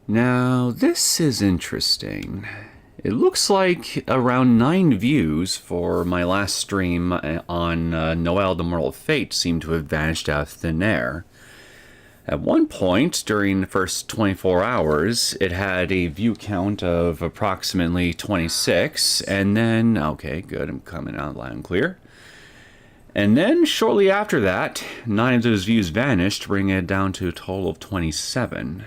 Now, this is interesting. It looks like around 9 views for my last stream on Noel the Mortal Fate seem to have vanished out of thin air. At one point, during the first 24 hours, it had a view count of approximately 26, and then, okay, good, I'm coming out loud and clear. And then, shortly after that, 9 of those views vanished, bringing it down to a total of 27.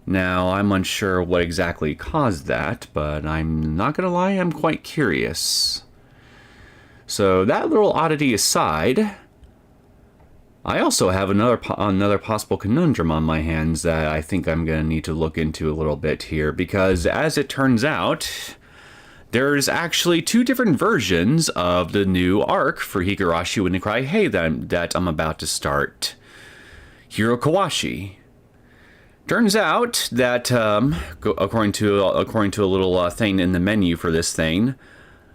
Now, I'm unsure what exactly caused that, but I'm not gonna lie, I'm quite curious. So, that little oddity aside, I also have another possible conundrum on my hands that I think I'm gonna need to look into a little bit here, because as it turns out, there's actually 2 different versions of the new arc for Higurashi when they cry hey that I'm about to start. Hirukowashi. Turns out that, according to a little thing in the menu for this thing,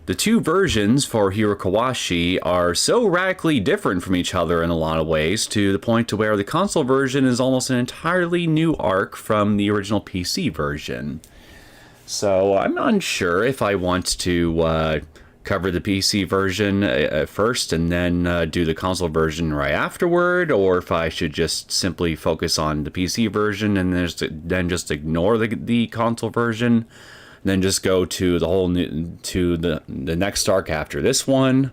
the 2 versions for Hirukowashi are so radically different from each other in a lot of ways, to the point to where the console version is almost an entirely new arc from the original PC version. So I'm unsure if I want to cover the PC version first and then do the console version right afterward, or if I should just simply focus on the PC version and then just ignore the console version, then just go to the next arc after this one.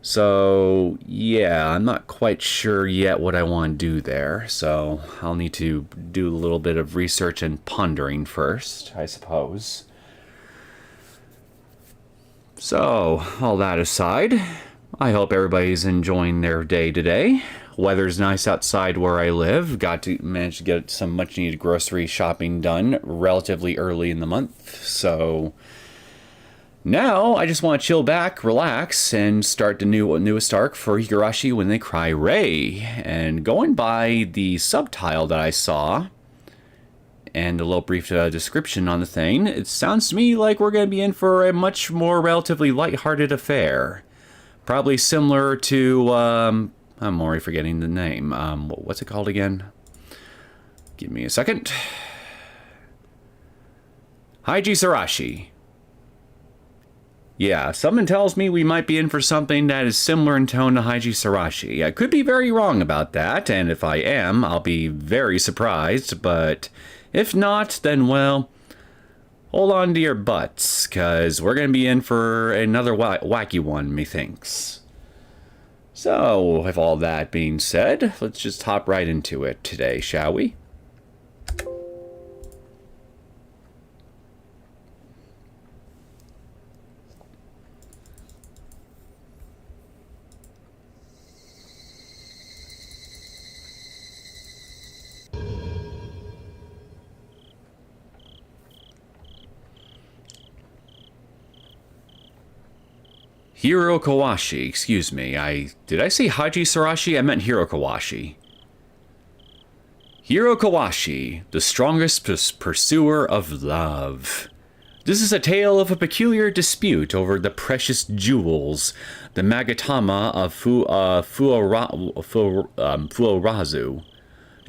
So yeah, I'm not quite sure yet what I want to do there, so I'll need to do a little bit of research and pondering first, I suppose. So, all that aside, I hope everybody's enjoying their day today. Weather's nice outside where I live. Managed to get some much needed grocery shopping done relatively early in the month. So now I just want to chill back, relax, and start the newest arc for Higurashi when they cry Ray. And going by the subtitle that I saw and a little brief description on the thing, it sounds to me like we're going to be in for a much more relatively lighthearted affair. Probably similar to, I'm already forgetting the name. What's it called again? Give me a second. Hajisarashi. Yeah, something tells me we might be in for something that is similar in tone to Hajisarashi. I could be very wrong about that, and if I am, I'll be very surprised, but if not, then, well, hold on to your butts, because we're going to be in for another wacky one, methinks. So, with all that being said, let's just hop right into it today, shall we? Hirukowashi, excuse me, did I say Hajisarashi? I meant Hirukowashi. Hirukowashi, the strongest pursuer of love. This is a tale of a peculiar dispute over the precious jewels, the Magatama of Fuorazu.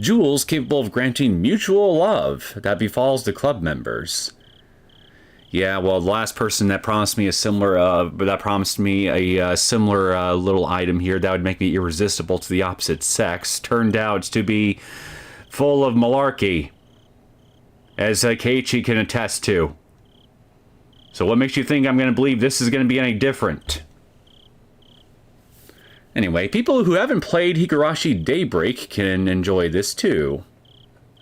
Jewels capable of granting mutual love that befalls the club members. Yeah, well, the last person that promised me a similar, little item here that would make me irresistible to the opposite sex turned out to be full of malarkey, as Keiichi can attest to. So what makes you think I'm going to believe this is going to be any different? Anyway, people who haven't played Higurashi Daybreak can enjoy this too.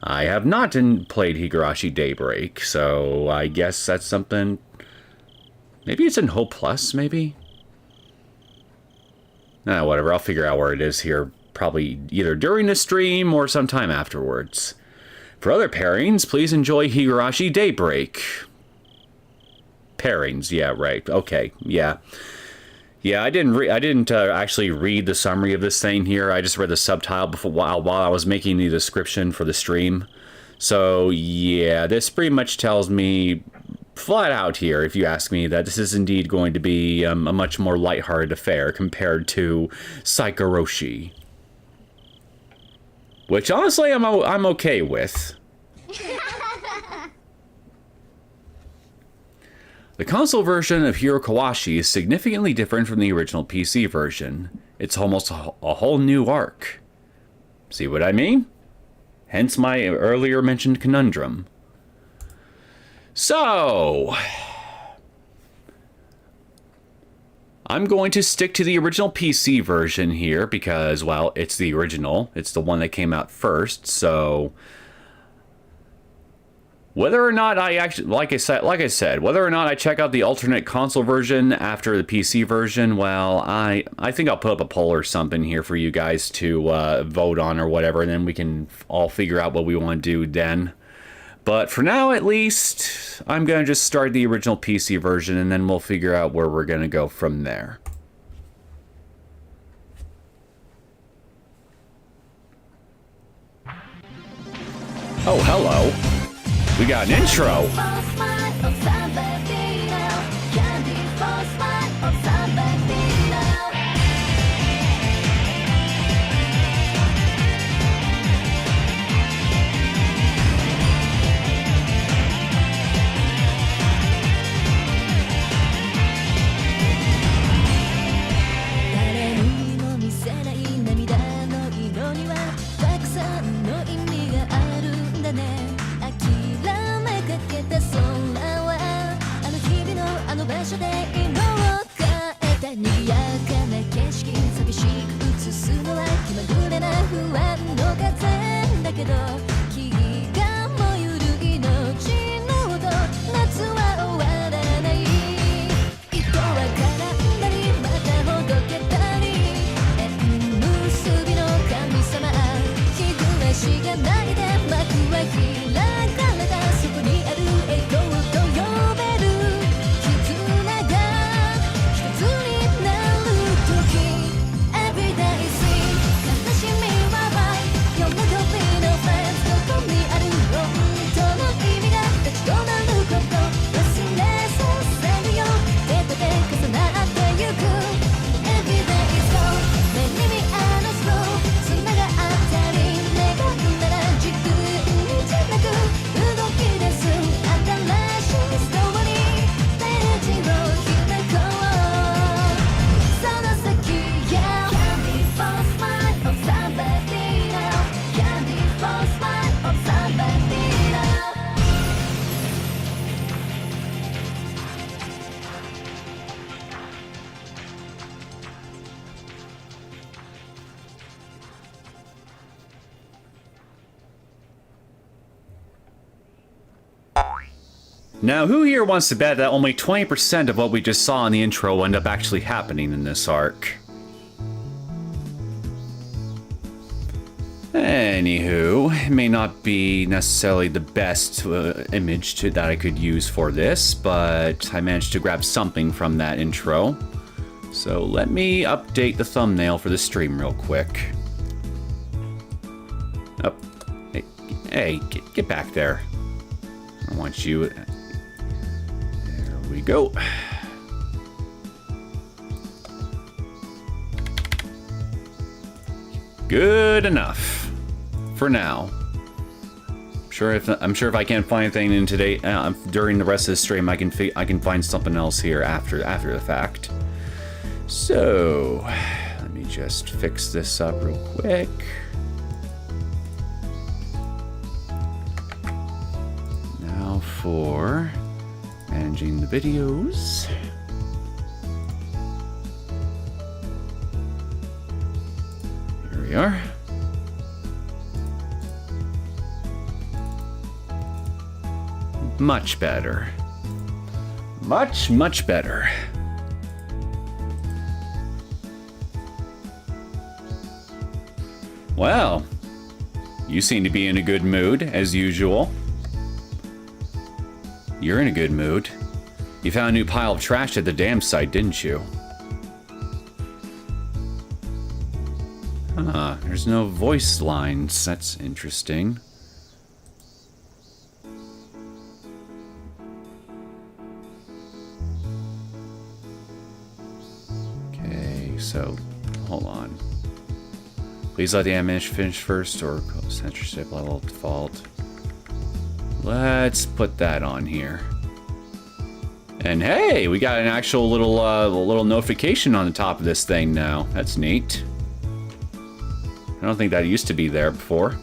I have not played Higurashi Daybreak, so I guess that's something. Maybe it's in Hope Plus, maybe? Whatever, I'll figure out where it is here, probably either during the stream or sometime afterwards. For other pairings, please enjoy Higurashi Daybreak. Pairings, yeah, right, okay, yeah. Yeah, I didn't actually read the summary of this thing here. I just read the subtitle while I was making the description for the stream. So yeah, this pretty much tells me flat out here, if you ask me, that this is indeed going to be a much more lighthearted affair compared to Saikoroshi, which honestly I'm okay with. The console version of Hirukowashi is significantly different from the original PC version. It's almost a whole new arc. See what I mean? Hence my earlier mentioned conundrum. So, I'm going to stick to the original PC version here because, well, it's the original. It's the one that came out first, so whether or not I actually, like I said, whether or not I check out the alternate console version after the PC version, well, I think I'll put up a poll or something here for you guys to vote on or whatever, and then we can all figure out what we want to do then. But for now, at least, I'm going to just start the original PC version, and then we'll figure out where we're going to go from there. Oh, hello. We got an intro. Now, who here wants to bet that only 20% of what we just saw in the intro will end up actually happening in this arc? Anywho, it may not be necessarily the best image that I could use for this, but I managed to grab something from that intro. So let me update the thumbnail for the stream real quick. Oh, hey, get back there. I want you... There we go. Good enough for now. I'm sure if I can't find anything in today during the rest of the stream, I can find something else here after the fact. So let me just fix this up real quick. Now for managing the videos. Here we are. Much better. Much better. Well, you seem to be in a good mood, as usual. You're in a good mood. You found a new pile of trash at the dam site, didn't you? Huh, there's no voice lines. That's interesting. Okay, so, hold on. Please let the animation finish first or censorship level default. Let's put that on here. And hey, we got an actual little notification on the top of this thing now. That's neat. I don't think that used to be there before.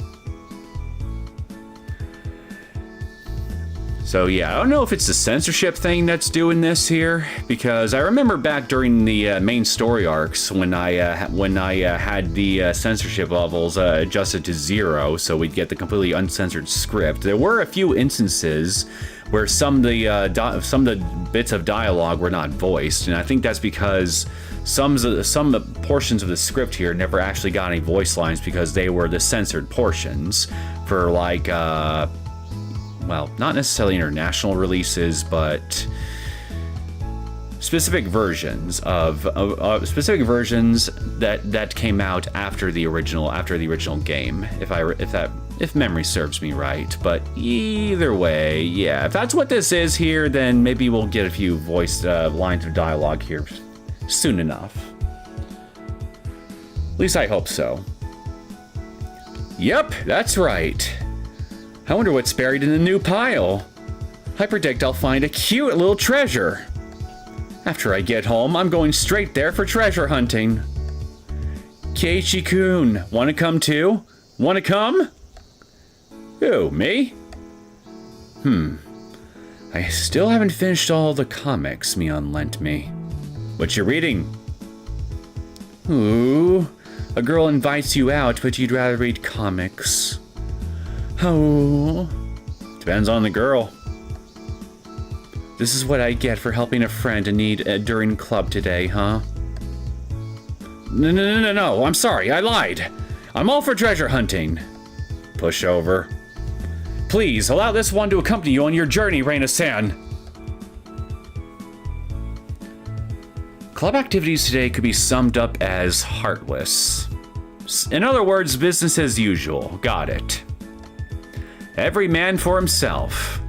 So yeah, I don't know if it's the censorship thing that's doing this here, because I remember back during the main story arcs when I had the censorship levels adjusted to 0, so we'd get the completely uncensored script. There were a few instances where some of the bits of dialogue were not voiced, and I think that's because some portions of the script here never actually got any voice lines because they were the censored portions for like. Well, not necessarily international releases, but specific versions of specific versions that came out after the original game, if memory serves me right. But either way, yeah, if that's what this is here, then maybe we'll get a few voiced lines of dialogue here soon enough. At least I hope so. Yep, that's right. I wonder what's buried in the new pile. I predict I'll find a cute little treasure. After I get home, I'm going straight there for treasure hunting. Keiichi-kun, wanna come too? Wanna come? Who, me? I still haven't finished all the comics Mion lent me. What you reading? Ooh, a girl invites you out, but you'd rather read comics. Oh. Depends on the girl. This is what I get for helping a friend in need during club today, huh? No, I'm sorry, I lied. I'm all for treasure hunting. Push over. Please, allow this one to accompany you on your journey, Reina-san. Club activities today could be summed up as heartless. In other words, business as usual. Got it. Every man for himself.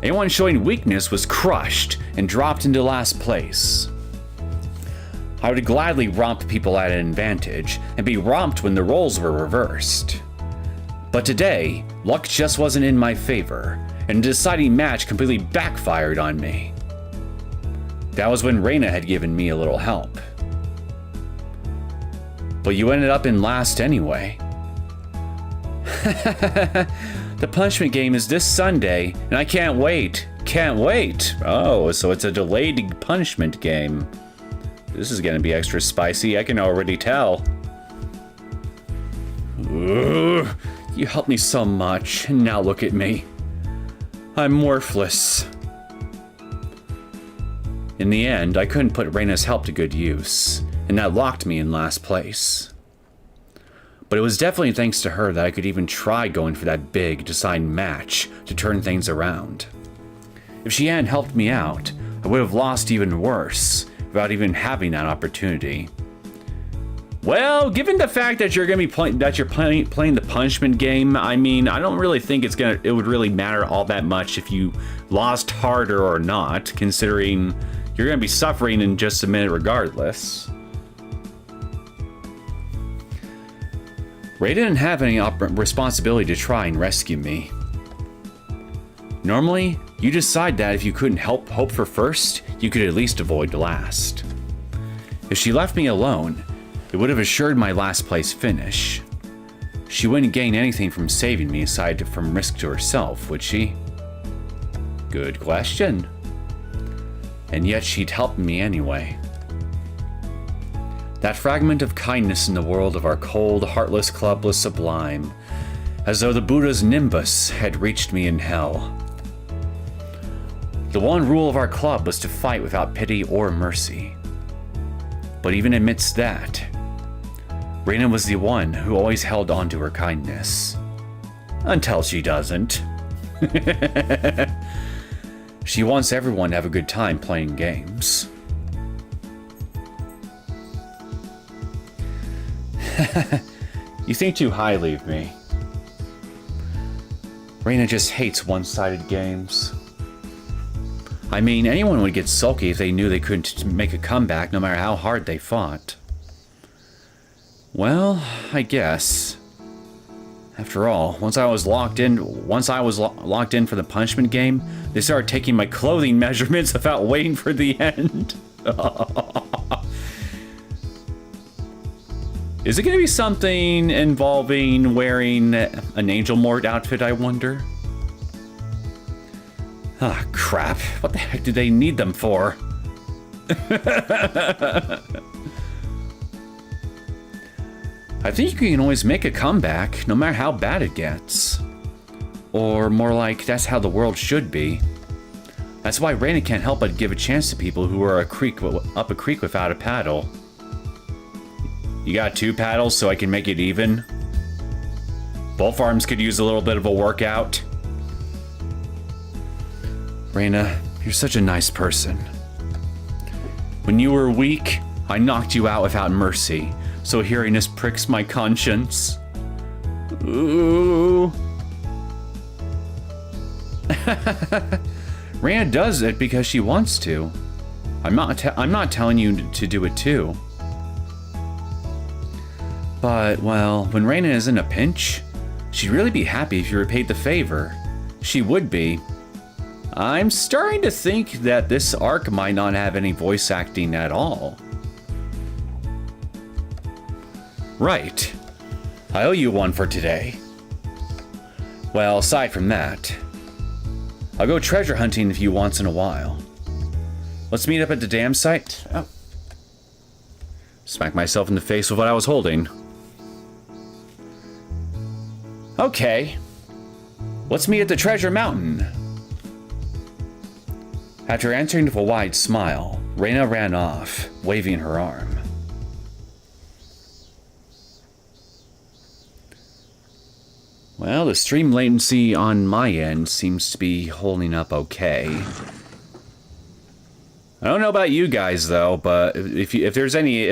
Anyone showing weakness was crushed and dropped into last place. I would gladly romp people at an advantage and be romped when the roles were reversed. But today, luck just wasn't in my favor, and a deciding match completely backfired on me. That was when Reina had given me a little help. But you ended up in last anyway. The punishment game is this Sunday, and I can't wait. Can't wait. Oh, so it's a delayed punishment game. This is gonna be extra spicy, I can already tell. Ugh, you helped me so much, and now look at me. I'm worthless. In the end, I couldn't put Reina's help to good use, and that locked me in last place. But it was definitely thanks to her that I could even try going for that big, deciding match to turn things around. If she hadn't helped me out, I would have lost even worse, without even having that opportunity. Well, given the fact that you're playing the punishment game, I mean, I don't really think it would really matter all that much if you lost harder or not, considering you're gonna be suffering in just a minute regardless. Ray didn't have any responsibility to try and rescue me. Normally, you decide that if you couldn't hope for first, you could at least avoid last. If she left me alone, it would have assured my last place finish. She wouldn't gain anything from saving me aside from risk to herself, would she? Good question. And yet she'd help me anyway. That fragment of kindness in the world of our cold, heartless club was sublime, as though the Buddha's nimbus had reached me in hell. The one rule of our club was to fight without pity or mercy. But even amidst that, Reina was the one who always held on to her kindness. Until she doesn't. She wants everyone to have a good time playing games. You think too highly of me. Reina just hates one-sided games. I mean, anyone would get sulky if they knew they couldn't make a comeback no matter how hard they fought. Well, I guess. After all, once I was locked in for the punishment game, they started taking my clothing measurements without waiting for the end. Is it going to be something involving wearing an Angel Mort outfit, I wonder? Ah, crap. What the heck do they need them for? I think you can always make a comeback, no matter how bad it gets. Or more like, that's how the world should be. That's why Reina can't help but give a chance to people who are up a creek without a paddle. You got 2 paddles so I can make it even? Both arms could use a little bit of a workout. Reina, you're such a nice person. When you were weak, I knocked you out without mercy. So hearing this pricks my conscience. Ooh. Reina does it because she wants to. I'm not telling you to do it too. But, well, when Reina is in a pinch, she'd really be happy if you repaid the favor. She would be. I'm starting to think that this arc might not have any voice acting at all. Right. I owe you one for today. Well, aside from that, I'll go treasure hunting with you once in a while. Let's meet up at the dam site. Oh. Smack myself in the face with what I was holding. Okay. Let's meet at the treasure mountain. After answering with a wide smile, Reina ran off, waving her arm. Well, the stream latency on my end seems to be holding up okay. I don't know about you guys though, but if there's any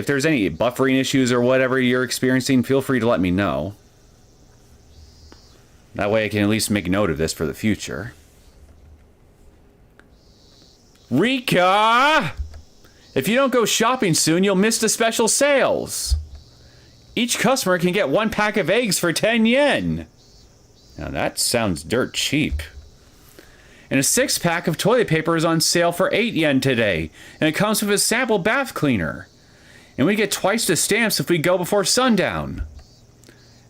buffering issues or whatever you're experiencing, feel free to let me know. That way I can at least make note of this for the future. Rika! If you don't go shopping soon, you'll miss the special sales. Each customer can get 1 pack of eggs for 10 yen. Now that sounds dirt cheap. And a 6-pack of toilet paper is on sale for 8 yen today, and it comes with a sample bath cleaner. And we get twice the stamps if we go before sundown.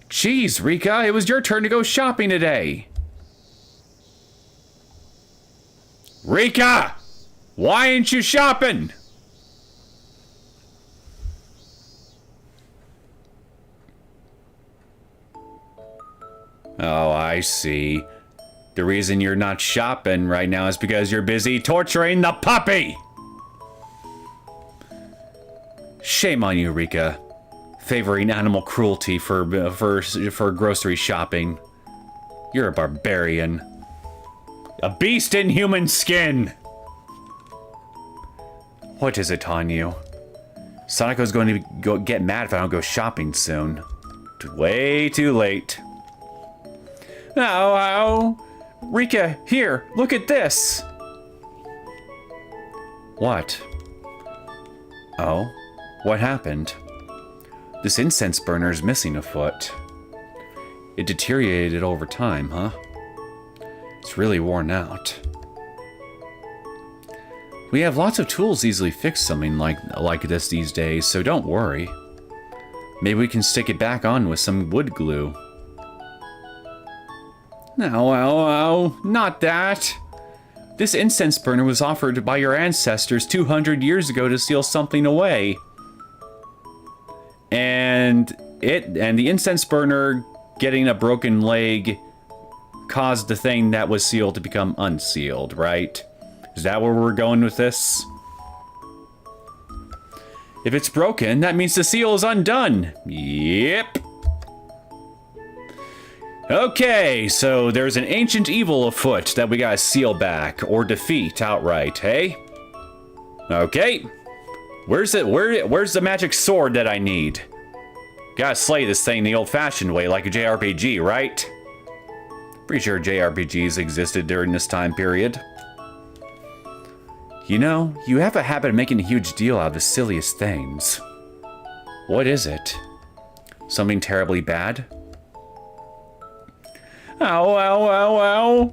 Jeez, Rika, it was your turn to go shopping today. Rika! Why ain't you shopping? Oh, I see. The reason you're not shopping right now is because you're busy torturing the puppy! Shame on you, Rika. Favoring animal cruelty for grocery shopping. You're a barbarian. A beast in human skin! What is it on you? Sanako's going to get mad if I don't go shopping soon. Way too late. Oh, Rika, here, look at this. What? Oh, what happened? This incense burner is missing a foot. It deteriorated over time, huh? It's really worn out. We have lots of tools to easily fix something like this these days, so don't worry. Maybe we can stick it back on with some wood glue. No, not that. This incense burner was offered by your ancestors 200 years ago to seal something away. And the incense burner getting a broken leg caused the thing that was sealed to become unsealed, right? Is that where we're going with this? If it's broken, that means the seal is undone. Yep. Okay, so there's an ancient evil afoot that we gotta seal back or defeat outright, hey? Okay. Where's the magic sword that I need? Gotta slay this thing the old-fashioned way, like a JRPG, right? Pretty sure JRPGs existed during this time period. You know, you have a habit of making a huge deal out of the silliest things. What is it? Something terribly bad? Ow, ow, ow, ow.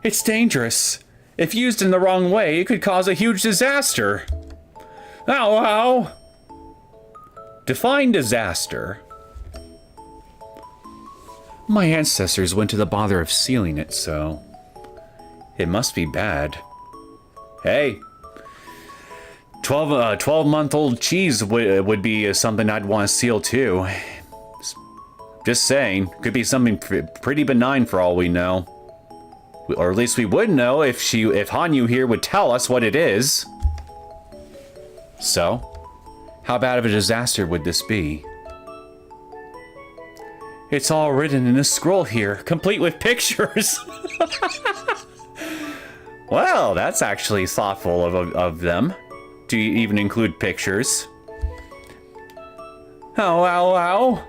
It's dangerous. If used in the wrong way, it could cause a huge disaster. Ow, ow. Define disaster. My ancestors went to the bother of sealing it, so it must be bad. Hey, 12-month-old cheese would be something I'd want to seal too. Just saying, could be something pretty benign for all we know. Or at least we would know if Hanyu here would tell us what it is. So, how bad of a disaster would this be? It's all written in a scroll here, complete with pictures. Well, that's actually thoughtful of them to even include pictures. Ow, ow, ow.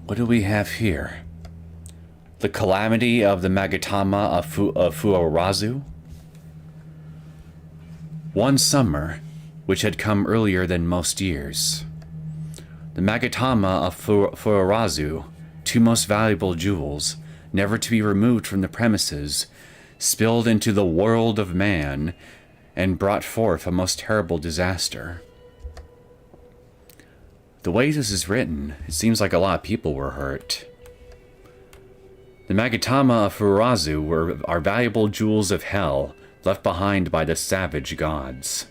What do we have here? The calamity of the Magatama of Fuarazu? One summer, which had come earlier than most years. The Magatama of Fuarazu, two most valuable jewels, never to be removed from the premises, spilled into the world of man and brought forth a most terrible disaster. The way this is written, it seems like a lot of people were hurt. The Magatama of Fuarazu are valuable jewels of hell, left behind by the savage gods.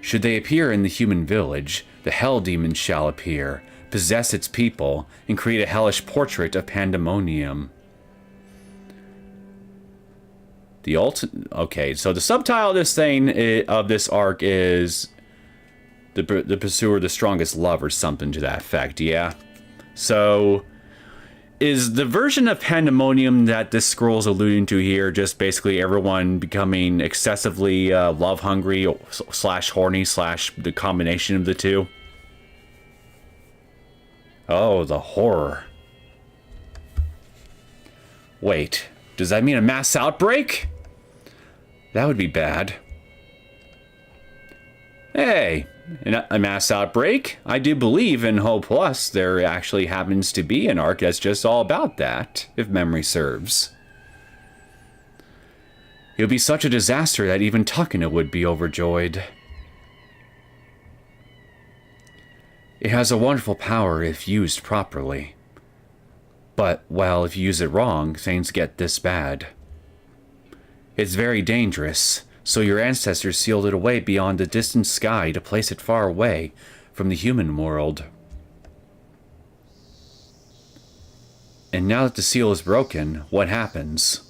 Should they appear in the human village, the hell demons shall appear, possess its people, and create a hellish portrait of pandemonium. Okay, so the subtitle of this thing, of this arc is the pursuer, the strongest love, or something to that effect, yeah? So, is the version of pandemonium that this scroll is alluding to here just basically everyone becoming excessively love-hungry / horny / the combination of the two? Oh, the horror. Wait, does that mean a mass outbreak? That would be bad. Hey, a mass outbreak? I do believe in Ho Plus there actually happens to be an arc that's just all about that, if memory serves. It would be such a disaster that even Takano would be overjoyed. It has a wonderful power if used properly. But, well, if you use it wrong, things get this bad. It's very dangerous, so your ancestors sealed it away beyond the distant sky to place it far away from the human world. And now that the seal is broken, what happens?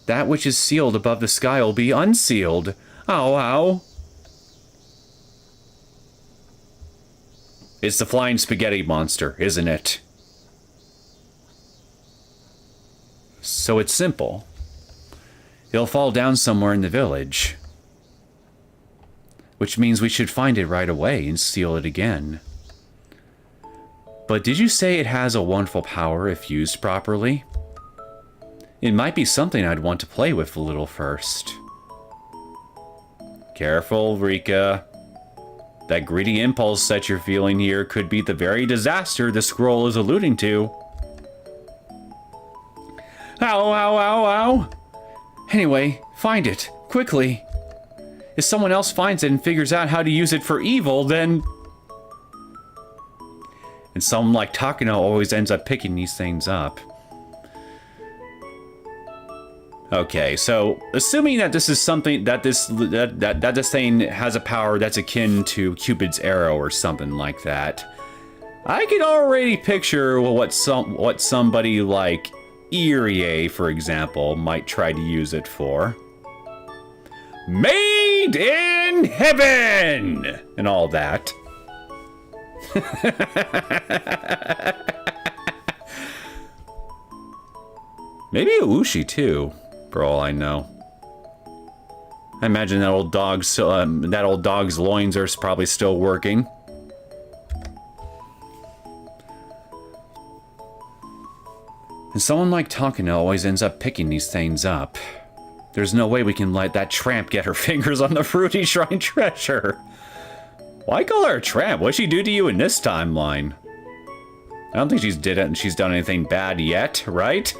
That which is sealed above the sky will be unsealed. Ow, ow. It's the flying spaghetti monster, isn't it? So it's simple. It'll fall down somewhere in the village. Which means we should find it right away and seal it again. But did you say it has a wonderful power if used properly? It might be something I'd want to play with a little first. Careful, Rika. That greedy impulse that you're feeling here could be the very disaster the scroll is alluding to. Ow, ow, ow, ow. Anyway, find it, quickly. If someone else finds it and figures out how to use it for evil, then... And someone like Takano always ends up picking these things up. Okay, so assuming that this is something that this thing has a power that's akin to Cupid's arrow or something like that, I can already picture what somebody like Irie, for example, might try to use it for. Made in heaven! And all that. Maybe a Ushi too, for all I know. I imagine that old dog's loins are probably still working. And someone like Takano always ends up picking these things up. There's no way we can let that tramp get her fingers on the fruity shrine treasure. Why call her a tramp? What'd she do to you in this timeline? I don't think she's done anything bad yet, right?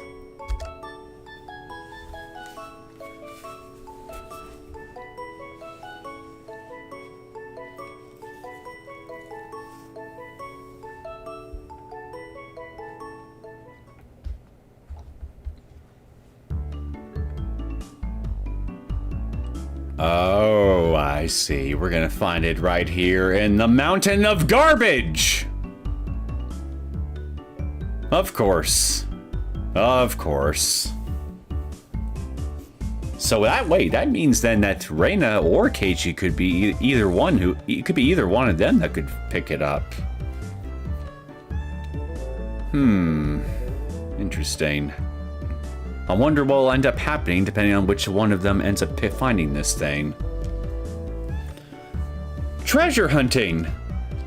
Oh, I see. We're gonna find it right here in the mountain of garbage! Of course. Of course. So that means then that Reina or Keiichi could be either one of them that could pick it up. Interesting. I wonder what will end up happening depending on which one of them ends up finding this thing. Treasure hunting!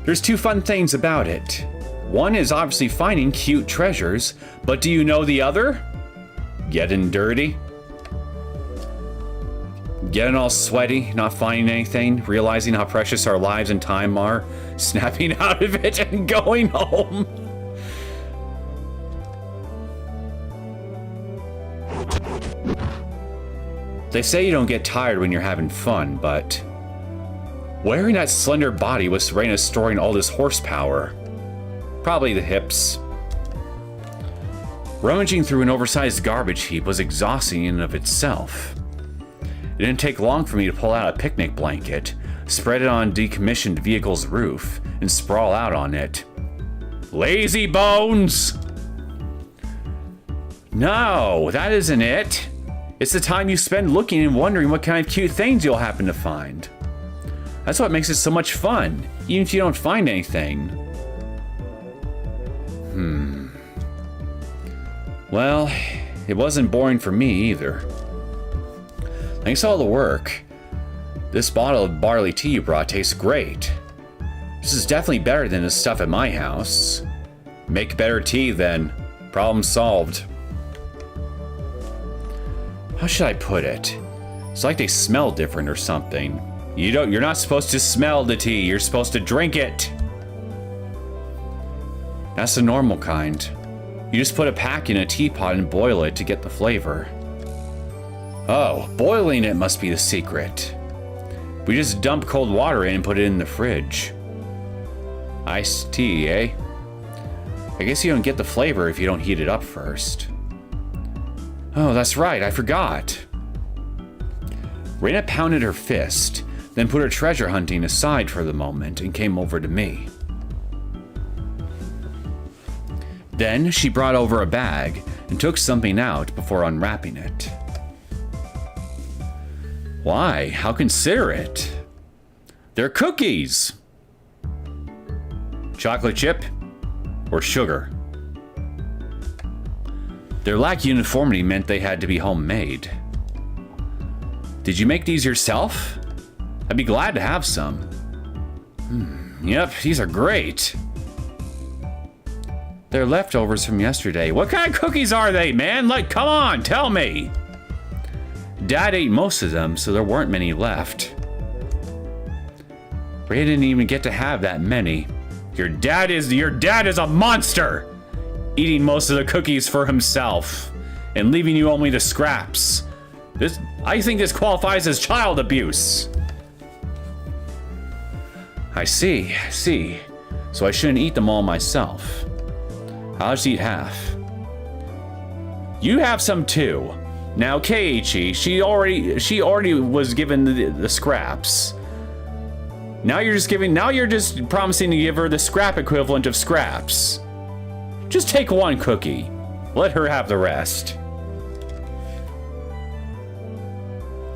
There's two fun things about it. One is obviously finding cute treasures, but do you know the other? Getting dirty. Getting all sweaty, not finding anything, realizing how precious our lives and time are, snapping out of it and going home. They say you don't get tired when you're having fun, but where in that slender body was Reina storing all this horsepower? Probably the hips. Rummaging through an oversized garbage heap was exhausting in and of itself. It didn't take long for me to pull out a picnic blanket, spread it on a decommissioned vehicle's roof, and sprawl out on it. Lazy bones! No, that isn't it. It's the time you spend looking and wondering what kind of cute things you'll happen to find. That's what makes it so much fun, even if you don't find anything. Well, it wasn't boring for me either. Thanks to all the work, this bottle of barley tea you brought tastes great. This is definitely better than the stuff at my house. Make better tea then. Problem solved. How should I put it? It's like they smell different or something. You're not supposed to smell the tea, you're supposed to drink it. That's the normal kind. You just put a pack in a teapot and boil it to get the flavor. Oh, boiling it must be the secret. We just dump cold water in and put it in the fridge. Iced tea, eh? I guess you don't get the flavor if you don't heat it up first. Oh, that's right, I forgot. Reina pounded her fist, then put her treasure hunting aside for the moment and came over to me. Then she brought over a bag and took something out before unwrapping it. Why? How considerate. They're cookies! Chocolate chip or sugar? Their lack of uniformity meant they had to be homemade. Did you make these yourself? I'd be glad to have some. Yep, these are great. They're leftovers from yesterday. What kind of cookies are they, man? Like, come on, tell me. Dad ate most of them, so there weren't many left. Ray didn't even get to have that many. Your dad is a monster! Eating most of the cookies for himself and leaving you only the scraps. I think this qualifies as child abuse. I see. So I shouldn't eat them all myself. I'll just eat half. You have some too. Now Keiichi, she already was given the scraps. Now you're just promising to give her the scrap equivalent of scraps. Just take one cookie. Let her have the rest.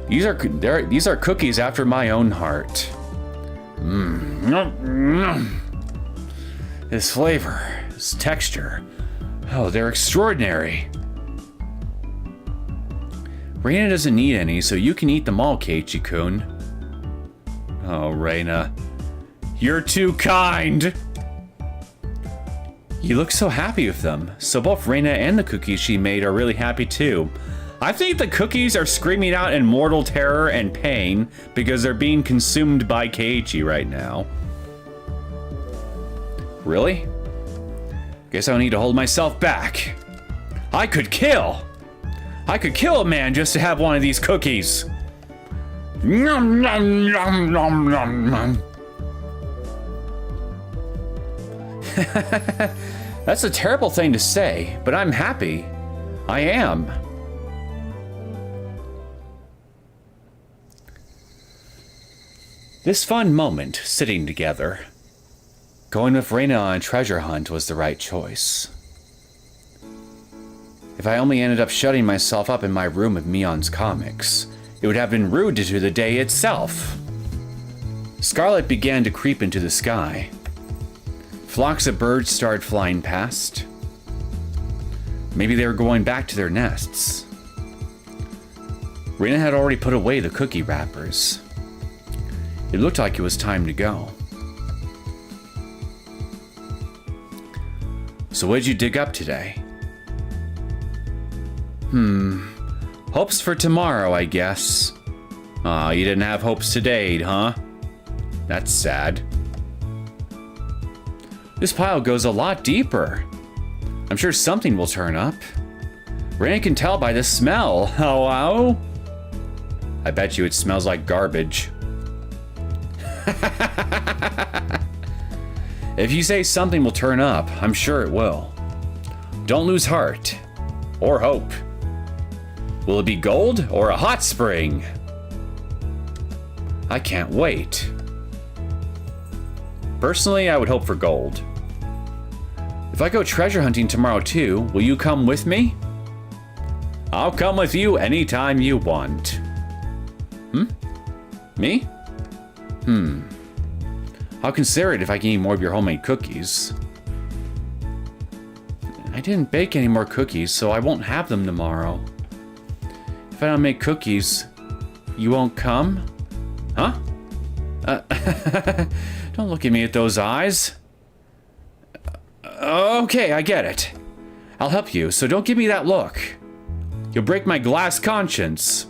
These are cookies after my own heart. This flavor, this texture. Oh, they're extraordinary. Reina doesn't need any, so you can eat them all, Keiichi-kun. Oh, Reina. You're too kind! You look so happy with them. So both Reina and the cookies she made are really happy too. I think the cookies are screaming out in mortal terror and pain because they're being consumed by Keiichi right now. Really? Guess I'll need to hold myself back. I could kill a man just to have one of these cookies. Nom, nom, nom, nom, nom, nom. That's a terrible thing to say, but I'm happy. I am. This fun moment, sitting together. Going with Reina on a treasure hunt was the right choice. If I only ended up shutting myself up in my room with Mion's comics, it would have been rude to the day itself. Scarlet began to creep into the sky. Flocks of birds started flying past. Maybe they were going back to their nests. Reina had already put away the cookie wrappers. It looked like it was time to go. So what did you dig up today? Hopes for tomorrow, I guess. Aw, you didn't have hopes today, huh? That's sad. This pile goes a lot deeper. I'm sure something will turn up. Reina can tell by the smell. Hello? I bet you it smells like garbage. If you say something will turn up, I'm sure it will. Don't lose heart. Or hope. Will it be gold or a hot spring? I can't wait. Personally, I would hope for gold. If I go treasure hunting tomorrow too, will you come with me? I'll come with you anytime you want. Me? I'll consider it if I can eat more of your homemade cookies. I didn't bake any more cookies, so I won't have them tomorrow. If I don't make cookies, you won't come? Huh? Don't look at me with those eyes. Okay, I get it. I'll help you, so don't give me that look. You'll break my glass conscience.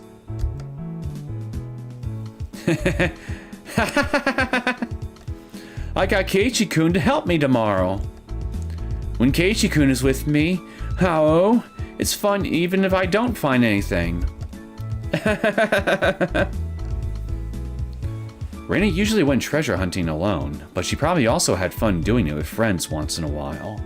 I got Keiichi-kun to help me tomorrow. When Keiichi-kun is with me, it's fun even if I don't find anything. Reina usually went treasure hunting alone, but she probably also had fun doing it with friends once in a while.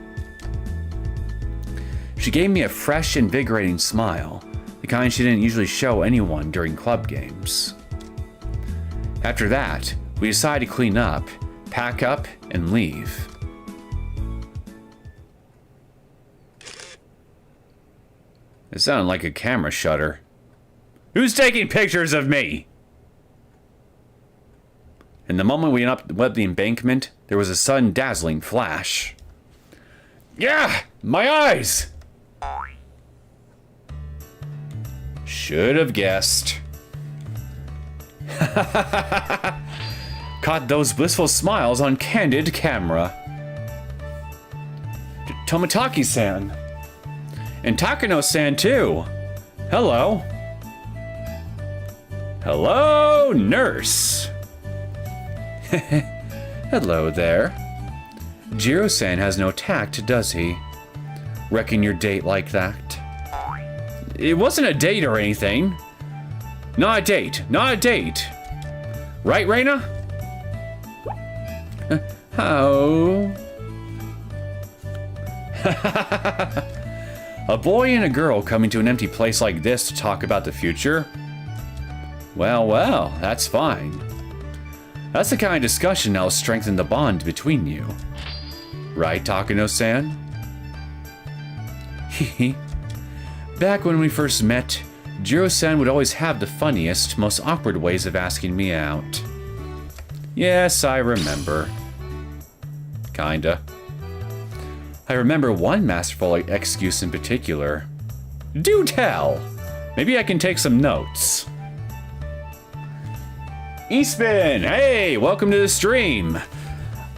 She gave me a fresh, invigorating smile, the kind she didn't usually show anyone during club games. After that, we decided to clean up, pack up, and leave. It sounded like a camera shutter. Who's taking pictures of me? And the moment we went up the embankment, there was a sudden dazzling flash. Yeah! My eyes! Should have guessed. Caught those blissful smiles on candid camera. Tomotaki-san. And Takano-san too. Hello. Hello, nurse. Hello there. Jiro-san has no tact, does he? Wrecking your date like that. It wasn't a date or anything. Not a date. Not a date. Right, Reina? How? A boy and a girl coming to an empty place like this to talk about the future? Well, well, that's fine. That's the kind of discussion that'll strengthen the bond between you. Right, Takano-san? Hehe. Back when we first met, Jiro-san would always have the funniest, most awkward ways of asking me out. Yes, I remember. Kinda. I remember one masterful excuse in particular. Do tell! Maybe I can take some notes. Eastman, hey, welcome to the stream.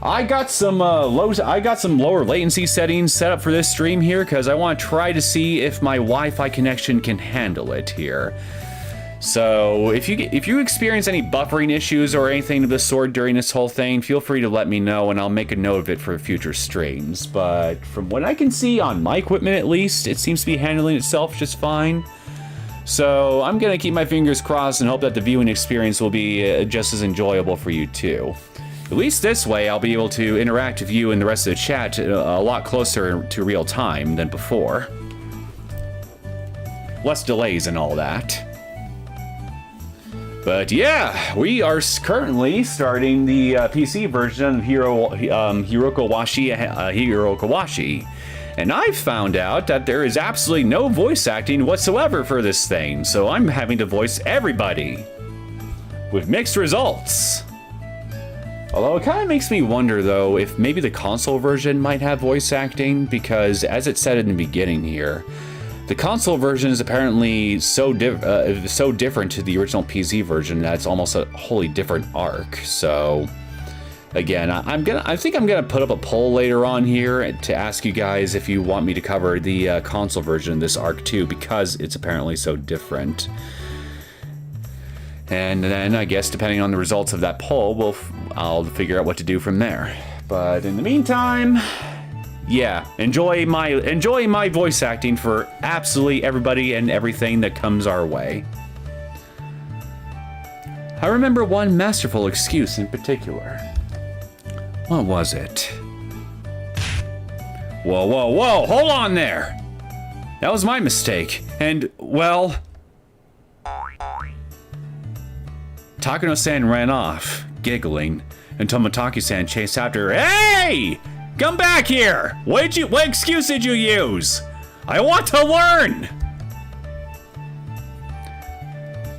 I got some lower latency settings set up for this stream here because I want to try to see if my Wi-Fi connection can handle it here. So if you experience any buffering issues or anything of the sort during this whole thing, feel free to let me know and I'll make a note of it for future streams. But from what I can see on my equipment at least, it seems to be handling itself just fine. So I'm gonna keep my fingers crossed and hope that the viewing experience will be just as enjoyable for you too. At least this way I'll be able to interact with you and the rest of the chat a lot closer to real time than before. Less delays and all that. But yeah, we are currently starting the PC version of Hirukowashi. And I've found out that there is absolutely no voice acting whatsoever for this thing, so I'm having to voice everybody. With mixed results. Although it kind of makes me wonder though if maybe the console version might have voice acting, because as it said in the beginning here, the console version is apparently so different to the original PC version that it's almost a wholly different arc. So again, I think I'm gonna put up a poll later on here to ask you guys if you want me to cover the console version of this arc too, because it's apparently so different. And then I guess depending on the results of that poll, I'll figure out what to do from there. But in the meantime, yeah, enjoy my voice acting for absolutely everybody and everything that comes our way. I remember one masterful excuse in particular. What was it? Whoa, whoa, whoa, hold on there! That was my mistake, and, well... Takano-san ran off, giggling, and Tomotaki-san chased after her. Hey! Come back here! What excuse did you use? I want to learn!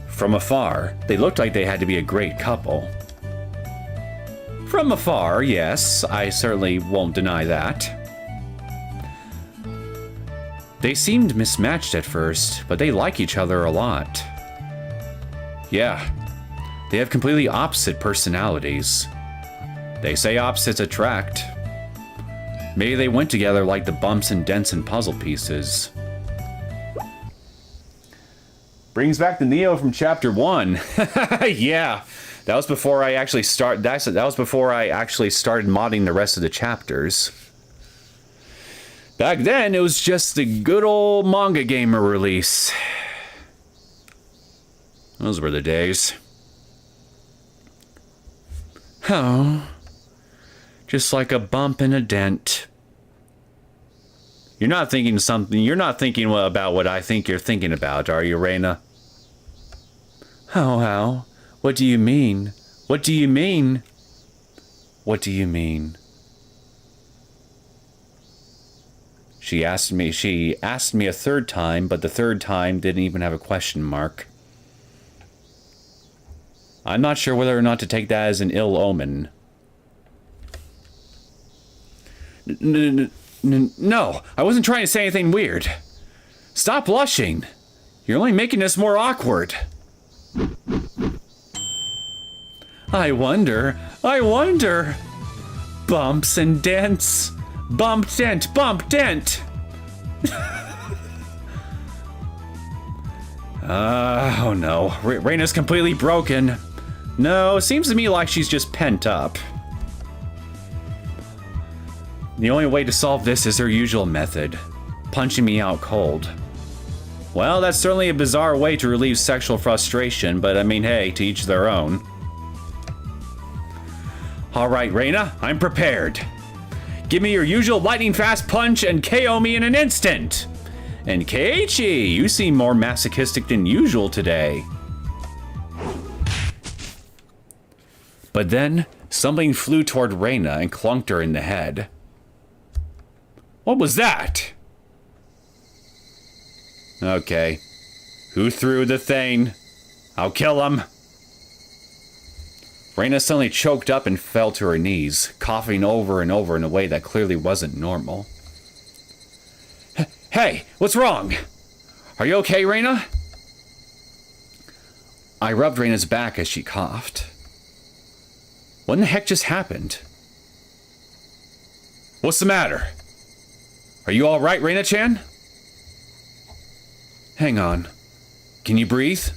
From afar, they looked like they had to be a great couple. From afar, yes, I certainly won't deny that. They seemed mismatched at first, but they like each other a lot. Yeah, they have completely opposite personalities. They say opposites attract. Maybe they went together like the bumps and dents in puzzle pieces. Brings back the Neo from chapter 1. Yeah, that was before I actually started modding the rest of the chapters. Back then, it was just the good old Manga Gamer release. Those were the days. Oh, just like a bump and a dent. You're not thinking about what I think you're thinking about, are you, Reina? How? What do you mean? What do you mean? What do you mean? She asked me a third time, but the third time didn't even have a question mark. I'm not sure whether or not to take that as an ill omen. No, I wasn't trying to say anything weird. Stop blushing. You're only making this more awkward. I wonder. Bumps and dents. Bump, dent, bump, dent. Oh no, Reina's completely broken. No, seems to me like she's just pent up. The only way to solve this is her usual method, punching me out cold. Well, that's certainly a bizarre way to relieve sexual frustration, but I mean, hey, to each their own. Alright, Reina, I'm prepared. Give me your usual lightning-fast punch and KO me in an instant! And Keiichi, you seem more masochistic than usual today. But then, something flew toward Reina and clunked her in the head. What was that? Okay. Who threw the thing? I'll kill him. Reina suddenly choked up and fell to her knees, coughing over and over in a way that clearly wasn't normal. Hey, what's wrong? Are you okay, Reina? I rubbed Reina's back as she coughed. What in the heck just happened? What's the matter? Are you alright, Reina-chan? Hang on. Can you breathe?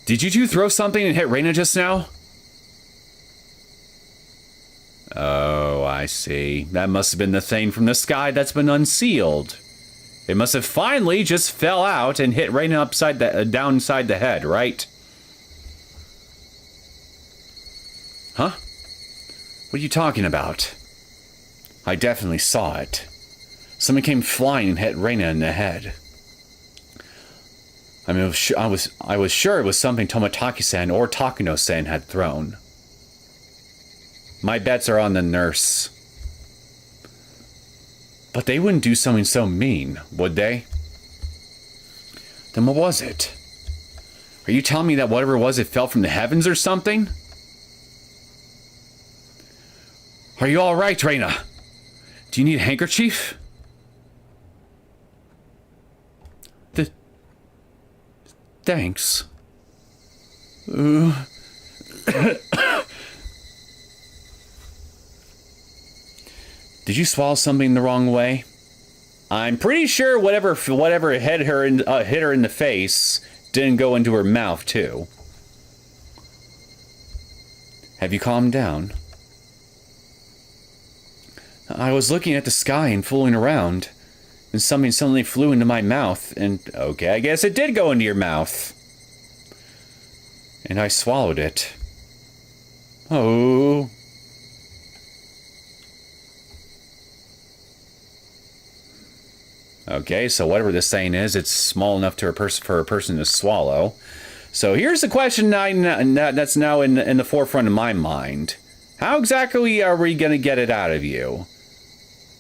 Did you two throw something and hit Reina just now? Oh, I see. That must have been the thing from the sky that's been unsealed. It must have finally just fell out and hit Reina downside the head, right? Huh? What are you talking about? I definitely saw it. Someone came flying and hit Reina in the head. I mean, I was sure it was something Tomotaki-san or Takano-san had thrown. My bets are on the nurse. But they wouldn't do something so mean, would they? Then what was it? Are you telling me that whatever it was, it fell from the heavens or something? Are you all right, Reina? Do you need a handkerchief? Thanks. Did you swallow something the wrong way? I'm pretty sure whatever hit her in the face didn't go into her mouth too. Have you calmed down? I was looking at the sky and fooling around, and something suddenly flew into my mouth, and okay, I guess it did go into your mouth. And I swallowed it. Oh. Okay, so whatever this saying is, it's small enough for a person to swallow. So here's the question that's now in the forefront of my mind. How exactly are we going to get it out of you?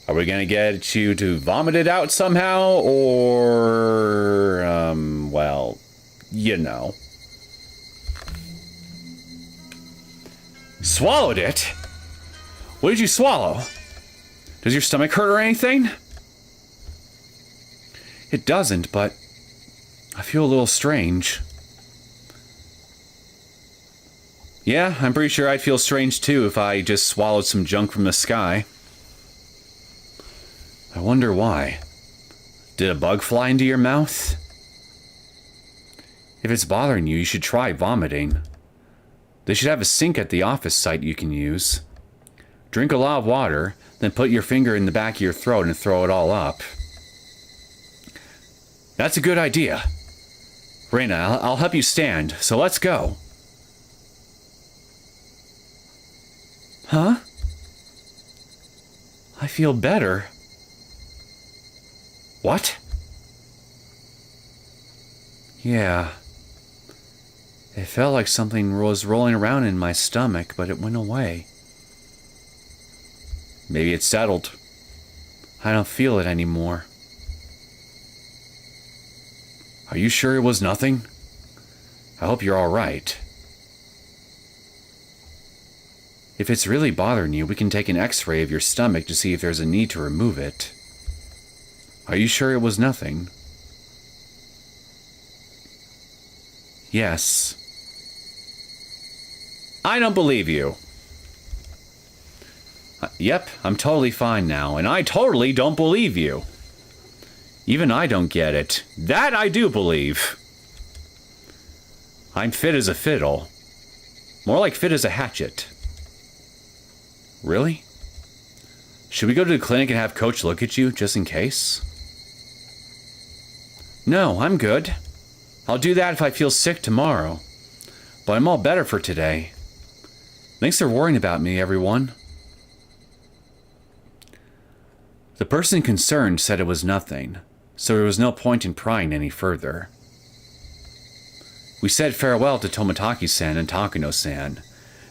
Are we going to get you to vomit it out somehow? Or, well, you know. Swallowed it? What did you swallow? Does your stomach hurt or anything? It doesn't, but I feel a little strange. Yeah, I'm pretty sure I'd feel strange too if I just swallowed some junk from the sky. I wonder why. Did a bug fly into your mouth? If it's bothering you, you should try vomiting. They should have a sink at the office site you can use. Drink a lot of water, then put your finger in the back of your throat and throw it all up. That's a good idea. Reina, I'll help you stand, so let's go. Huh? I feel better. What? Yeah. It felt like something was rolling around in my stomach, but it went away. Maybe it's settled. I don't feel it anymore. Are you sure it was nothing? I hope you're all right. If it's really bothering you, we can take an x-ray of your stomach to see if there's a need to remove it. Are you sure it was nothing? Yes. I don't believe you. Yep, I'm totally fine now, and I totally don't believe you. Even I don't get it. That I do believe. I'm fit as a fiddle. More like fit as a hatchet. Really? Should we go to the clinic and have Coach look at you, just in case? No, I'm good. I'll do that if I feel sick tomorrow. But I'm all better for today. Thanks for worrying about me, everyone. The person concerned said it was nothing, so there was no point in prying any further. We said farewell to Tomotaki-san and Takano-san,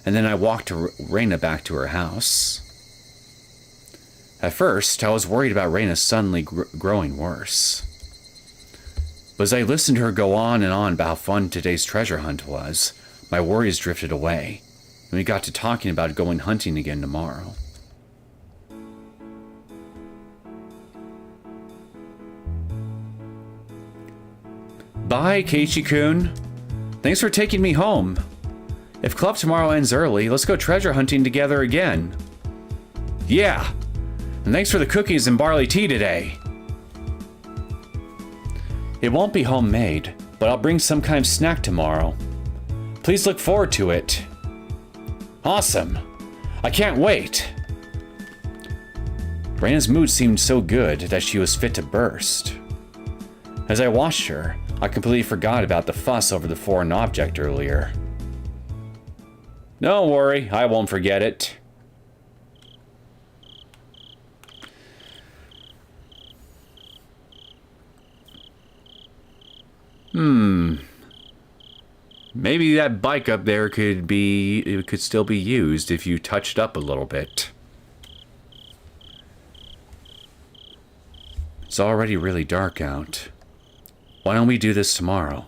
and then I walked Reina back to her house. At first, I was worried about Reina suddenly growing worse. But as I listened to her go on and on about how fun today's treasure hunt was, my worries drifted away, and we got to talking about going hunting again tomorrow. Bye, Keiichi-kun. Thanks for taking me home. If club tomorrow ends early, let's go treasure hunting together again. Yeah, and thanks for the cookies and barley tea today. It won't be homemade, but I'll bring some kind of snack tomorrow. Please look forward to it. Awesome. I can't wait. Reina's mood seemed so good that she was fit to burst. As I watched her, I completely forgot about the fuss over the foreign object earlier. Don't worry, I won't forget it. Maybe that bike up there could still be used if you touched up a little bit. It's already really dark out. Why don't we do this tomorrow?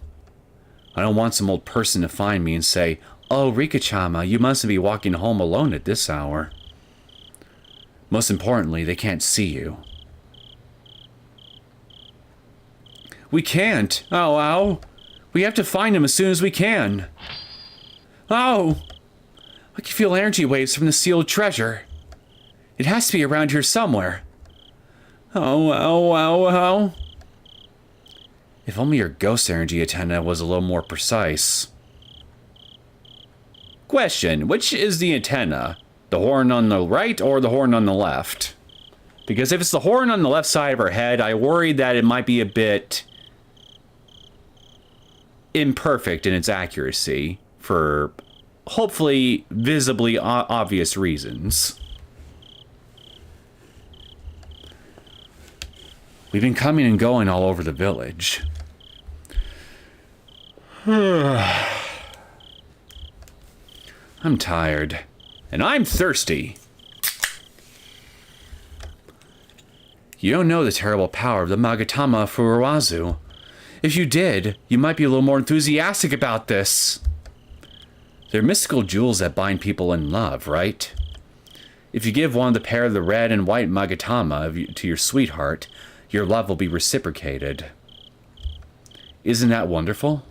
I don't want some old person to find me and say, "Oh, Rika-chama, you mustn't be walking home alone at this hour." Most importantly, they can't see you. We can't. Oh, ow. We have to find him as soon as we can. Oh! I can feel energy waves from the sealed treasure. It has to be around here somewhere. Oh, ow, ow, ow. If only your ghost energy antenna was a little more precise. Question, which is the antenna? The horn on the right or the horn on the left? Because if it's the horn on the left side of her head, I worry that it might be a bit imperfect in its accuracy for hopefully visibly obvious reasons. We've been coming and going all over the village. I'm tired. And I'm thirsty. You don't know the terrible power of the Magatama Furuwazu. If you did, you might be a little more enthusiastic about this. They're mystical jewels that bind people in love, right? If you give one of the pair of the red and white Magatama to your sweetheart, your love will be reciprocated. Isn't that wonderful?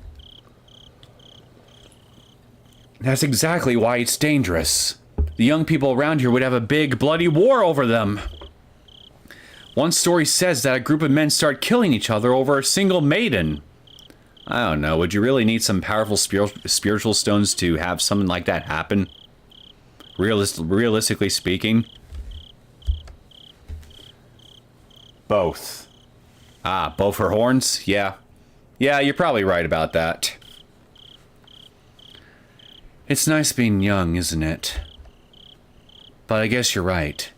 That's exactly why it's dangerous. The young people around here would have a big, bloody war over them. One story says that a group of men start killing each other over a single maiden. I don't know, would you really need some powerful spiritual stones to have something like that happen? Realistically speaking? Both. Ah, both her horns? Yeah. Yeah, you're probably right about that. It's nice being young, isn't it? But I guess you're right.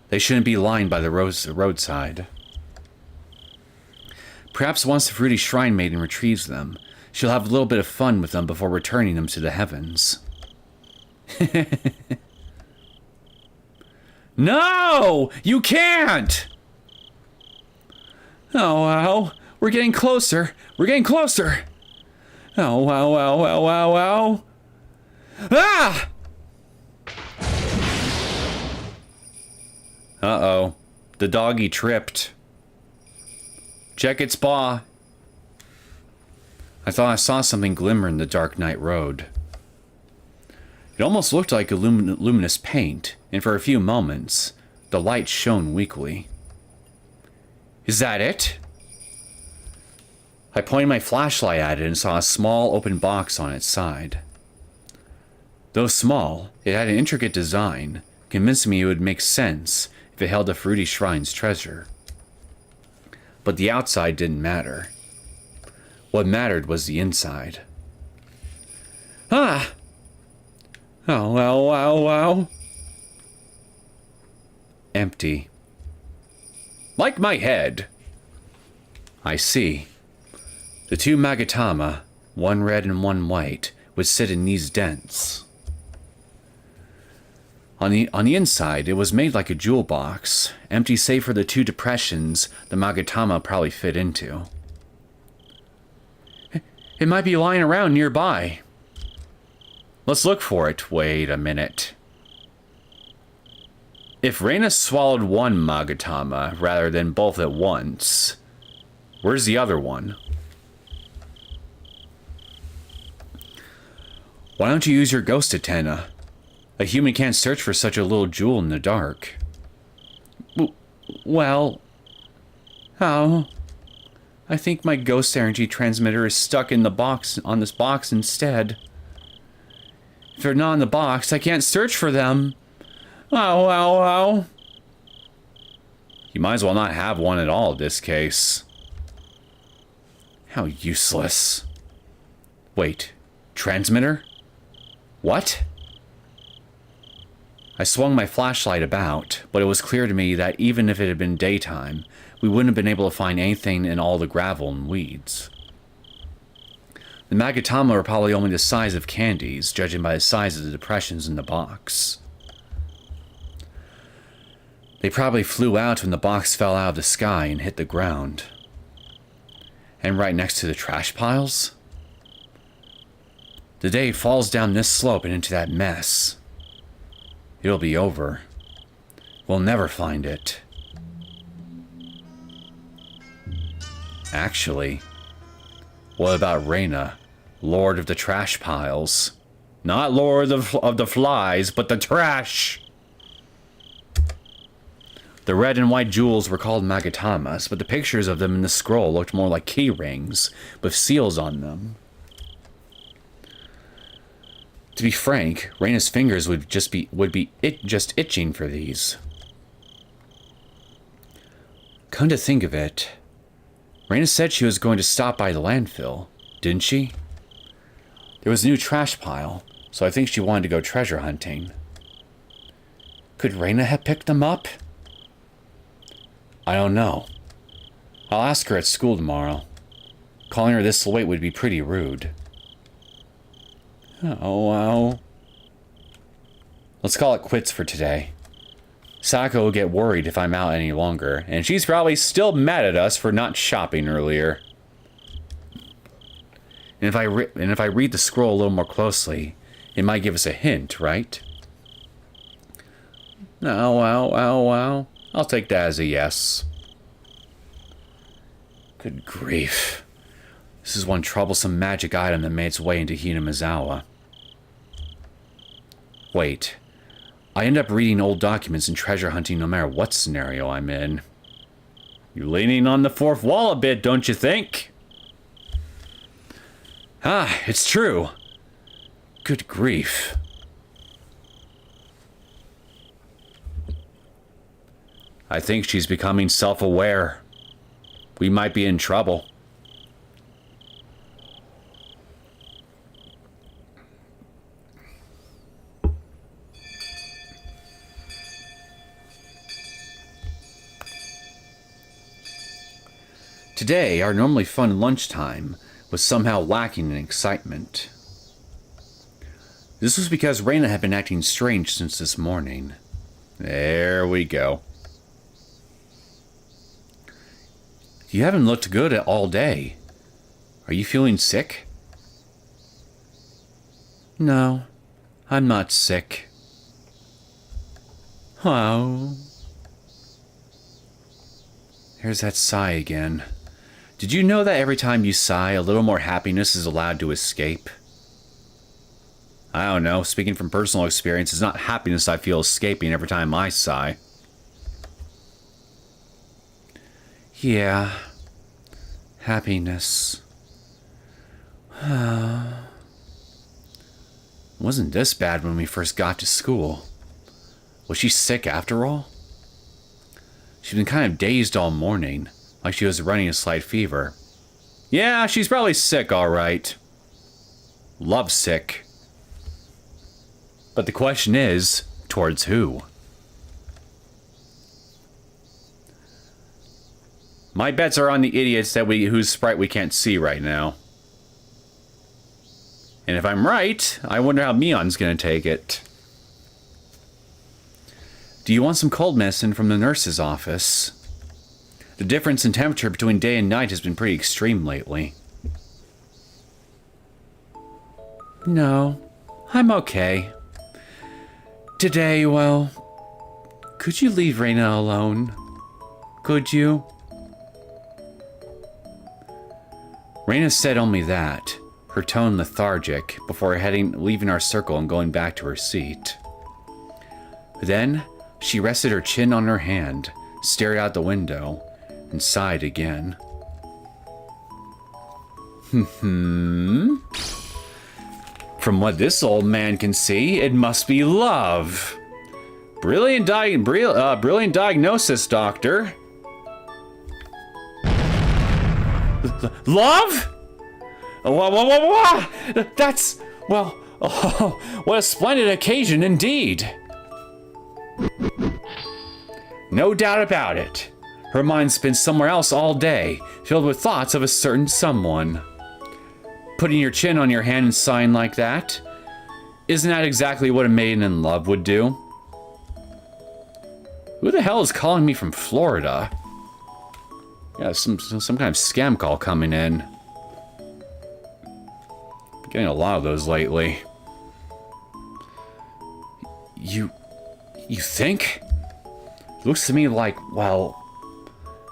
They shouldn't be lying by the roadside. Perhaps once the Fruity Shrine Maiden retrieves them, she'll have a little bit of fun with them before returning them to the heavens. No! You can't! Oh, ow. We're getting closer. We're getting closer. Oh, ow, ow, ow, ow, ow. Ah! Uh-oh. The doggy tripped. Check its paw. I thought I saw something glimmer in the dark night road. It almost looked like luminous paint, and for a few moments, the light shone weakly. Is that it? I pointed my flashlight at it and saw a small open box on its side. Though small, it had an intricate design, convincing me it would make sense if it held the Fruity Shrine's treasure. But the outside didn't matter. What mattered was the inside. Ah! Oh, ow, ow, ow. Empty. Like my head. I see. The two Magatama, one red and one white, would sit in these dents. On the inside, it was made like a jewel box, empty save for the two depressions the Magatama probably fit into. It might be lying around nearby. Let's look for it. Wait a minute. If Reina swallowed one Magatama rather than both at once, where's the other one? Why don't you use your ghost antenna? A human can't search for such a little jewel in the dark. Well... Oh... I think my ghost energy transmitter is stuck in the box, on this box instead. If they're not in the box, I can't search for them. Oh. You might as well not have one at all in this case. How useless. Wait, transmitter? What? I swung my flashlight about, but it was clear to me that even if it had been daytime, we wouldn't have been able to find anything in all the gravel and weeds. The Magatama were probably only the size of candies, judging by the size of the depressions in the box. They probably flew out when the box fell out of the sky and hit the ground. And right next to the trash piles? The day falls down this slope and into that mess. It'll be over. We'll never find it. Actually, what about Reina, Lord of the Trash Piles? Not Lord of the Flies, but the trash! The red and white jewels were called Magatamas, but the pictures of them in the scroll looked more like key rings, with seals on them. To be frank, Reina's fingers would be itching for these. Come to think of it, Reina said she was going to stop by the landfill, didn't she? There was a new trash pile, so I think she wanted to go treasure hunting. Could Reina have picked them up? I don't know. I'll ask her at school tomorrow. Calling her this late would be pretty rude. Oh, well. Let's call it quits for today. Sako will get worried if I'm out any longer, and she's probably still mad at us for not shopping earlier. And if I read the scroll a little more closely, it might give us a hint, right? Oh. I'll take that as a yes. Good grief. This is one troublesome magic item that made its way into Hinamizawa. Wait. I end up reading old documents and treasure hunting no matter what scenario I'm in. You're leaning on the fourth wall a bit, don't you think? Ah, it's true. Good grief. I think she's becoming self-aware. We might be in trouble. Today, our normally fun lunchtime was somehow lacking in excitement. This was because Reina had been acting strange since this morning. There we go. You haven't looked good all day. Are you feeling sick? No, I'm not sick. Oh. There's that sigh again. Did you know that every time you sigh, a little more happiness is allowed to escape? I don't know, speaking from personal experience, it's not happiness I feel escaping every time I sigh. Yeah, happiness. Wasn't this bad when we first got to school? Was she sick after all? She's been kind of dazed all morning, like she was running a slight fever. Yeah, she's probably sick, all right. Lovesick. But the question is, towards who? My bets are on the idiots whose sprite we can't see right now. And if I'm right, I wonder how Mion's gonna take it. Do you want some cold medicine from the nurse's office? The difference in temperature between day and night has been pretty extreme lately. No, I'm okay. Today, well, could you leave Reina alone? Could you? Reina said only that, her tone lethargic, before leaving our circle and going back to her seat. Then, she rested her chin on her hand, stared out the window, and sighed again. From what this old man can see, it must be love. Brilliant diagnosis, Doctor. Love? That's, well, oh, what a splendid occasion indeed. No doubt about it. Her mind's been somewhere else all day, filled with thoughts of a certain someone. Putting your chin on your hand and sighing like that? Isn't that exactly what a maiden in love would do? Who the hell is calling me from Florida? Yeah, some kind of scam call coming in. Getting a lot of those lately. You think? It looks to me like, well,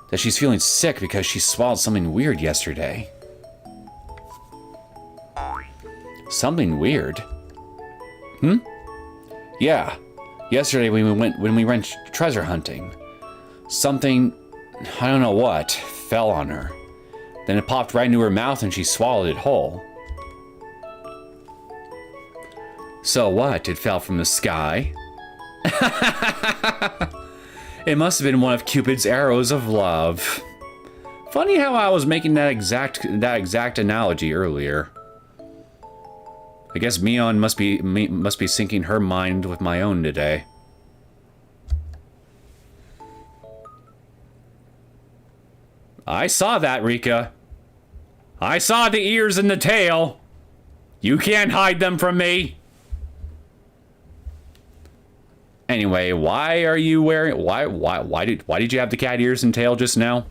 that she's feeling sick because she swallowed something weird yesterday. Something weird? Yeah. Yesterday when we went treasure hunting. Something, I don't know what, fell on her. Then it popped right into her mouth and she swallowed it whole. So what? It fell from the sky? It must have been one of Cupid's arrows of love. Funny how I was making that exact analogy earlier. I guess Mion must be syncing her mind with my own today. I saw that, Rika. I saw the ears and the tail. You can't hide them from me. Anyway, why are you wearing... Why did you have the cat ears and tail just now?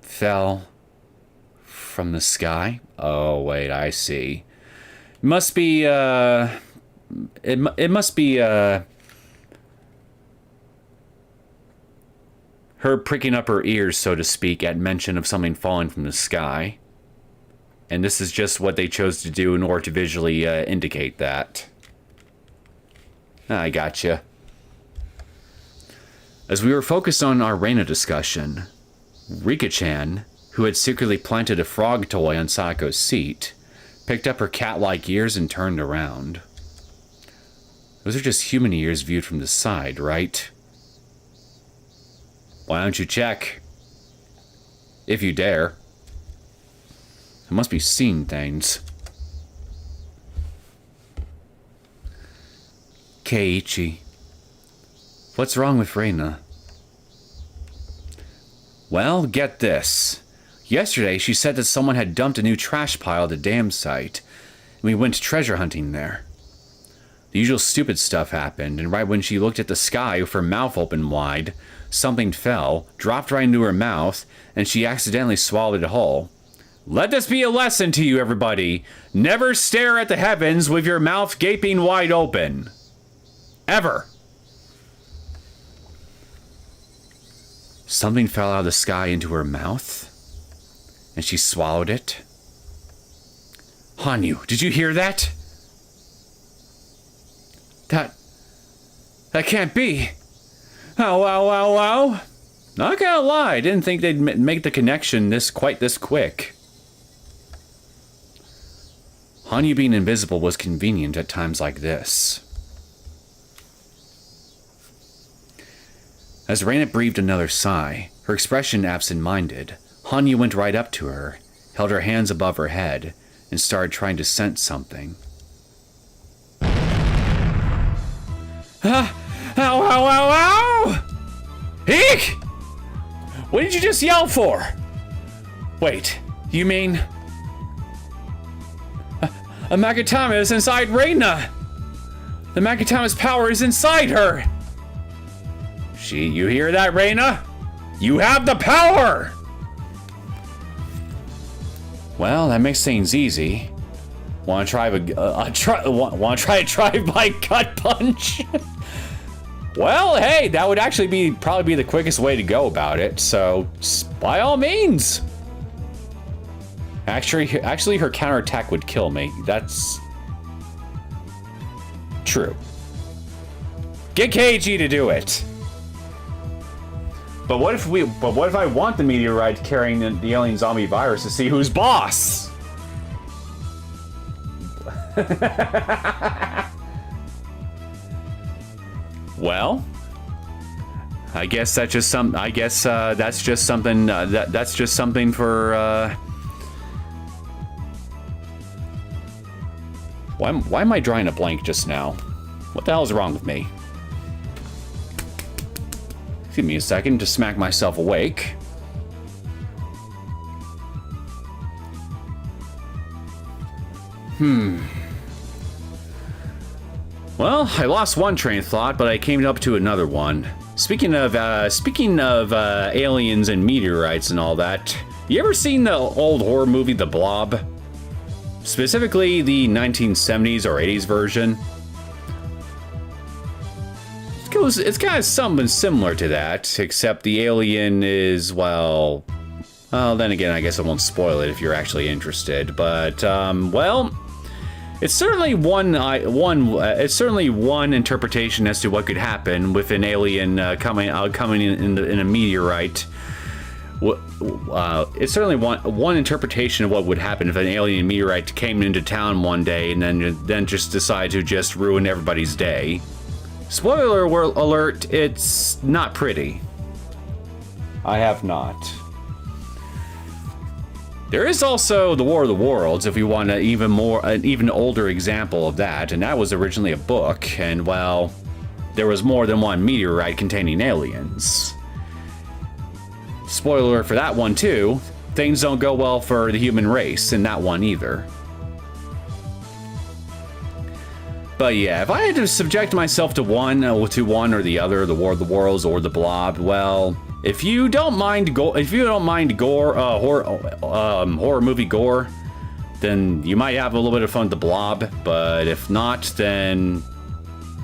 Fell from the sky? Oh, wait, I see. It must be, it must be, her pricking up her ears, so to speak, at mention of something falling from the sky. And this is just what they chose to do in order to visually indicate that. I gotcha. As we were focused on our Reina discussion, Rika-chan, who had secretly planted a frog toy on Sako's seat, picked up her cat-like ears and turned around. Those are just human ears viewed from the side, right? Why don't you check? If you dare. I must be seeing things. Keiichi. What's wrong with Reina? Well, get this. Yesterday, she said that someone had dumped a new trash pile at the dam site, and we went treasure hunting there. The usual stupid stuff happened, and right when she looked at the sky with her mouth open wide, something fell, dropped right into her mouth, and she accidentally swallowed it whole. Let this be a lesson to you, everybody. Never stare at the heavens with your mouth gaping wide open. Ever. Something fell out of the sky into her mouth, and she swallowed it. Hanyu, did you hear that? That can't be. Ow. Not gonna lie, I didn't think they'd make the connection quite this quick. Hanyu being invisible was convenient at times like this. As Reina breathed another sigh, her expression absent-minded, Hanyu went right up to her, held her hands above her head, and started trying to sense something. Ow! Eek! What did you just yell for? Wait, you mean... A Makatama is inside Reina! The Makatama's power is inside her! You hear that, Reina? You have the power! Well, that makes things easy. Want to try a drive-by gut punch? Well, hey, that would actually probably be the quickest way to go about it. So, by all means. Actually, her counterattack would kill me. That's true. Get Keiji to do it. But what if I want the meteorite carrying the alien zombie virus to see who's boss? Well, I guess that's just some. I guess that's just something. That's just something for. Why am I drawing a blank just now? What the hell is wrong with me? Give me a second to smack myself awake. Well, I lost one train of thought, but I came up to another one. Speaking of aliens and meteorites and all that, you ever seen the old horror movie The Blob? Specifically the 1970s or 80s version? It's kind of something similar to that, except the alien is, well, then again, I guess I won't spoil it if you're actually interested. But, well, it's certainly one interpretation as to what could happen with an alien coming in a meteorite. It's certainly one interpretation of what would happen if an alien meteorite came into town one day and then just decided to just ruin everybody's day. Spoiler alert, it's not pretty. I have not. There is also the War of the Worlds, if you want an even older example of that, and that was originally a book, and well, there was more than one meteorite containing aliens. Spoiler alert for that one too, things don't go well for the human race in that one either. But yeah, if I had to subject myself to one or the other, the War of the Worlds or the Blob, well, if you don't mind gore, horror movie gore, then you might have a little bit of fun with the Blob. But if not, then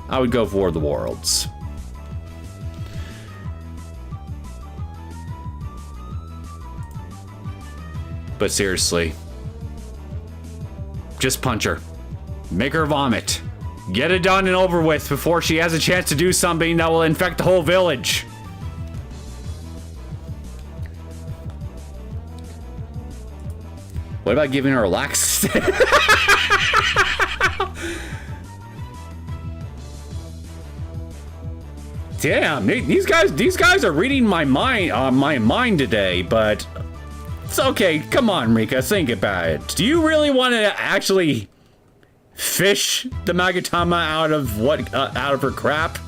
I would go for War of the Worlds. But seriously, just punch her, make her vomit. Get it done and over with before she has a chance to do something that will infect the whole village. What about giving her a lax? Damn, these guys are reading my mind today, but it's okay. Come on, Rika, think about it. Do you really want to actually fish the Magatama out of her crap?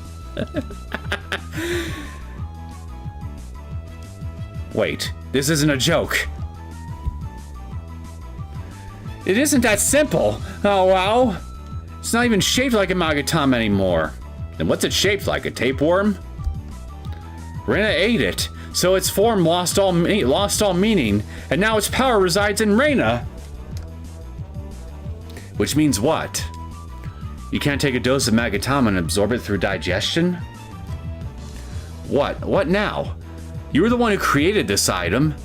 Wait, this isn't a joke. It isn't that simple. Oh wow. It's not even shaped like a Magatama anymore. Then what's it shaped like? A tapeworm? Reina ate it, so its form lost all meaning, and now its power resides in Reina. Which means what? You can't take a dose of Magatama and absorb it through digestion? What? What now? You were the one who created this item.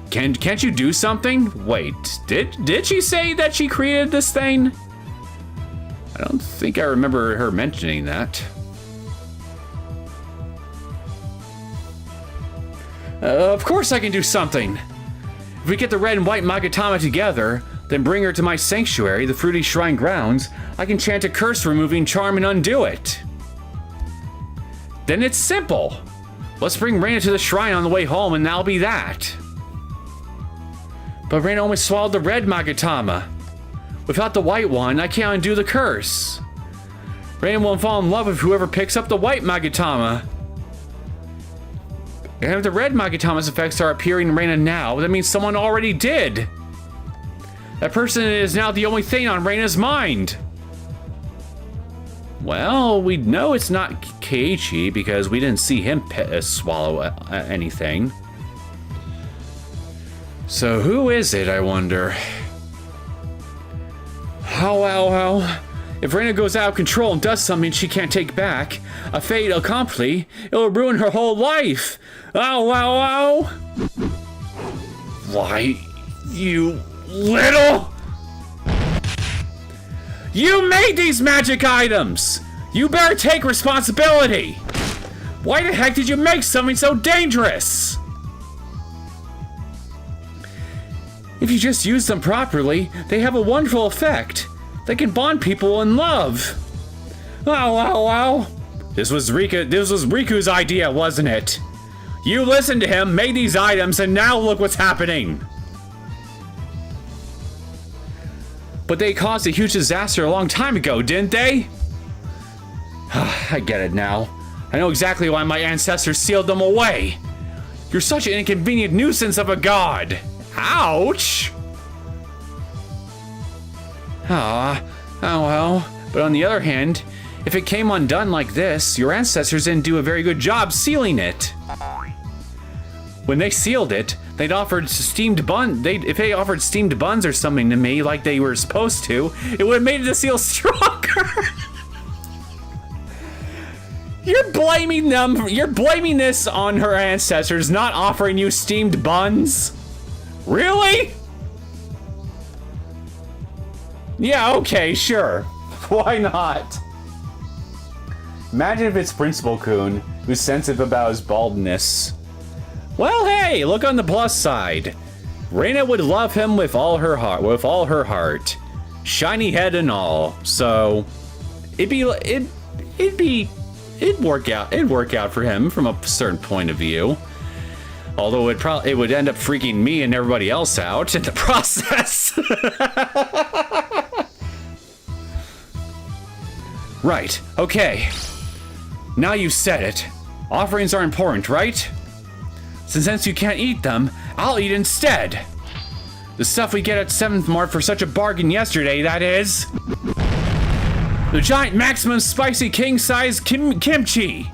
Can't you do something? Wait, did she say that she created this thing? I don't think I remember her mentioning that. Of course I can do something. If we get the red and white Magatama together, then bring her to my sanctuary, the Fruity Shrine grounds, I can chant a curse removing charm and undo it. Then it's simple. Let's bring Reina to the shrine on the way home and that'll be that. But Reina almost swallowed the red Magatama. Without the white one, I can't undo the curse. Reina won't fall in love with whoever picks up the white Magatama. And if the red Magatama's effects are appearing in Reina now, that means someone already did. That person is now the only thing on Reina's mind. Well, we know it's not Keiichi because we didn't see him swallow anything. So who is it, I wonder? How? If Reina goes out of control and does something she can't take back, a fait accompli, it'll ruin her whole life. Ow. Why, you little... You made these magic items! You better take responsibility! Why the heck did you make something so dangerous? If you just use them properly, they have a wonderful effect. They can bond people in love. Wow. This was Riku's idea, wasn't it? You listened to him, made these items, and now look what's happening. But they caused a huge disaster a long time ago, didn't they? I get it now. I know exactly why my ancestors sealed them away. You're such an inconvenient nuisance of a god. Ouch! Oh well. But on the other hand, if it came undone like this, your ancestors didn't do a very good job sealing it. When they sealed it, they'd offered steamed bun. If they offered steamed buns or something to me like they were supposed to, it would have made the seal stronger. You're blaming them. You're blaming this on her ancestors not offering you steamed buns? Really? Yeah, okay, sure. Why not? Imagine if it's Principal Kun, who's sensitive about his baldness. Well, hey, look on the plus side. Reina would love him with all her heart. Shiny head and all. So, it'd work out for him from a certain point of view. Although it would end up freaking me and everybody else out in the process. Right, okay. Now you've said it. Offerings are important, right? Since you can't eat them, I'll eat instead. The stuff we get at 7th Mart for such a bargain yesterday, that is. The giant maximum spicy king-size kimchi.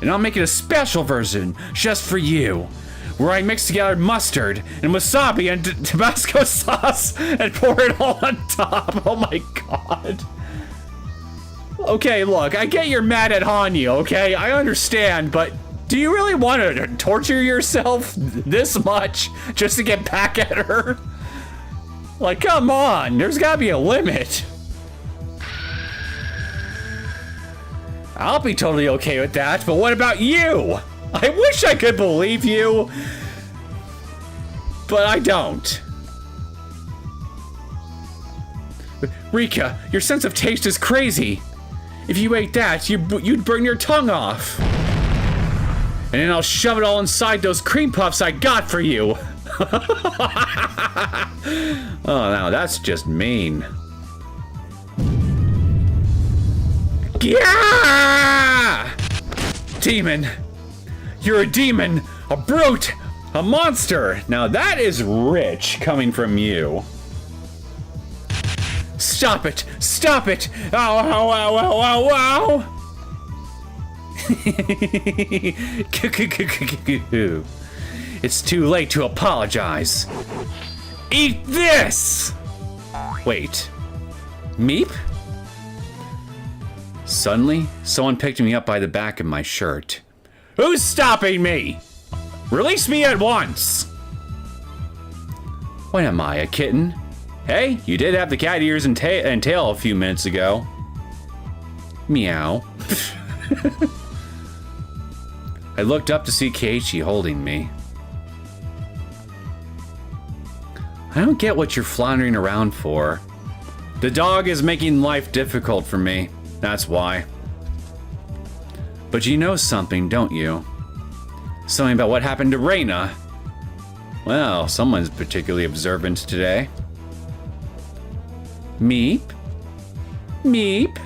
And I'll make it a special version just for you, where I mix together mustard and wasabi and Tabasco sauce and pour it all on top. Oh my god. Okay, look, I get you're mad at Hanyu, okay? I understand, but do you really want to torture yourself this much just to get back at her? Like, come on, there's gotta be a limit. I'll be totally okay with that, but what about you? I wish I could believe you, but I don't. Rika, your sense of taste is crazy. If you ate that, you'd burn your tongue off. And then I'll shove it all inside those cream puffs I got for you. Oh, now that's just mean. Yeah! Demon. You're a demon, a brute, a monster. Now that is rich coming from you. Stop it! Stop it! Ow, ow, ow, ow, ow, ow! It's too late to apologize. Eat this! Wait. Meep? Suddenly, someone picked me up by the back of my shirt. Who's stopping me? Release me at once! What am I, a kitten? Hey, you did have the cat ears and tail a few minutes ago. Meow. I looked up to see Keiichi holding me. I don't get what you're floundering around for. The dog is making life difficult for me. That's why. But you know something, don't you? Something about what happened to Reina. Well, someone's particularly observant today. Meep? Meep?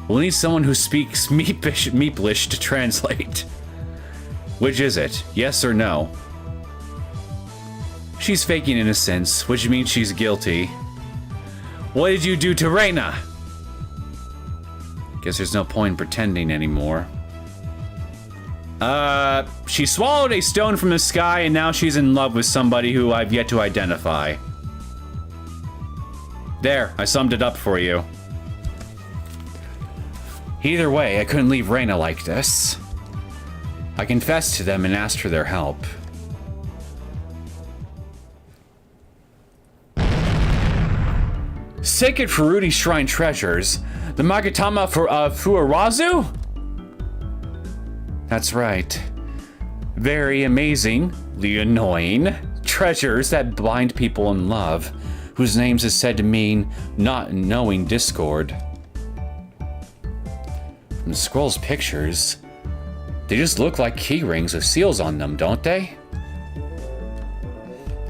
We'll need someone who speaks Meeplish to translate. Which is it? Yes or no? She's faking innocence, which means she's guilty. What did you do to Reina? Guess there's no point in pretending anymore. She swallowed a stone from the sky and now she's in love with somebody who I've yet to identify. There, I summed it up for you. Either way, I couldn't leave Reina like this. I confessed to them and asked for their help. Sacred Furuti Shrine treasures. The Magatama for Fuarazu? That's right. Very amazingly annoying treasures that bind people in love, whose names is said to mean not knowing discord. From the scroll's pictures, they just look like key rings with seals on them, don't they?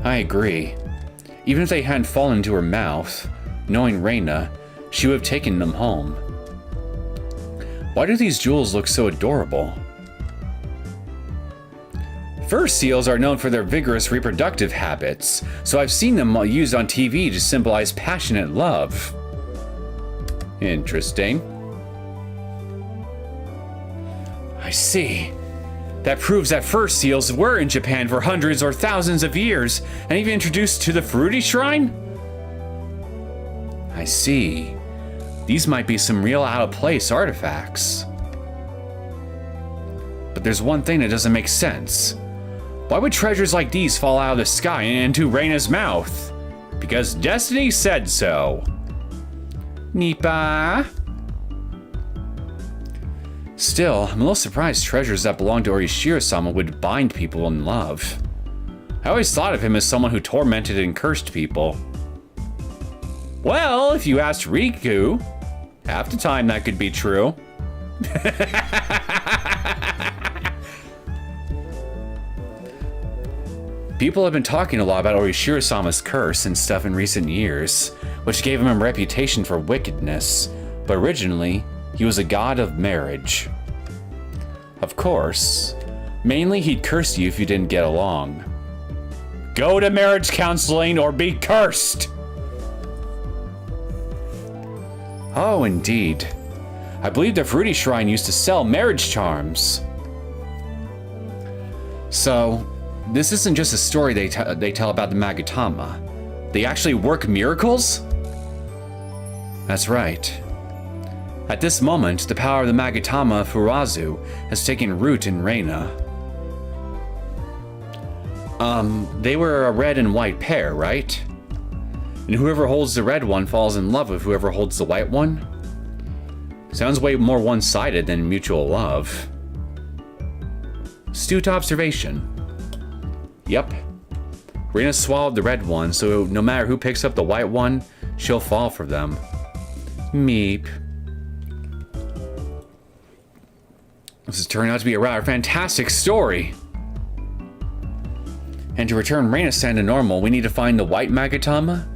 I agree. Even if they hadn't fallen into her mouth, knowing Reina, she would have taken them home. Why do these jewels look so adorable? Fur seals are known for their vigorous reproductive habits, so I've seen them used on TV to symbolize passionate love. Interesting. I see. That proves that fur seals were in Japan for hundreds or thousands of years, and even introduced to the Fruity Shrine? I see. These might be some real out-of-place artifacts. But there's one thing that doesn't make sense. Why would treasures like these fall out of the sky and into Reina's mouth? Because Destiny said so. Nipa. Still, I'm a little surprised treasures that belong to Orishiro-sama would bind people in love. I always thought of him as someone who tormented and cursed people. Well, if you asked Riku, half the time that could be true. People have been talking a lot about Orishiro-sama's curse and stuff in recent years, which gave him a reputation for wickedness, but originally, he was a god of marriage. Of course, mainly he'd curse you if you didn't get along. Go to marriage counseling or be cursed! Oh, indeed. I believe the Fruity Shrine used to sell marriage charms. So, this isn't just a story they tell about the Magatama. They actually work miracles? That's right. At this moment, the power of the Magatama Fuarazu has taken root in Reina. They were a red and white pair, right? And whoever holds the red one falls in love with whoever holds the white one? Sounds way more one-sided than mutual love. Astute observation. Yep. Reina swallowed the red one, so no matter who picks up the white one, she'll fall for them. Meep. This has turned out to be a rather fantastic story. And to return Reina-san to normal, we need to find the white Magatama?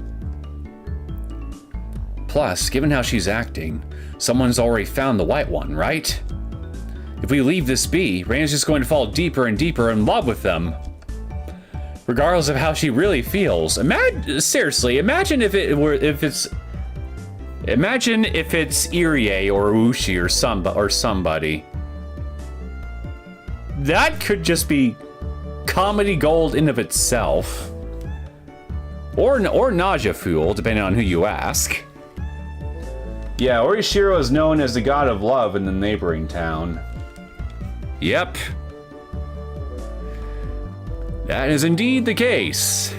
Plus, given how she's acting, someone's already found the white one, right? If we leave this be, Reina's just going to fall deeper and deeper in love with them. Regardless of how she really feels. Seriously, imagine if it's Irie or Ushi or somebody. That could just be comedy gold in of itself. Or nausea fuel, depending on who you ask. Yeah, Orishiro is known as the god of love in the neighboring town. Yep. That is indeed the case.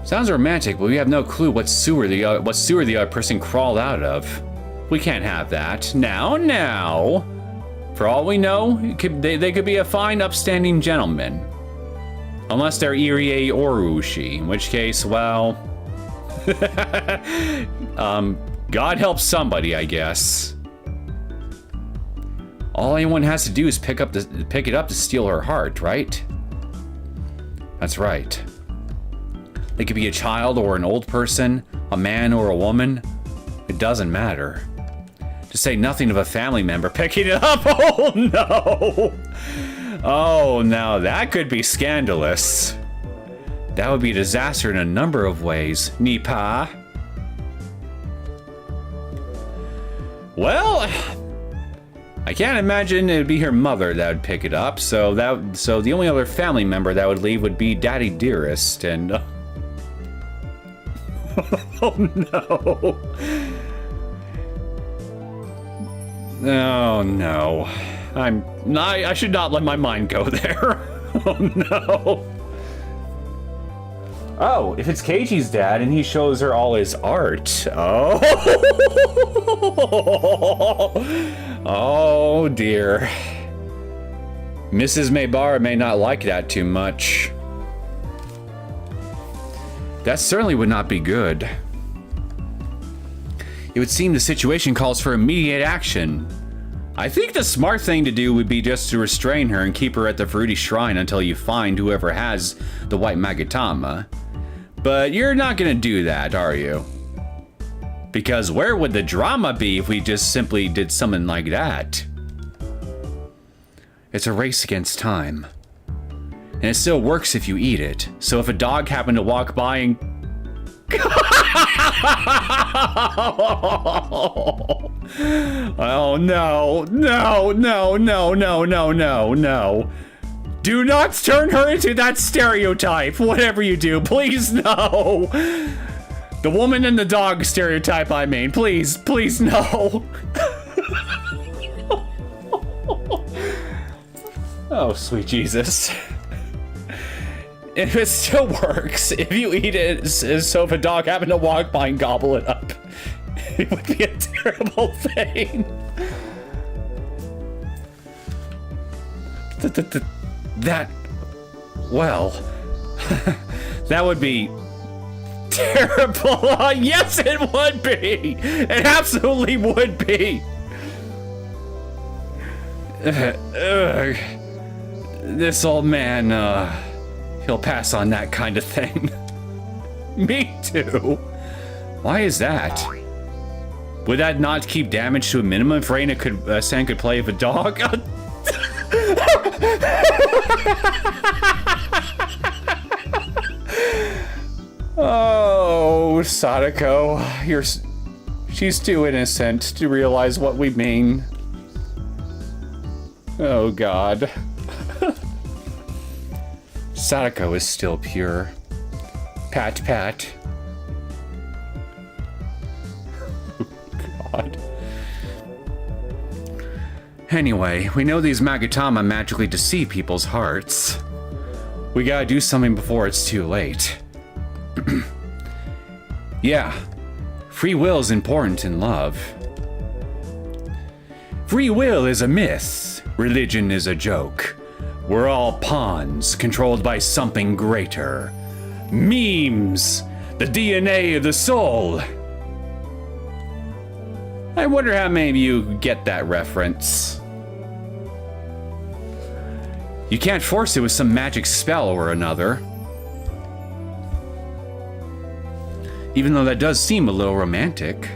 Sounds romantic, but we have no clue what sewer the other person crawled out of. We can't have that. Now. For all we know, they could be a fine, upstanding gentleman. Unless they're Irie or Ushi, in which case, well... God help somebody, I guess. All anyone has to do is pick it up to steal her heart, right? That's right. They could be a child or an old person, a man or a woman. It doesn't matter. To say nothing of a family member picking it up. Oh no! Oh no, that could be scandalous. That would be a disaster in a number of ways. Nipa. Well, I can't imagine it'd be her mother that would pick it up. So the only other family member that would leave would be Daddy Dearest, and oh no. Oh no. I should not let my mind go there. Oh no. Oh, if it's Keiichi's dad and he shows her all his art. Oh. Oh dear. Mrs. Maybara may not like that too much. That certainly would not be good. It would seem the situation calls for immediate action. I think the smart thing to do would be just to restrain her and keep her at the Fruity Shrine until you find whoever has the white Magatama. But you're not gonna do that, are you? Because where would the drama be if we just simply did something like that? It's a race against time. And it still works if you eat it. So if a dog happened to walk by and... Oh no, no, no, no, no, no, no, no. Do not turn her into that stereotype, whatever you do, please no. The woman and the dog stereotype, I mean, please, please no. Oh, sweet Jesus. If it still works, if you eat it, so if a dog happened to walk by and gobble it up, it would be a terrible thing. That, well, that would be terrible. Yes, it would be. It absolutely would be. This old man, he'll pass on that kind of thing. Me too. Why is that? Would that not keep damage to a minimum if Reina could, San could play with a dog? Oh, Sadako, she's too innocent to realize what we mean. Oh God. Sadako is still pure. Pat, pat. God. Anyway, we know these Magatama magically deceive people's hearts. We gotta do something before it's too late. Yeah, free will is important in love. Free will is a myth. Religion is a joke. We're all pawns, controlled by something greater. Memes! The DNA of the soul! I wonder how many of you get that reference. You can't force it with some magic spell or another. Even though that does seem a little romantic.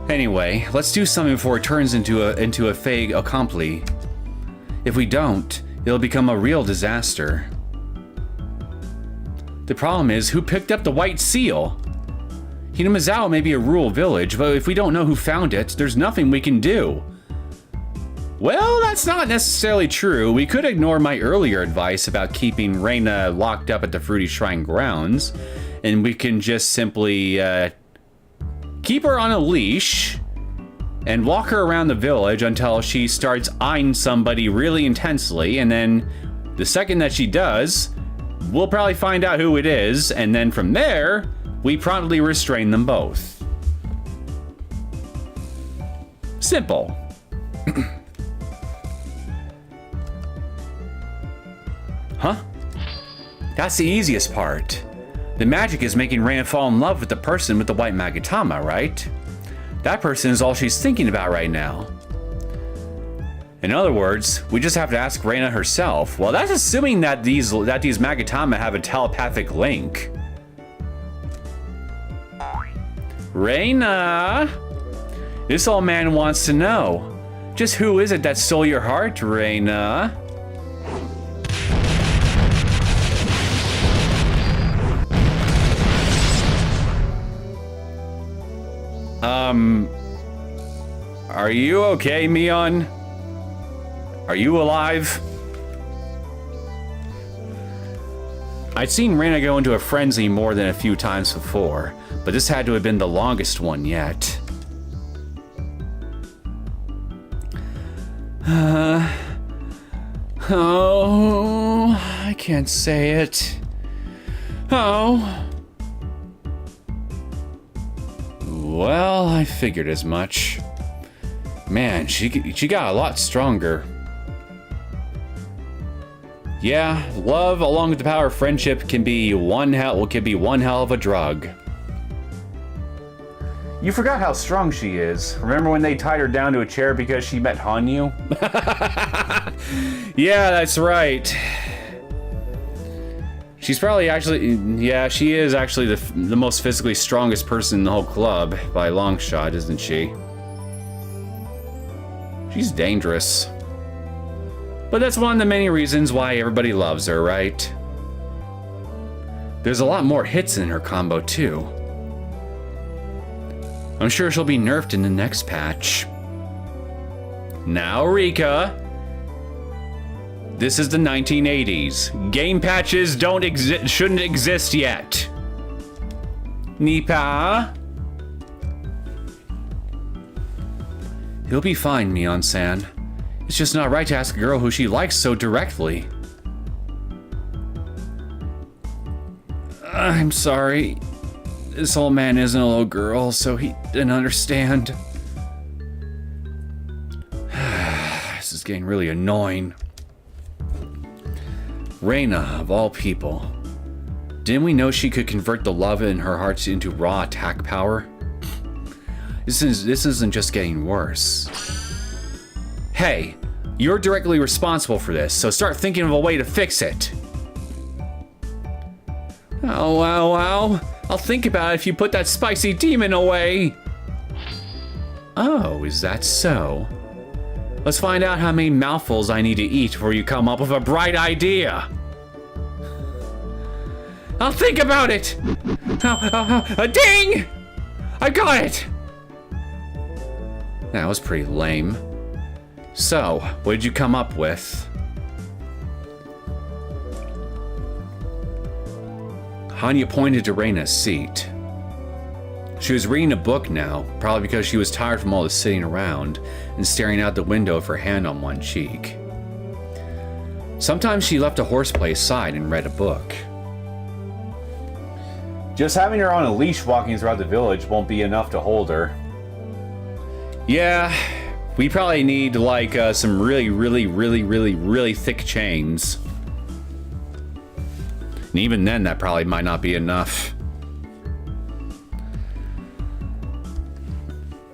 Anyway, let's do something before it turns into a fait accompli. If we don't, it'll become a real disaster. The problem is, who picked up the white seal? Hinamizawa may be a rural village, but if we don't know who found it, there's nothing we can do. Well, that's not necessarily true. We could ignore my earlier advice about keeping Reina locked up at the Fruity Shrine grounds, and we can just simply keep her on a leash and walk her around the village until she starts eyeing somebody really intensely, and then the second that she does, we'll probably find out who it is, and then from there, we promptly restrain them both. Simple. Huh? That's the easiest part. The magic is making Reina fall in love with the person with the white Magatama, right? That person is all she's thinking about right now. In other words, we just have to ask Reina herself. Well, that's assuming that these Magatama have a telepathic link. Reina! This old man wants to know. Just who is it that stole your heart, Reina? Are you okay, Mion? Are you alive? I'd seen Reina go into a frenzy more than a few times before, but this had to have been the longest one yet. Oh, I can't say it. Oh. Well, I figured as much. Man, she got a lot stronger. Yeah, love along with the power of friendship can be one hell of a drug. You forgot how strong she is. Remember when they tied her down to a chair because she met Hanyu? Yeah, that's right. She's probably actually, yeah, she is actually the most physically strongest person in the whole club by a long shot, isn't she? She's dangerous. But that's one of the many reasons why everybody loves her, right? There's a lot more hits in her combo, too. I'm sure she'll be nerfed in the next patch. Now, Rika. This is the 1980s. Game patches shouldn't exist yet. Nipa? He'll be fine, Mion-san. It's just not right to ask a girl who she likes so directly. I'm sorry. This old man isn't a little girl, so he didn't understand. This is getting really annoying. Reina, of all people. Didn't we know she could convert the love in her heart into raw attack power? This isn't just getting worse. Hey, you're directly responsible for this, so start thinking of a way to fix it. Oh, wow, wow. I'll think about it if you put that spicy demon away. Oh, is that so? Let's find out how many mouthfuls I need to eat before you come up with a bright idea. I'll think about it. Ding! I got it. That was pretty lame. So, what did you come up with? Hanya pointed to Reina's seat. She was reading a book now, probably because she was tired from all the sitting around and staring out the window with her hand on one cheek. Sometimes she left a horseplay aside and read a book. Just having her on a leash walking throughout the village won't be enough to hold her. Yeah, we probably need like some really thick chains. And even then, that probably might not be enough.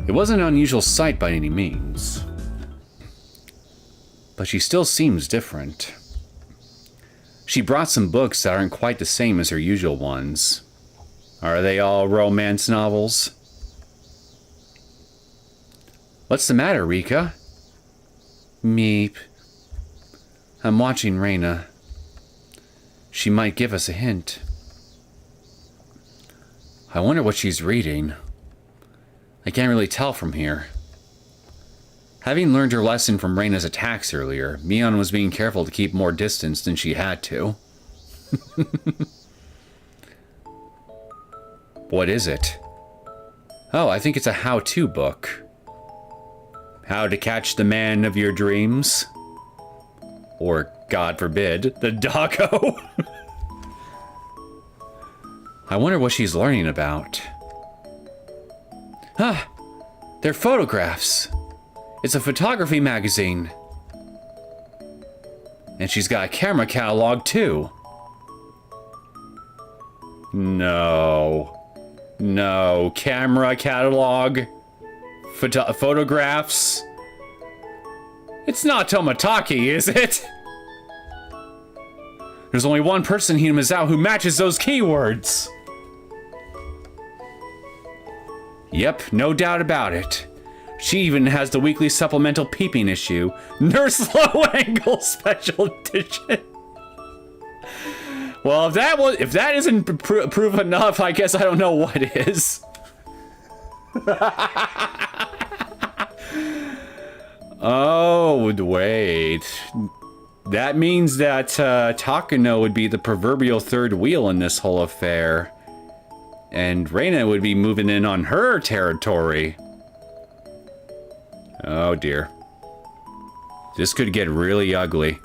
It wasn't an unusual sight by any means. But she still seems different. She brought some books that aren't quite the same as her usual ones. Are they all romance novels? What's the matter, Rika? Meep. I'm watching Reina. She might give us a hint. I wonder what she's reading. I can't really tell from here. Having learned her lesson from Reina's attacks earlier, Mion was being careful to keep more distance than she had to. What is it? Oh, I think it's a how-to book. How to catch the man of your dreams? Or, God forbid, the doggo? I wonder what she's learning about. Ah, they're photographs. It's a photography magazine. And she's got a camera catalog, too. No. No, camera catalog. Photographs. It's not Tomataki, is it? There's only one person in Mizuho who matches those keywords. Yep, no doubt about it. She even has the weekly supplemental peeping issue, Nurse Low Angle Special Edition. Well, if that isn't proof enough, I guess I don't know what is. Oh, wait. That means that Takano would be the proverbial third wheel in this whole affair. And Reina would be moving in on her territory. Oh dear. This could get really ugly.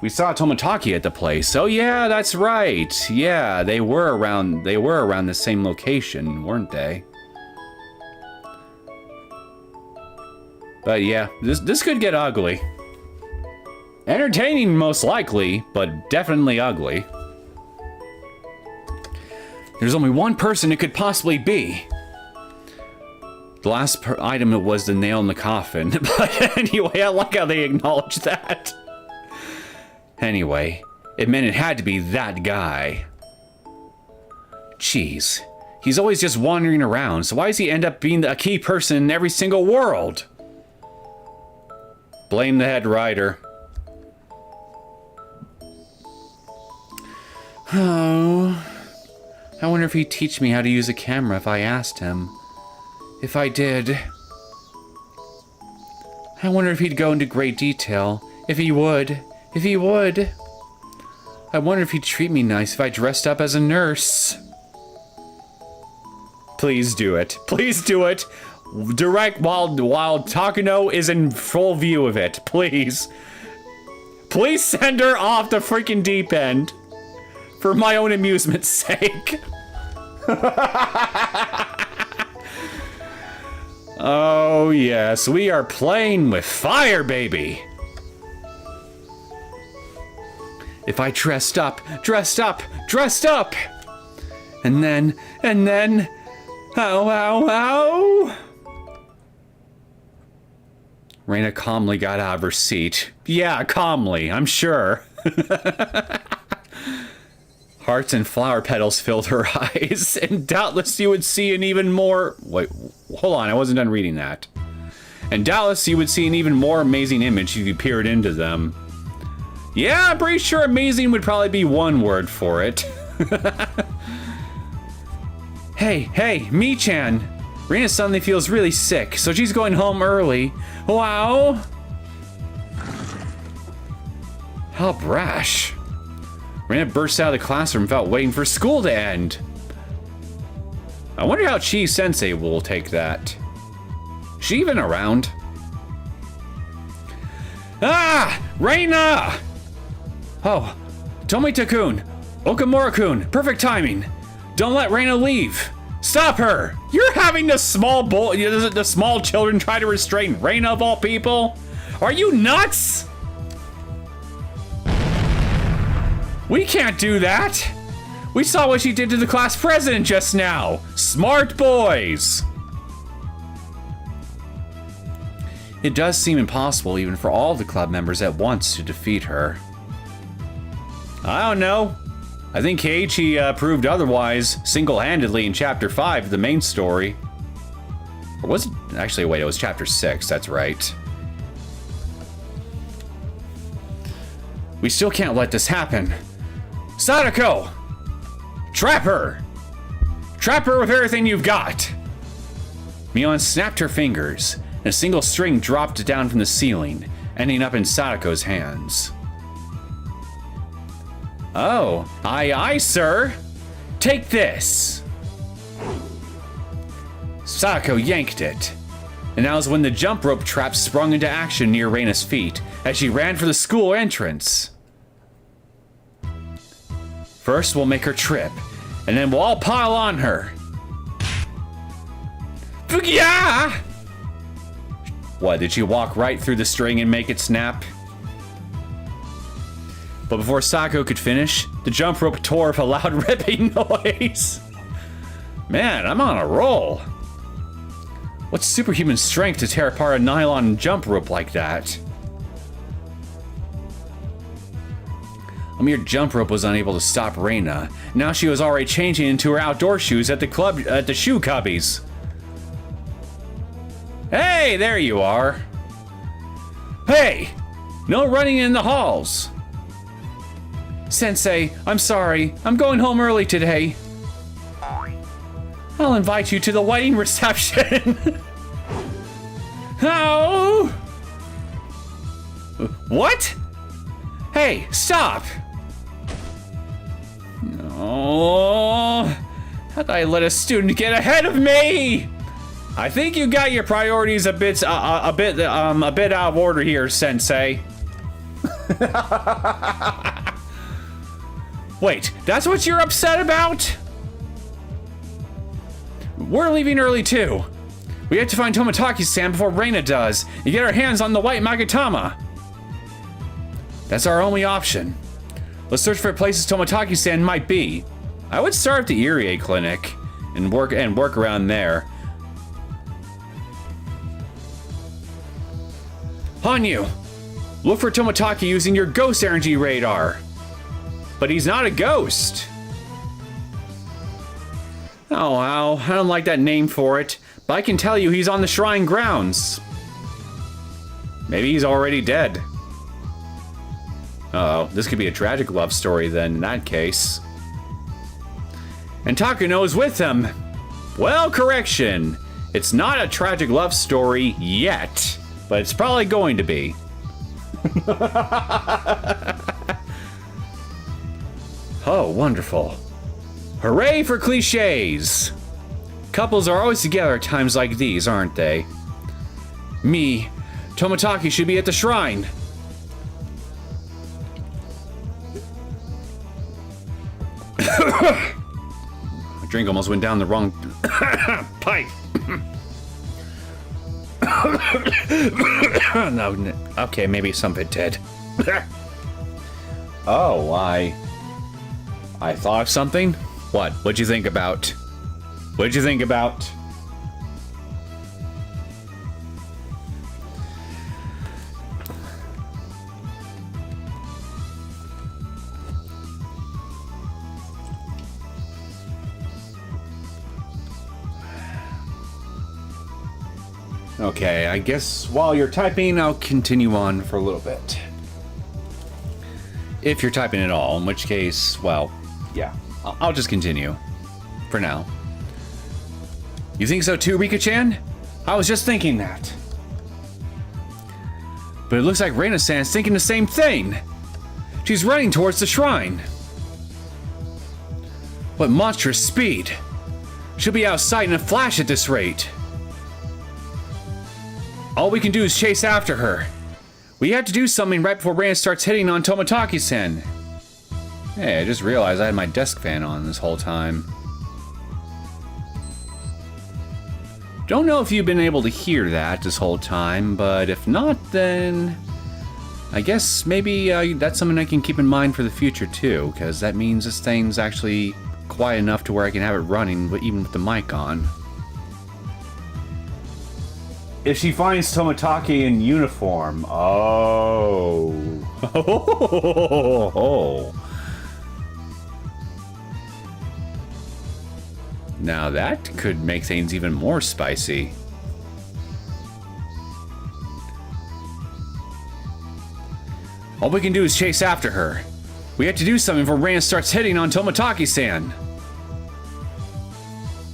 We saw Tomotaki at the place. Oh yeah, that's right. Yeah, they were around the same location, weren't they? But yeah, this could get ugly. Entertaining most likely, but definitely ugly. There's only one person it could possibly be. The last item was the nail in the coffin. But anyway, I like how they acknowledge that. Anyway, it meant it had to be that guy. Jeez, he's always just wandering around, so why does he end up being a key person in every single world? Blame the head writer. Oh, I wonder if he'd teach me how to use a camera if I asked him. If I did. I wonder if he'd go into great detail. If he would. If he would. I wonder if he'd treat me nice if I dressed up as a nurse. Please do it. Please do it. Direct while Takano is in full view of it. Please. Please send her off the freaking deep end. For my own amusement's sake. Oh yes, we are playing with fire, baby. If I dressed up, and then, ow. Reina calmly got out of her seat. Yeah, calmly, I'm sure. Hearts and flower petals filled her eyes, and doubtless you would see an even more... Wait, hold on, I wasn't done reading that. And doubtless you would see an even more amazing image if you peered into them. Yeah, I'm pretty sure amazing would probably be one word for it. Hey, Mi-chan. Reina suddenly feels really sick, so she's going home early. Wow. How brash. Reina bursts out of the classroom without waiting for school to end. I wonder how Chi-sensei will take that. Is she even around? Ah! Reina! Oh, Tomita-kun, Okamura-kun, perfect timing. Don't let Reina leave. Stop her! You're having the small children try to restrain Reina of all people? Are you nuts? We can't do that. We saw what she did to the class president just now. Smart boys. It does seem impossible even for all the club members at once to defeat her. I don't know. I think Keiichi proved otherwise single-handedly in Chapter 5 of the main story. Or was it? Actually, wait, it was Chapter 6, that's right. We still can't let this happen. Sadako! Trap her! Trap her with everything you've got! Mion snapped her fingers, and a single string dropped down from the ceiling, ending up in Sadako's hands. Oh, aye, sir. Take this. Sadako yanked it, and that was when the jump rope trap sprung into action near Reina's feet as she ran for the school entrance. First, we'll make her trip, and then we'll all pile on her. Yeah! What, did she walk right through the string and make it snap? But before Sadako could finish, the jump rope tore with a loud ripping noise. Man, I'm on a roll. What's superhuman strength to tear apart a nylon jump rope like that? A mere jump rope was unable to stop Reina. Now she was already changing into her outdoor shoes at the shoe cubbies. Hey, there you are. Hey, no running in the halls. Sensei, I'm sorry. I'm going home early today. I'll invite you to the wedding reception. Oh! What? Hey, stop! No. How did I let a student get ahead of me? I think you got your priorities a bit out of order here, Sensei. Wait, that's what you're upset about? We're leaving early too. We have to find Tomotaki-san before Reina does and get our hands on the white Magatama. That's our only option. Let's search for places Tomotaki-san might be. I would start at the Irie clinic and work around there. Hanyu, look for Tomotaki using your ghost energy radar. But he's not a ghost. Oh, wow, I don't like that name for it, but I can tell you he's on the shrine grounds. Maybe he's already dead. Uh-oh, this could be a tragic love story then, in that case. And Takano is with him. Well, correction. It's not a tragic love story yet, but it's probably going to be. Oh, wonderful. Hooray for cliches! Couples are always together at times like these, aren't they? Tomotaki should be at the shrine. My drink almost went down the wrong pipe. No, okay, maybe some of it did. Oh, I thought of something? What? What'd you think about? What'd you think about? Okay, I guess while you're typing, I'll continue on for a little bit. If you're typing at all, in which case, well, yeah, I'll just continue. For now. You think so too, Rika-chan? I was just thinking that. But it looks like Reina-san's thinking the same thing. She's running towards the shrine. What monstrous speed. She'll be outside in a flash at this rate. All we can do is chase after her. We have to do something right before Reina starts hitting on Tomotaki-san. Hey, I just realized I had my desk fan on this whole time. Don't know if you've been able to hear that this whole time, but if not, then I guess maybe that's something I can keep in mind for the future too, because that means this thing's actually quiet enough to where I can have it running, even with the mic on. If she finds Tomotaki in uniform, oh. Now that could make things even more spicy. All we can do is chase after her. We have to do something before Reina starts hitting on Tomotaki-san.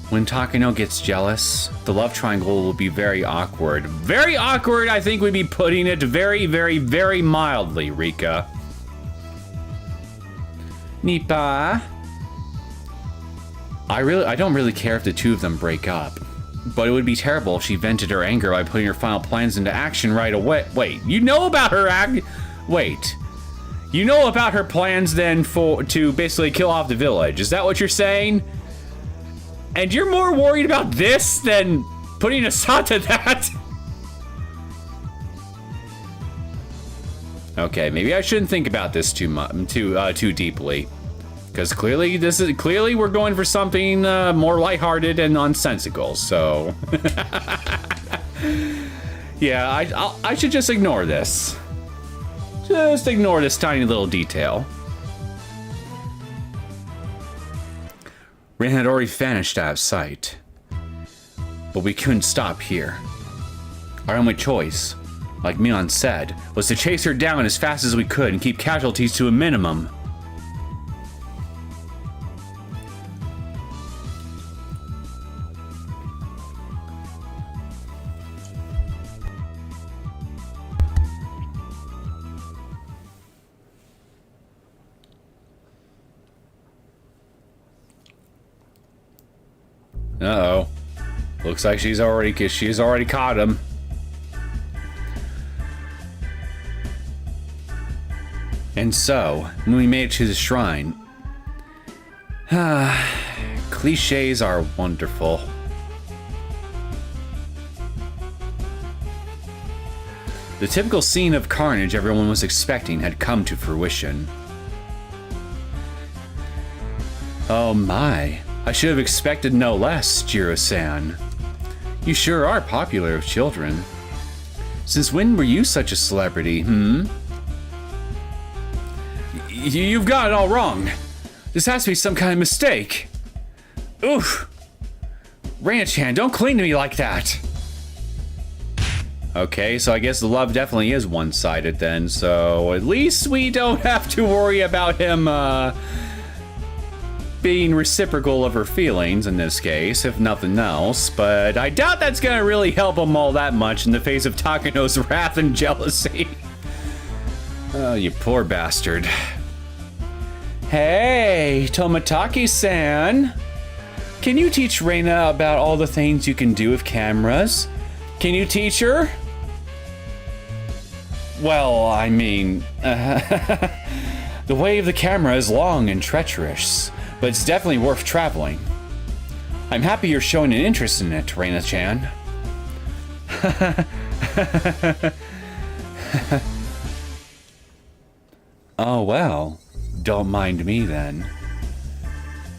When Takano gets jealous, the love triangle will be very awkward. Very awkward, I think we'd be putting it very, very, very mildly, Rika. Nipa. I don't really care if the two of them break up. But it would be terrible if she vented her anger by putting her final plans into action right away. Wait, you know about her you know about her plans then to basically kill off the village. Is that what you're saying? And you're more worried about this than putting a stop to that? Okay, maybe I shouldn't think about this too deeply, because clearly we're going for something more lighthearted and nonsensical. So, yeah, I should just ignore this. Just ignore this tiny little detail. Reina had already vanished out of sight. But we couldn't stop here. Our only choice, like Mion said, was to chase her down as fast as we could and keep casualties to a minimum. Uh-oh. Looks like she's already caught him. And so, when we made it to the shrine... cliches are wonderful. The typical scene of carnage everyone was expecting had come to fruition. Oh my, I should have expected no less, Jiro-san. You sure are popular with children. Since when were you such a celebrity, You've got it all wrong. This has to be some kind of mistake. Oof. Reina-chan, don't cling to me like that. Okay, so I guess the love definitely is one-sided then, so at least we don't have to worry about him, being reciprocal of her feelings in this case, if nothing else, but I doubt that's gonna really help him all that much in the face of Takano's wrath and jealousy. Oh, you poor bastard. Hey, Tomotaki-san. Can you teach Reina about all the things you can do with cameras? Can you teach her? Well, I mean, the way of the camera is long and treacherous, but it's definitely worth traveling. I'm happy you're showing an interest in it, Reina-chan. Oh well, don't mind me then.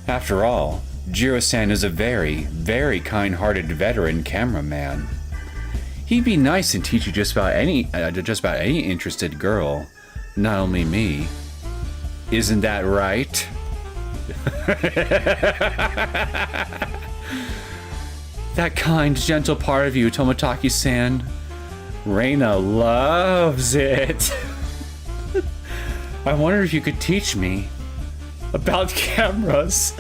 After all, Jiro-san is a very, very kind-hearted veteran cameraman. He'd be nice and teach you just about any interested girl, not only me. Isn't that right? That kind, gentle part of you, Tomotaki-san. Reina loves it. I wonder if you could teach me about cameras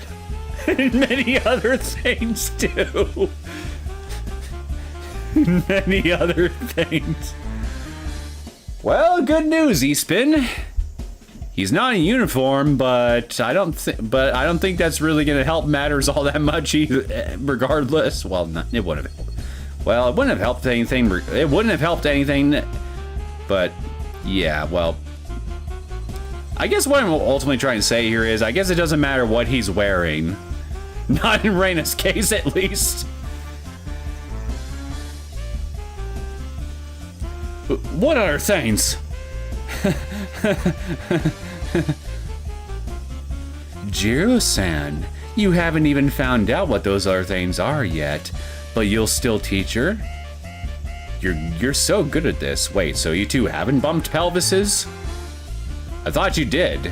and many other things too. Many other things. Well, good news, Espin. He's not in uniform, but I don't think that's really going to help matters all that much either, regardless. Well, it wouldn't have. Well, it wouldn't have helped anything. It wouldn't have helped anything. But yeah, well, I guess what I'm ultimately trying to say here is, I guess it doesn't matter what he's wearing. Not in Reina's case, at least. What other things? Jiro-san, you haven't even found out what those other things are yet, but you'll still teach her? You're so good at this. Wait, so you two haven't bumped pelvises? I thought you did.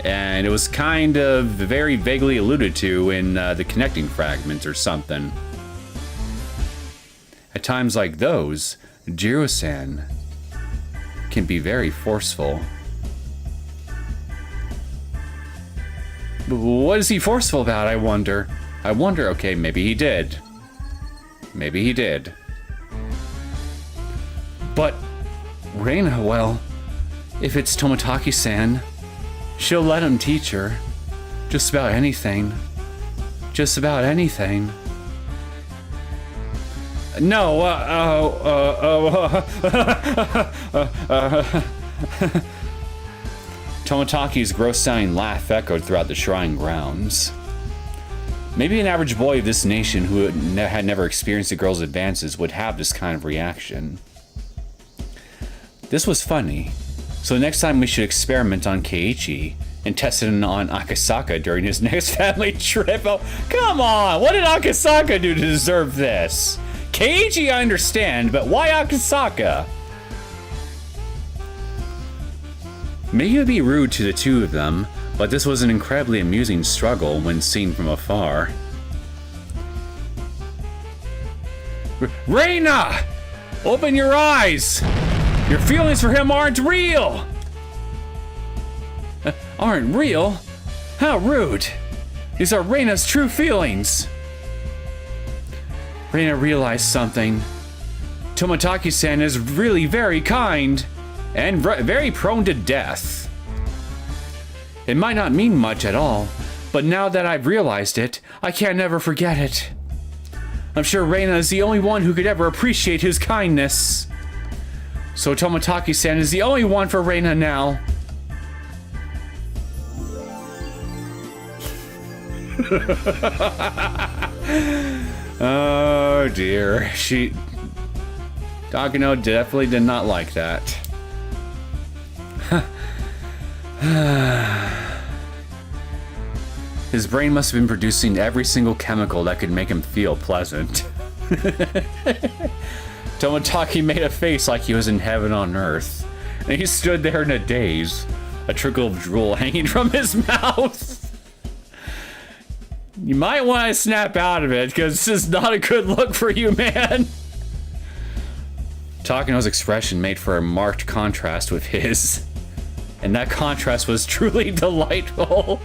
And it was kind of very vaguely alluded to in the connecting fragments or something. At times like those, Jiro-san can be very forceful. What is he forceful about, I wonder? Okay, maybe he did. Maybe he did. But Reina, well, if it's Tomotaki-san, she'll let him teach her. Just about anything. Just about anything. No, Tomotaki's gross-sounding laugh echoed throughout the shrine grounds. Maybe an average boy of this nation who had never experienced a girl's advances would have this kind of reaction. This was funny, so next time we should experiment on Keiichi and test it on Akasaka during his next family trip. Oh, come on! What did Akasaka do to deserve this? Keiichi I understand, but why Akasaka? Maybe it would be rude to the two of them, but this was an incredibly amusing struggle when seen from afar. Reina! Open your eyes! Your feelings for him aren't real! Aren't real? How rude! These are Reina's true feelings! Reina realized something. Tomotaki-san is really very kind, and very prone to death. It might not mean much at all, but now that I've realized it, I can't never forget it. I'm sure Reina is the only one who could ever appreciate his kindness. So Tomotaki-san is the only one for Reina now. Oh dear. Takano definitely did not like that. His brain must have been producing every single chemical that could make him feel pleasant. Tomotaki made a face like he was in heaven on earth, and he stood there in a daze, a trickle of drool hanging from his mouth. You might want to snap out of it, because this is not a good look for you, man. Takano's expression made for a marked contrast with his, and that contrast was truly delightful.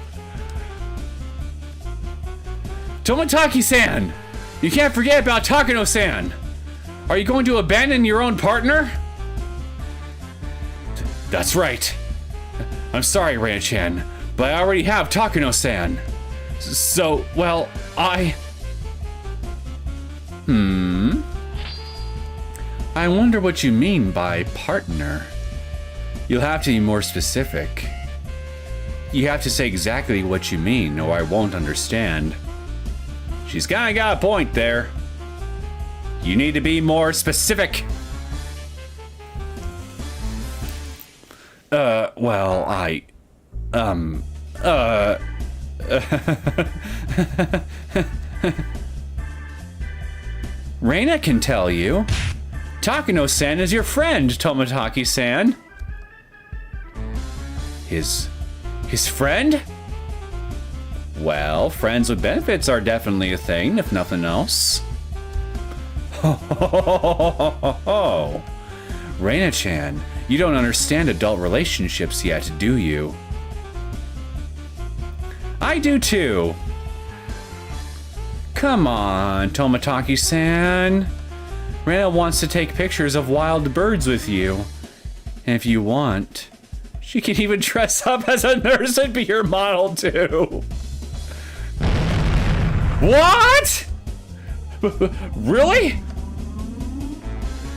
Tomotaki-san! You can't forget about Takano-san! Are you going to abandon your own partner? That's right. I'm sorry, Reina-chan, but I already have Takano-san. So, well, I wonder what you mean by partner. You'll have to be more specific. You have to say exactly what you mean, or I won't understand. She's kinda got a point there. You need to be more specific. Well, Reina can tell you. Takano-san is your friend, Tomotaki-san. His friend? Well, friends with benefits are definitely a thing, if nothing else. Ho. Reina-chan, you don't understand adult relationships yet, do you? I do too. Come on, Tomotaki-san. Reina wants to take pictures of wild birds with you. And if you want, she can even dress up as a nurse and be your model too. What? Really?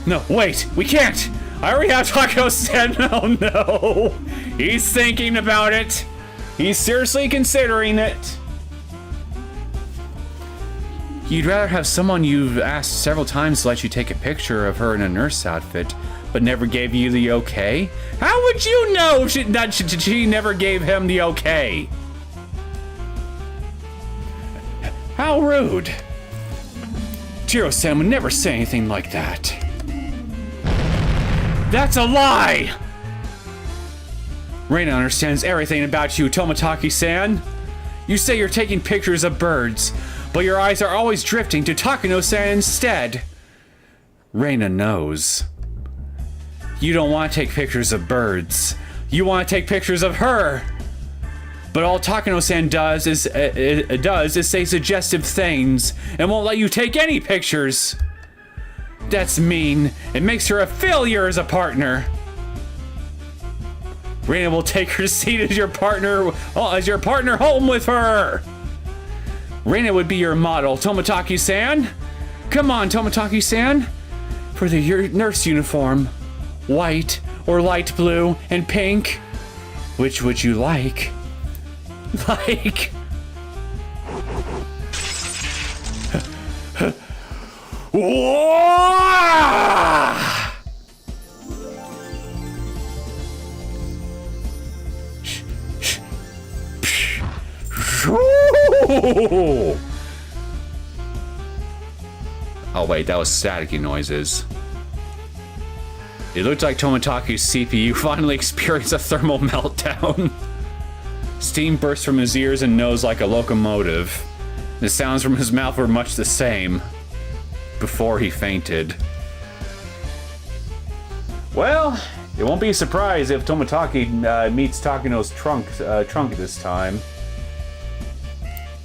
No, wait, we can't. I already have Takano-san. Oh no. He's thinking about it. He's seriously considering it. You'd rather have someone you've asked several times to let you take a picture of her in a nurse outfit, but never gave you the okay? How would you know that she never gave him the okay? How rude. Jiro-san would never say anything like that. That's a lie! Reina understands everything about you, Tomotaki-san. You say you're taking pictures of birds, but your eyes are always drifting to Takano-san instead. Reina knows. You don't want to take pictures of birds. You want to take pictures of her. But all Takano-san does is say suggestive things and won't let you take any pictures. That's mean. It makes her a failure as a partner. Reina will take her seat as your partner home with her. Reina would be your model, Tomotaki-san. Come on, Tomotaki-san. For your nurse uniform. White or light blue and pink. Which would you like? Like... Oh wait, that was staticky noises. It looked like Tomotaki's CPU finally experienced a thermal meltdown. Steam burst from his ears and nose like a locomotive. The sounds from his mouth were much the same. Before he fainted. Well, it won't be a surprise if Tomotaki meets Takano's trunk this time.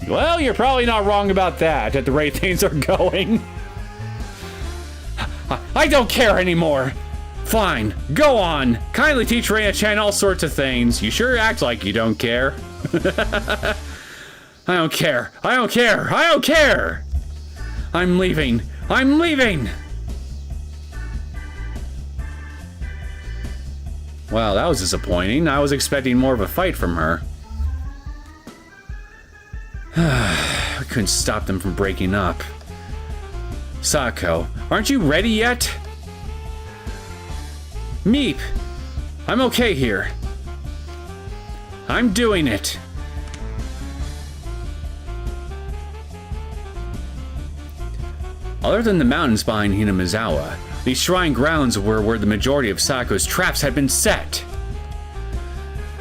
Well, you're probably not wrong about that, at the rate things are going. I don't care anymore. Fine, go on. Kindly teach Reina-chan all sorts of things. You sure act like you don't care. I don't care. I don't care. I don't care. I'm leaving. I'm leaving. Well, that was disappointing. I was expecting more of a fight from her. I couldn't stop them from breaking up. Sako, aren't you ready yet? Meep, I'm okay here. I'm doing it. Other than the mountains behind Hinamizawa, these shrine grounds were where the majority of Sako's traps had been set.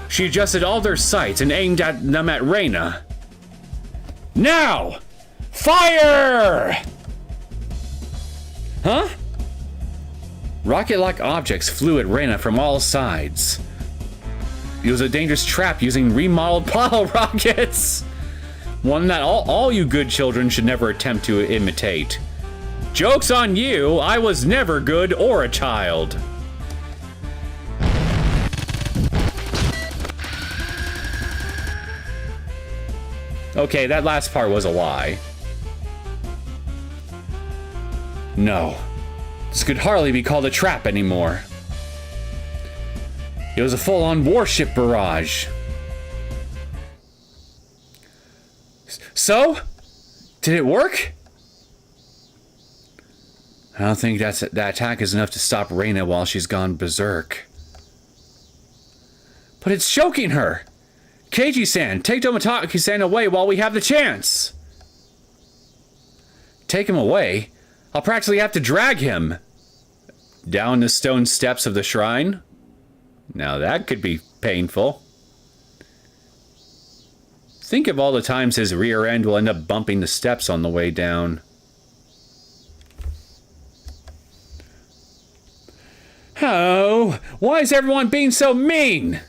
She adjusted all their sights and aimed them at Reina. Now! Fire! Huh? Rocket-like objects flew at Reina from all sides. It was a dangerous trap using remodeled bottle rockets. One that all you good children should never attempt to imitate. Joke's on you, I was never good or a child. Okay, that last part was a lie. No, this could hardly be called a trap anymore. It was a full-on warship barrage. So? Did it work? I don't think that attack is enough to stop Reina while she's gone berserk. But it's choking her! Keiji-san, take Tomotaki-san away while we have the chance! Take him away? I'll practically have to drag him! Down the stone steps of the shrine? Now that could be painful. Think of all the times his rear end will end up bumping the steps on the way down. Oh, why is everyone being so mean?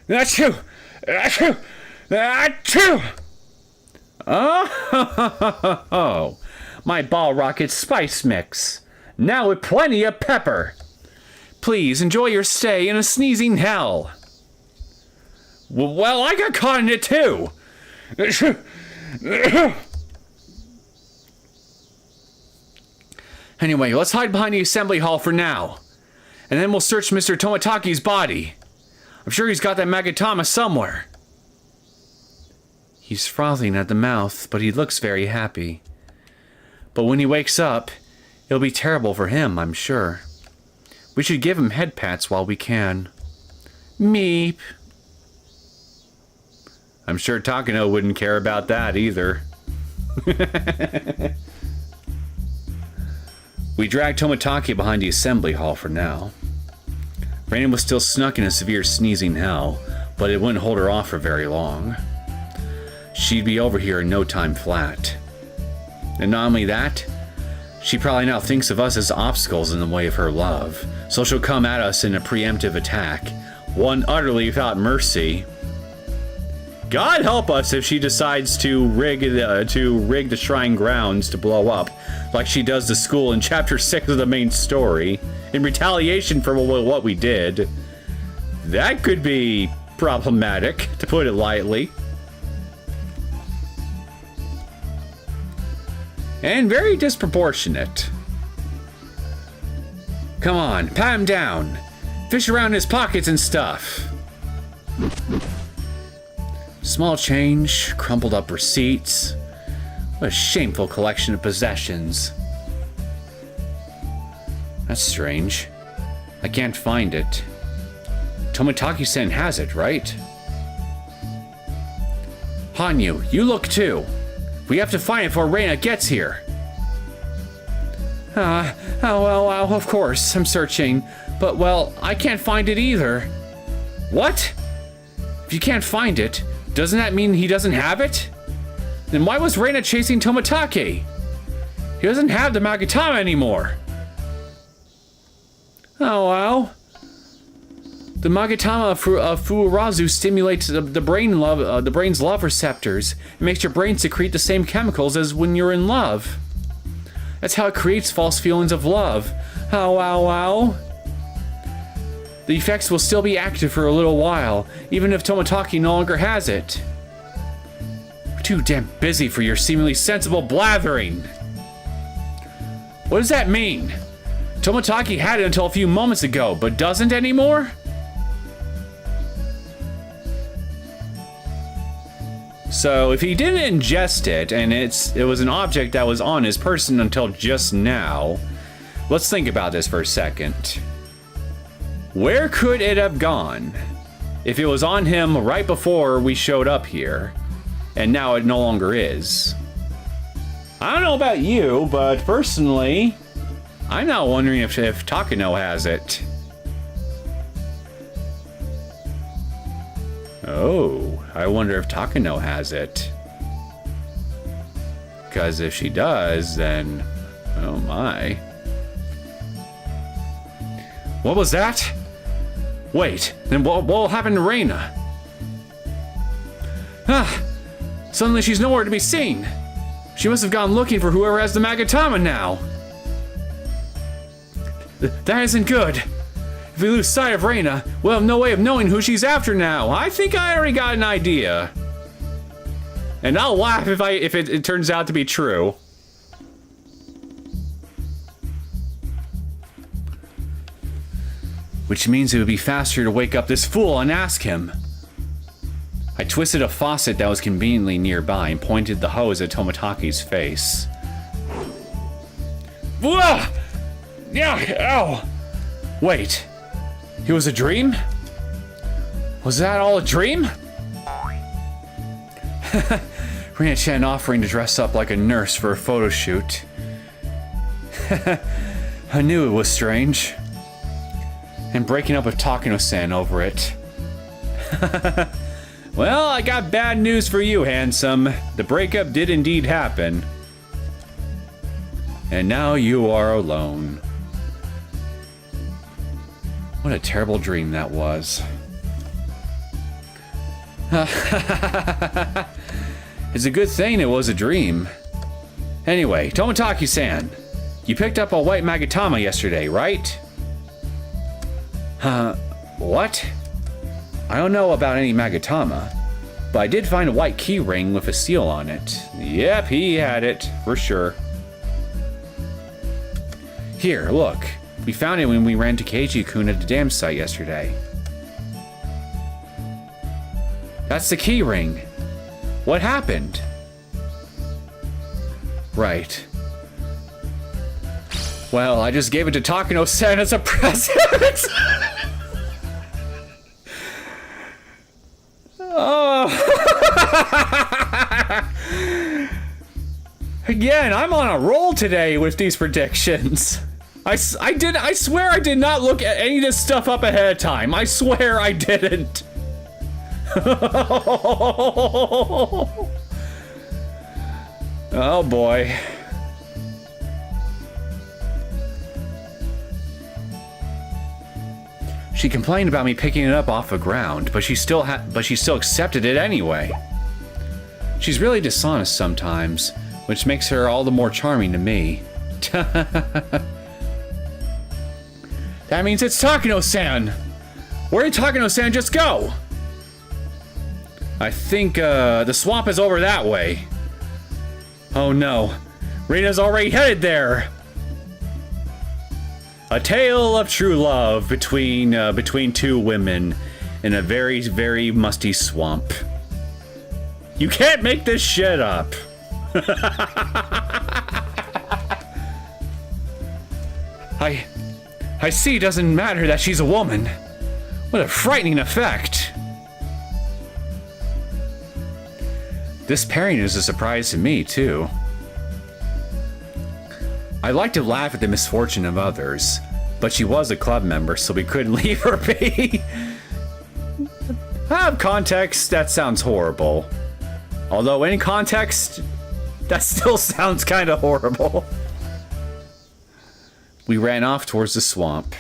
Achoo! Achoo! Achoo! Oh, my ball rocket spice mix. Now with plenty of pepper. Please enjoy your stay in a sneezing hell. Well, I got caught in it too. Anyway, let's hide behind the assembly hall for now. And then we'll search Mr. Tomotaki's body. I'm sure he's got that Magatama somewhere. He's frothing at the mouth, but he looks very happy. But when he wakes up, it'll be terrible for him, I'm sure. We should give him head pats while we can. Meep. I'm sure Takano wouldn't care about that either. We dragged Tomotaki behind the assembly hall for now. Reina was still stuck in a severe sneezing hell, but it wouldn't hold her off for very long. She'd be over here in no time flat. And not only that, she probably now thinks of us as obstacles in the way of her love, so she'll come at us in a preemptive attack, one utterly without mercy. God help us if she decides to rig the shrine grounds to blow up, like she does the school in Chapter 6 of the main story, in retaliation for what we did. That could be problematic, to put it lightly. And very disproportionate. Come on, pat him down. Fish around his pockets and stuff. Small change, crumpled up receipts. What a shameful collection of possessions. That's strange. I can't find it. Tomotaki-san has it, right? Hanyu, you look too. We have to find it before Reina gets here. Well, of course, I'm searching. But, well, I can't find it either. What? If you can't find it, doesn't that mean he doesn't have it? Then why was Reina chasing Tomotaki? He doesn't have the Magatama anymore. Oh, well. The Magatama of Fuurazu stimulates the brain's love receptors. It makes your brain secrete the same chemicals as when you're in love. That's how it creates false feelings of love. Wow. The effects will still be active for a little while, even if Tomotaki no longer has it. We're too damn busy for your seemingly sensible blathering. What does that mean? Tomotaki had it until a few moments ago, but doesn't anymore? So if he didn't ingest it, and it was an object that was on his person until just now, let's think about this for a second. Where could it have gone if it was on him right before we showed up here, and now it no longer is? I don't know about you, but personally, I'm now wondering if Takano has it. Oh, I wonder if Takano has it. Because if she does, then... oh my. What was that? Wait, then what will happen to Reina? Ah! Suddenly she's nowhere to be seen! She must have gone looking for whoever has the Magatama now! That isn't good! If we lose sight of Reina, we'll have no way of knowing who she's after now. I think I already got an idea. And I'll laugh if it turns out to be true. Which means it would be faster to wake up this fool and ask him. I twisted a faucet that was conveniently nearby and pointed the hose at Tomotaki's face. Whoa! Yeah, ow! Wait. It was a dream? Was that all a dream? Reina-chan offering to dress up like a nurse for a photo shoot. I knew it was strange. And breaking up with Takano-san over it. Well, I got bad news for you, handsome. The breakup did indeed happen. And now you are alone. What a terrible dream that was. It's a good thing it was a dream. Anyway, Tomotaki-san, you picked up a white Magatama yesterday, right? What? I don't know about any Magatama, but I did find a white key ring with a seal on it. Yep, he had it, for sure. Here, look. We found it when we ran to Keiji-kun at the dam site yesterday. That's the key ring. What happened? Right. Well, I just gave it to Takano-san as a present. Oh. Again, I'm on a roll today with these predictions. I swear I did not look at any of this stuff up ahead of time. I swear I didn't. Oh boy. She complained about me picking it up off the ground, but she still accepted it anyway. She's really dishonest sometimes, which makes her all the more charming to me. That means it's Takano-san! Where did Takano-san just go? I think, the swamp is over that way. Oh no, Reina's already headed there! A tale of true love between two women in a very, very musty swamp. You can't make this shit up! I see it doesn't matter that she's a woman. What a frightening effect. This pairing is a surprise to me, too. I like to laugh at the misfortune of others, but she was a club member, so we couldn't leave her be. Out of context, that sounds horrible. Although in context, that still sounds kind of horrible. We ran off towards the swamp.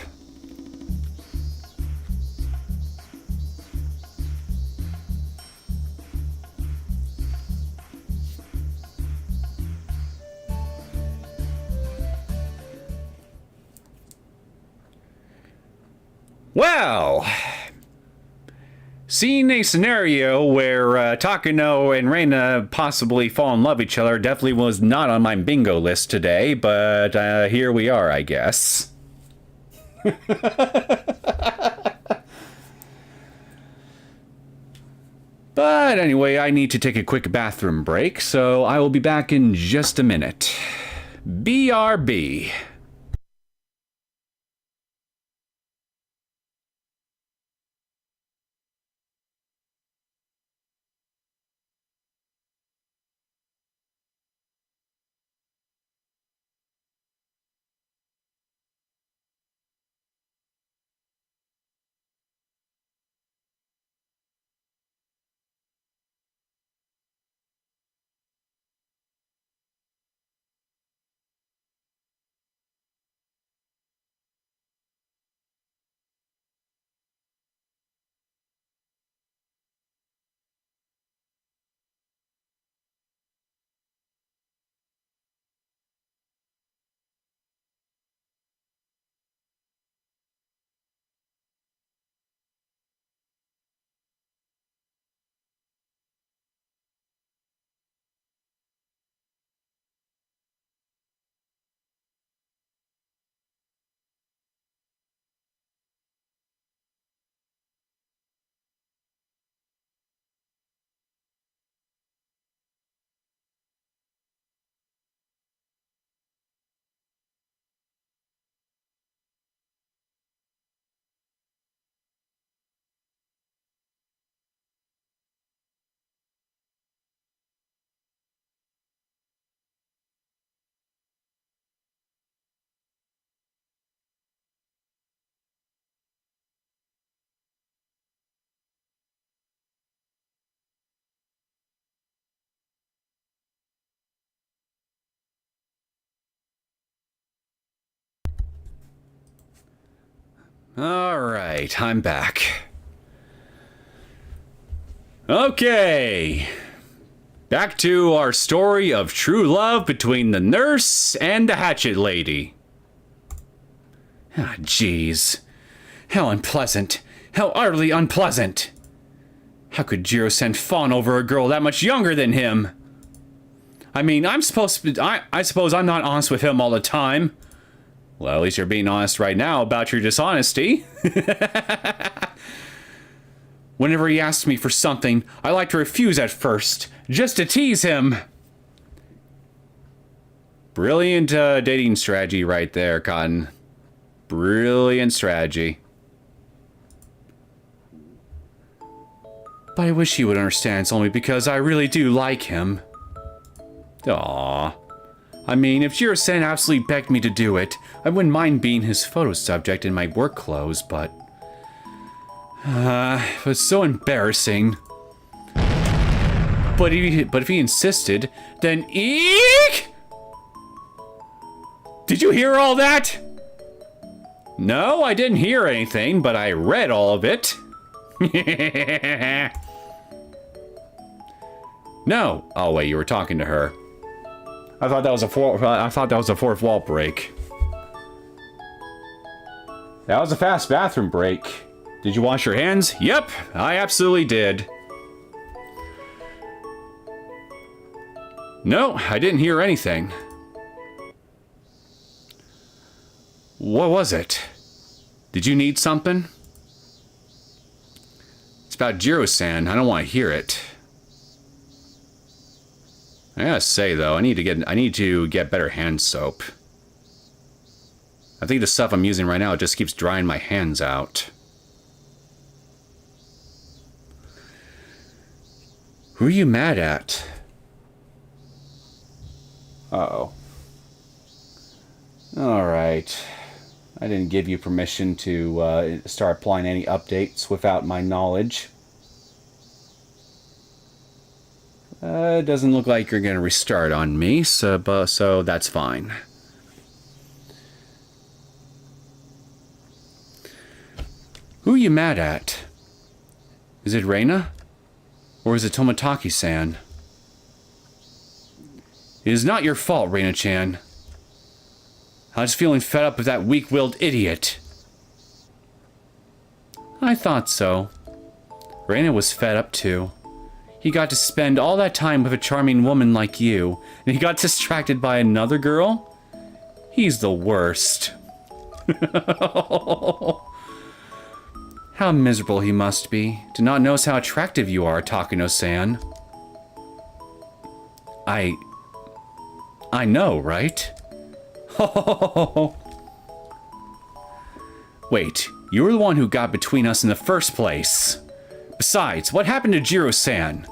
Well, seeing a scenario where Takano and Reina possibly fall in love with each other definitely was not on my bingo list today, but here we are, I guess. But anyway, I need to take a quick bathroom break, so I will be back in just a minute. BRB. Alright, I'm back. Okay. Back to our story of true love between the nurse and the hatchet lady. Ah, jeez. How unpleasant. How utterly unpleasant. How could Jiro-sen fawn over a girl that much younger than him? I mean, I suppose I'm not honest with him all the time. Well, at least you're being honest right now about your dishonesty. Whenever he asks me for something, I like to refuse at first, just to tease him. Brilliant dating strategy right there, Cotton. Brilliant strategy. But I wish he would understand it's only because I really do like him. Aww. I mean, if Jiro-sen absolutely begged me to do it, I wouldn't mind being his photo subject in my work clothes, but... it was so embarrassing. But if he insisted, then eek! Did you hear all that? No, I didn't hear anything, but I read all of it. No. Oh wait, you were talking to her. I thought that was a fourth wall break. That was a fast bathroom break. Did you wash your hands? Yep, I absolutely did. No, I didn't hear anything. What was it? Did you need something? It's about Jiro-san. I don't want to hear it. I gotta say though, I need to get better hand soap. I think the stuff I'm using right now just keeps drying my hands out. Who are you mad at? Uh-oh. Alright. I didn't give you permission to start applying any updates without my knowledge. It doesn't look like you're going to restart on me, so that's fine. Who are you mad at? Is it Reina? Or is it Toмотaki-san? It is not your fault, Reina-chan. I was feeling fed up with that weak-willed idiot. I thought so. Reina was fed up too. He got to spend all that time with a charming woman like you, and he got distracted by another girl? He's the worst. How miserable he must be to not notice how attractive you are, Takano-san. I know, right? Wait, you were the one who got between us in the first place. Besides, what happened to Jiro-san?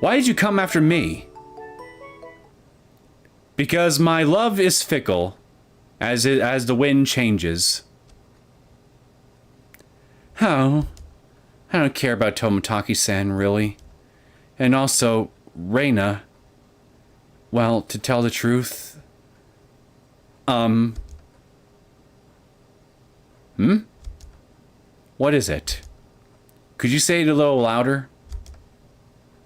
Why did you come after me? Because my love is fickle, as the wind changes. Oh, I don't care about Tomotaki-san, really. And also, Reina. Well, to tell the truth... What is it? Could you say it a little louder?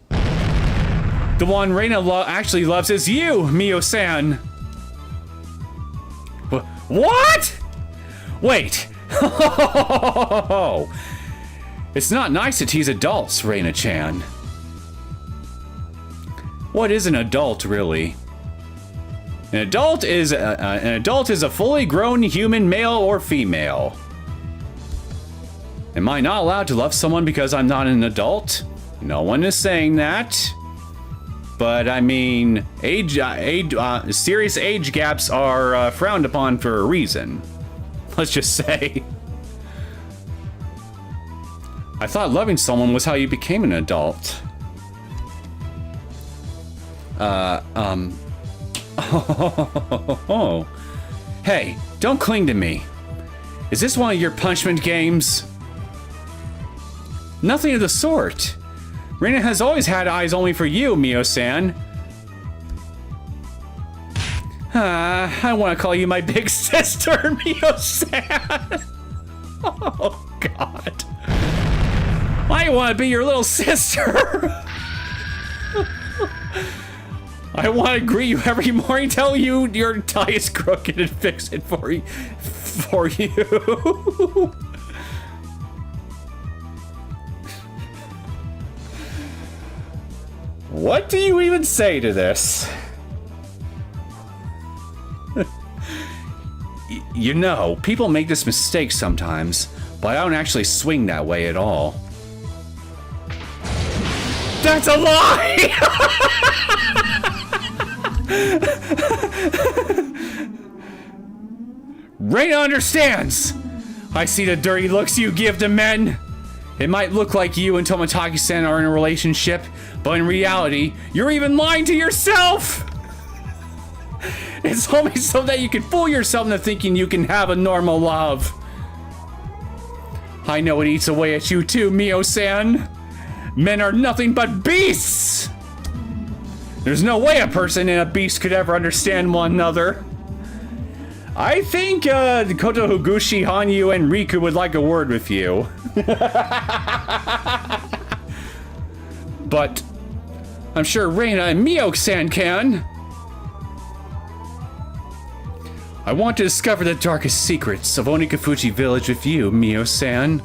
The one Reina actually loves is you, Mio-san! What?! Wait! It's not nice to tease adults, Reina-chan. What is an adult, really? An adult is a fully grown human, male or female. Am I not allowed to love someone because I'm not an adult? No one is saying that. But I mean, serious age gaps are frowned upon for a reason. Let's just say. I thought loving someone was how you became an adult. Hey, don't cling to me. Is this one of your punishment games? Nothing of the sort. Reina has always had eyes only for you, Mio-san. I want to call you my big sister, Mio-san. Oh, God. I want to be your little sister. I want to greet you every morning, tell you your tie is crooked and fix it for you. What do you even say to this? You know, people make this mistake sometimes, but I don't actually swing that way at all. That's a lie! Reina understands! I see the dirty looks you give to men. It might look like you and Tomotaki-san are in a relationship, but in reality, you're even lying to yourself! It's only so that you can fool yourself into thinking you can have a normal love. I know it eats away at you too, Mio-san. Men are nothing but beasts! There's no way a person and a beast could ever understand one another. I think Koto Higuchi, Hanyu, and Riku would like a word with you. But I'm sure Reina and Mio-san can. I want to discover the darkest secrets of Onikafuji Village with you, Mio-san.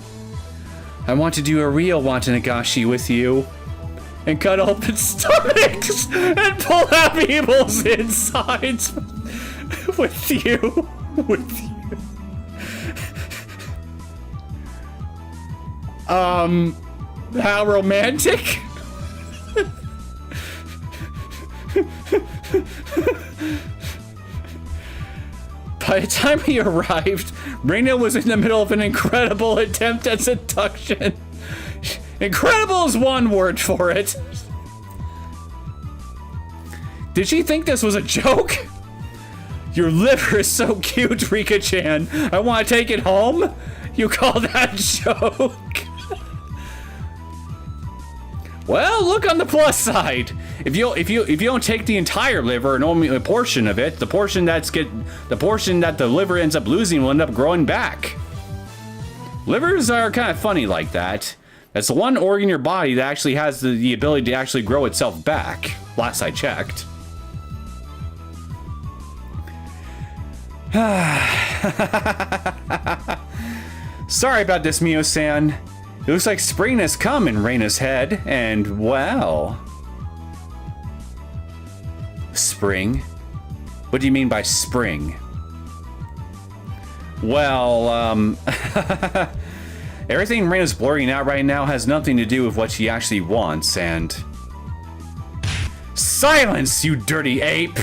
I want to do a real Watanagashi with you. And cut open stomachs and pull out people's insides with you. How romantic? By the time he arrived, Reina was in the middle of an incredible attempt at seduction. Incredible is one word for it. Did she think this was a joke? Your liver is so cute, Rika-chan. I want to take it home? You call that a joke? Well, look on the plus side. If you don't take the entire liver and only a portion of it, the portion that the liver ends up losing will end up growing back. Livers are kind of funny like that. That's the one organ in your body that actually has the ability to actually grow itself back. Last I checked. Sorry about this, Mio-san. It looks like spring has come in Reina's head, and well... Spring? What do you mean by spring? Well, Everything Reina's blurring out right now has nothing to do with what she actually wants, and... Silence, you dirty ape!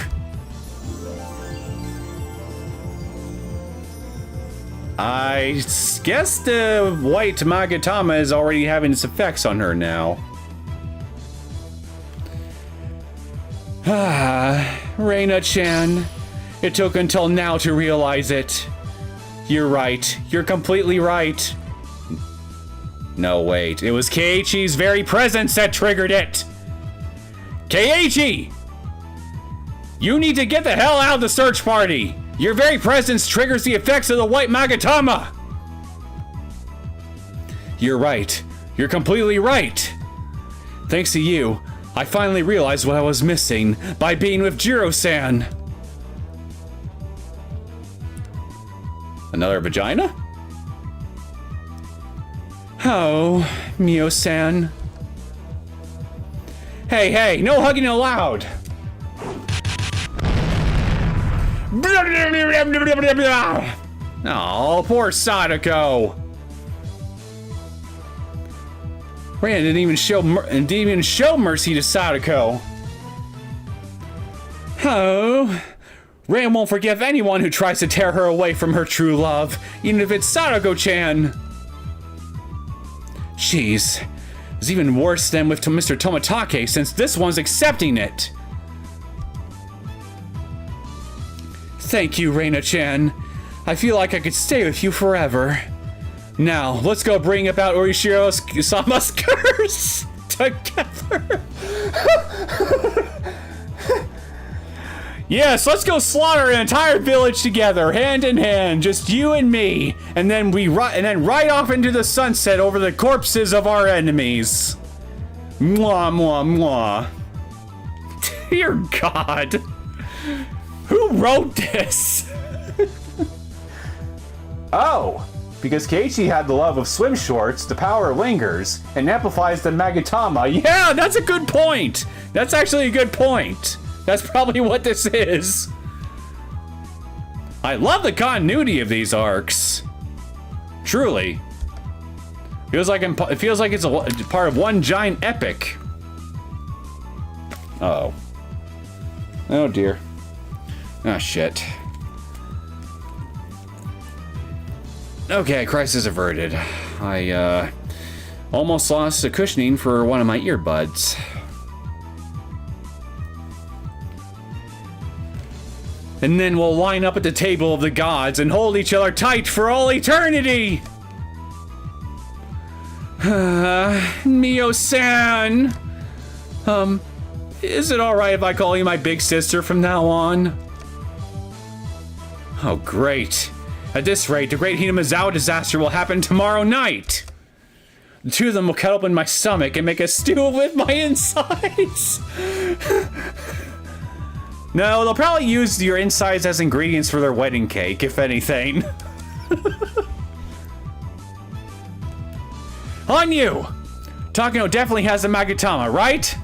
I guess the white Magatama is already having its effects on her now. Reina-chan, it took until now to realize it. You're right. You're completely right. No, wait. It was Keiichi's very presence that triggered it. Keiichi! You need to get the hell out of the search party. Your very presence triggers the effects of the white Magatama. You're right. You're completely right. Thanks to you, I finally realized what I was missing by being with Jiro-san. Another vagina? Oh, Mio-san. Hey, no hugging allowed! Oh, poor Sadako. Reina didn't even show mercy to Sadako. Oh, Reina won't forgive anyone who tries to tear her away from her true love, even if it's Sadako-chan. Jeez, it's even worse than with Mr. Tomatake, since this one's accepting it. Thank you, Reina-chan. I feel like I could stay with you forever. Now, let's go bring about Orishiro-sama's curse together. Yes, let's go slaughter an entire village together, hand in hand, just you and me, and then ride off into the sunset over the corpses of our enemies. Mwah, mwah, mwah. Dear God. Who wrote this? Oh, because Keiichi had the love of swim shorts, the power lingers, and amplifies the Magatama. Yeah, that's a good point. That's actually a good point. That's probably what this is. I love the continuity of these arcs. Truly. It feels like it's a part of one giant epic. Uh-oh. Oh dear. Oh shit. Okay, crisis averted. I almost lost the cushioning for one of my earbuds. And then we'll line up at the table of the gods and hold each other tight for all eternity! Mio-san! Is it alright if I call you my big sister from now on? Oh, great. At this rate, the great Hinamizawa disaster will happen tomorrow night! The two of them will cut open my stomach and make a stew with my insides! No, they'll probably use your insides as ingredients for their wedding cake, if anything. On you! Takano definitely has a Magatama, right?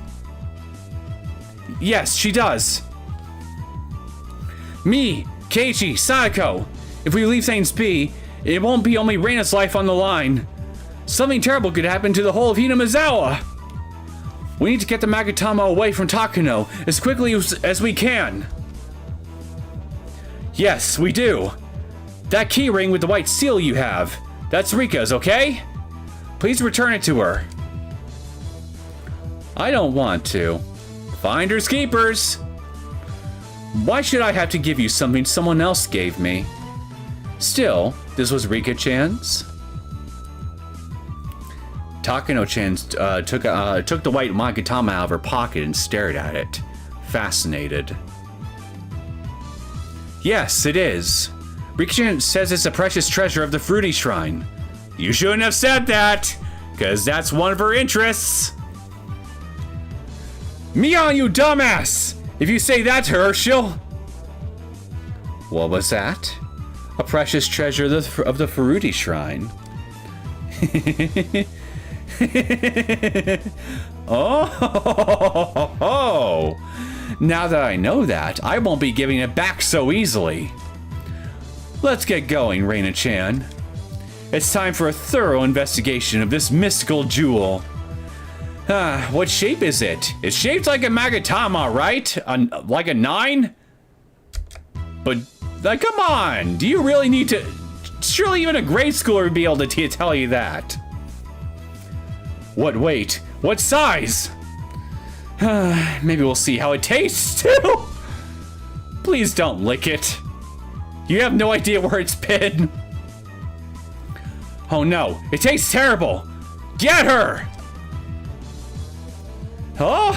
Yes, she does. Me, Keiichi, Sadako. If we leave things be, it won't be only Reina's life on the line. Something terrible could happen to the whole of Hinamizawa. We need to get the Magatama away from Takano as quickly as we can. Yes, we do. That key ring with the white seal you have, that's Rika's, okay? Please return it to her. I don't want to. Finders keepers. Why should I have to give you something someone else gave me? Still, this was Rika-chan's. Takano-chan took the white Magatama out of her pocket and stared at it, fascinated. Yes, it is. Rika-chan says it's a precious treasure of the Fruity Shrine. You shouldn't have said that, because that's one of her interests. Mion, you dumbass! If you say that to her, she'll... What was that? A precious treasure of the Fruity Shrine. Oh, now that I know that, I won't be giving it back so easily. Let's get going, Reina-chan. It's time for a thorough investigation of this mystical jewel. What shape is it? It's shaped like a magatama, right? Like a 9? But, like, come on! Do you really need to... Surely even a grade schooler would be able to tell you that. What weight? What size? Maybe we'll see how it tastes, too! Please don't lick it. You have no idea where it's been. Oh no, it tastes terrible! Get her! Oh!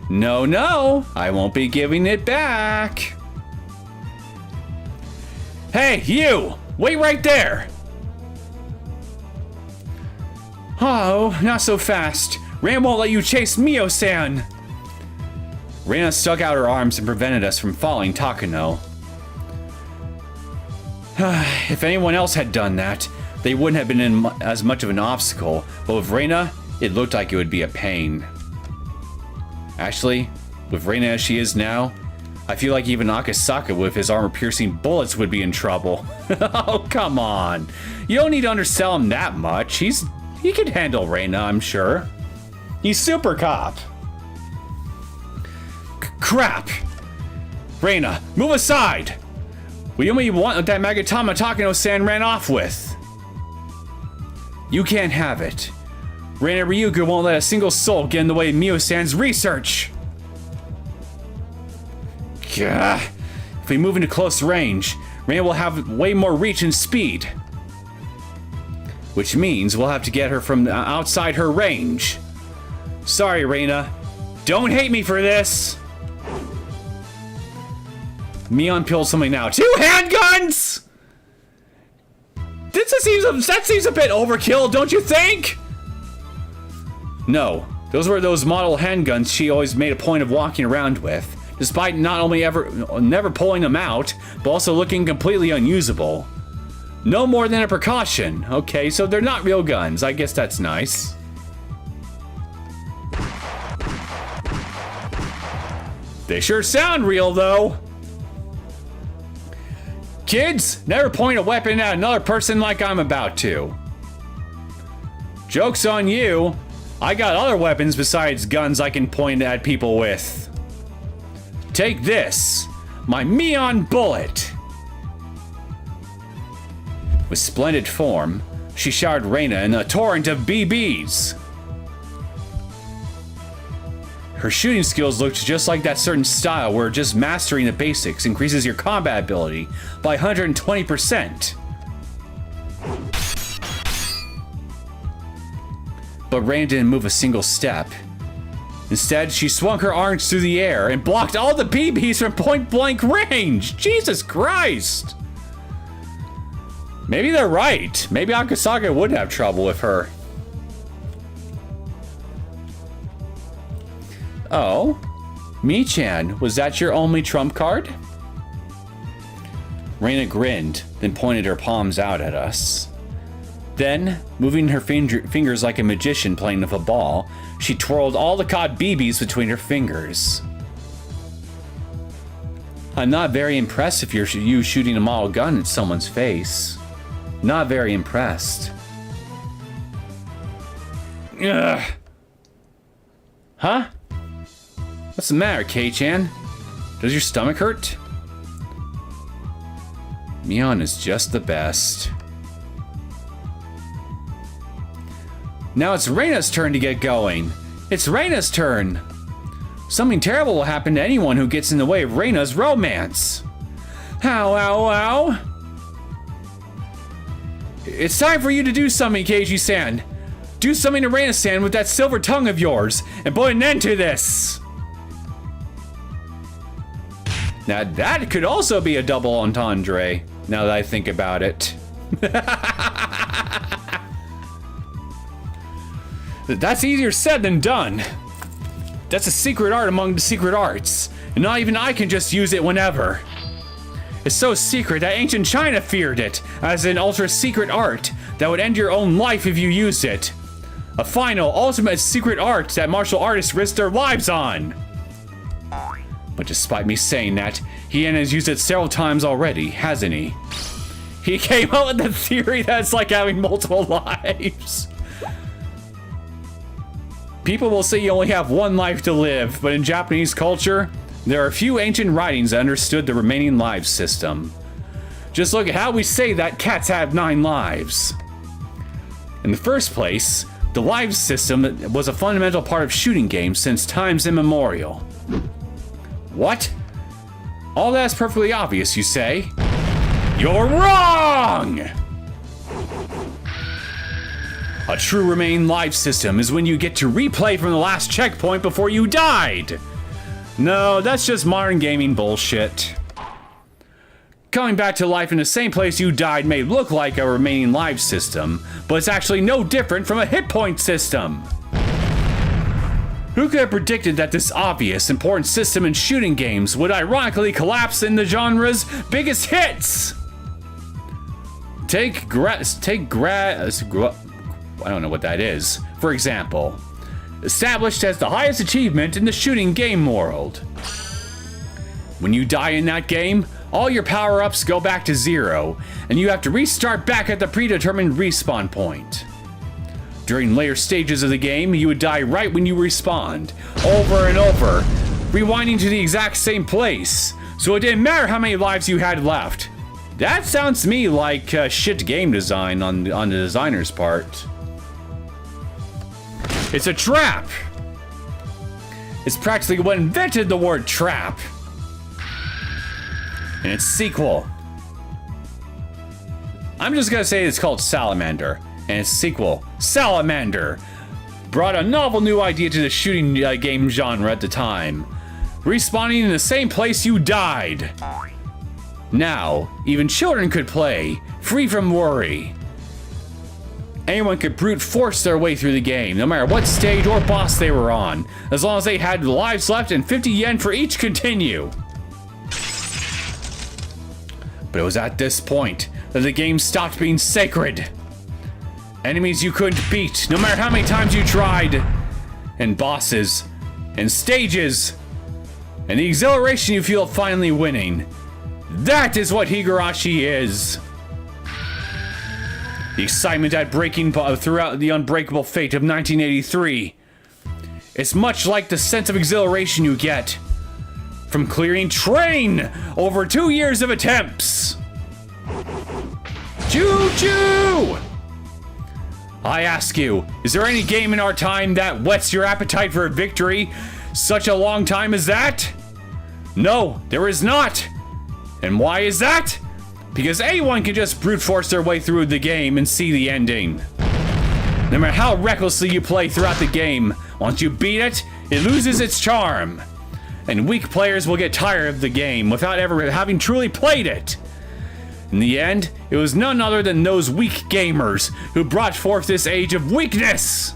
No, no, I won't be giving it back. Hey, you! Wait right there! Oh, not so fast. Ran won't let you chase Mio-san. Reina stuck out her arms and prevented us from following Takano. If anyone else had done that, they wouldn't have been as much of an obstacle, but with Reina, it looked like it would be a pain. Actually, with Reina as she is now, I feel like even Akasaka with his armor-piercing bullets would be in trouble. Oh, come on. You don't need to undersell him that much. He could handle Reina, I'm sure. He's super cop. Crap! Reina, move aside! We only want what that Magatama Takano-san ran off with. You can't have it. Reina Ryugu won't let a single soul get in the way of Mio-san's research. Gah. If we move into close range, Reina will have way more reach and speed. Which means we'll have to get her from outside her range. Sorry, Reina. Don't hate me for this. Mion peeled something now. 2 handguns! That seems a bit overkill, don't you think? No, those were those model handguns she always made a point of walking around with, despite not only never pulling them out, but also looking completely unusable. No more than a precaution. Okay, so they're not real guns. I guess that's nice. They sure sound real, though. Kids, never point a weapon at another person like I'm about to. Joke's on you. I got other weapons besides guns I can point at people with. Take this, my Mion bullet. With splendid form, she showered Reina in a torrent of BBs. Her shooting skills looked just like that certain style where just mastering the basics increases your combat ability by 120%. But Reina didn't move a single step. Instead, she swung her arms through the air and blocked all the BBs from point-blank range! Jesus Christ! Maybe they're right. Maybe Akasaka would have trouble with her. Oh, Mi-chan, was that your only trump card? Reina grinned, then pointed her palms out at us. Then, moving her fingers like a magician playing with a ball, she twirled all the caught BBs between her fingers. I'm not very impressed if you're shooting a model gun at someone's face. Not very impressed. Ugh. Huh? What's the matter, Kei-chan? Does your stomach hurt? Mion is just the best. Now it's Reina's turn to get going. It's Reina's turn. Something terrible will happen to anyone who gets in the way of Reina's romance. Ow, ow, ow. It's time for you to do something, Keiji-san. Do something to Reina-san with that silver tongue of yours and put an end to this. Now that could also be a double entendre, now that I think about it. That's easier said than done. That's a secret art among the secret arts, and not even I can just use it whenever. It's so secret that ancient China feared it as an ultra-secret art that would end your own life if you used it. A final, ultimate secret art that martial artists risk their lives on. But despite me saying that, he has used it several times already, hasn't he? He came up with the theory that it's like having multiple lives. People will say you only have one life to live, but in Japanese culture, there are a few ancient writings that understood the remaining lives system. Just look at how we say that cats have 9 lives. In the first place, the lives system was a fundamental part of shooting games since times immemorial. What? All that's perfectly obvious, you say? You're wrong! A true remaining life system is when you get to replay from the last checkpoint before you died. No, that's just modern gaming bullshit. Coming back to life in the same place you died may look like a remaining life system, but it's actually no different from a hit point system. Who could have predicted that this obvious, important system in shooting games would ironically collapse in the genre's biggest hits? I don't know what that is. For example, established as the highest achievement in the shooting game world. When you die in that game, all your power-ups go back to 0, and you have to restart back at the predetermined respawn point. During later stages of the game, you would die right when you respawned, over and over, rewinding to the exact same place, so it didn't matter how many lives you had left. That sounds to me like shit game design on the designer's part. It's a trap! It's practically what invented the word trap. And its sequel. I'm just gonna say it's called Salamander. And its sequel, Salamander, brought a novel new idea to the shooting game genre at the time. Respawning in the same place you died. Now, even children could play, free from worry. Anyone could brute force their way through the game, no matter what stage or boss they were on, as long as they had lives left and 50 yen for each continue. But it was at this point that the game stopped being sacred. Enemies you couldn't beat, no matter how many times you tried, and bosses, and stages, and the exhilaration you feel of finally winning. That is what Higurashi is. The excitement at breaking throughout the unbreakable fate of 1983. It's much like the sense of exhilaration you get from clearing Train over 2 years of attempts. Choo-choo! I ask you, is there any game in our time that whets your appetite for a victory such a long time as that? No, there is not. And why is that? Because anyone can just brute force their way through the game and see the ending. No matter how recklessly you play throughout the game, once you beat it, it loses its charm. And weak players will get tired of the game without ever having truly played it. In the end, it was none other than those weak gamers who brought forth this age of weakness.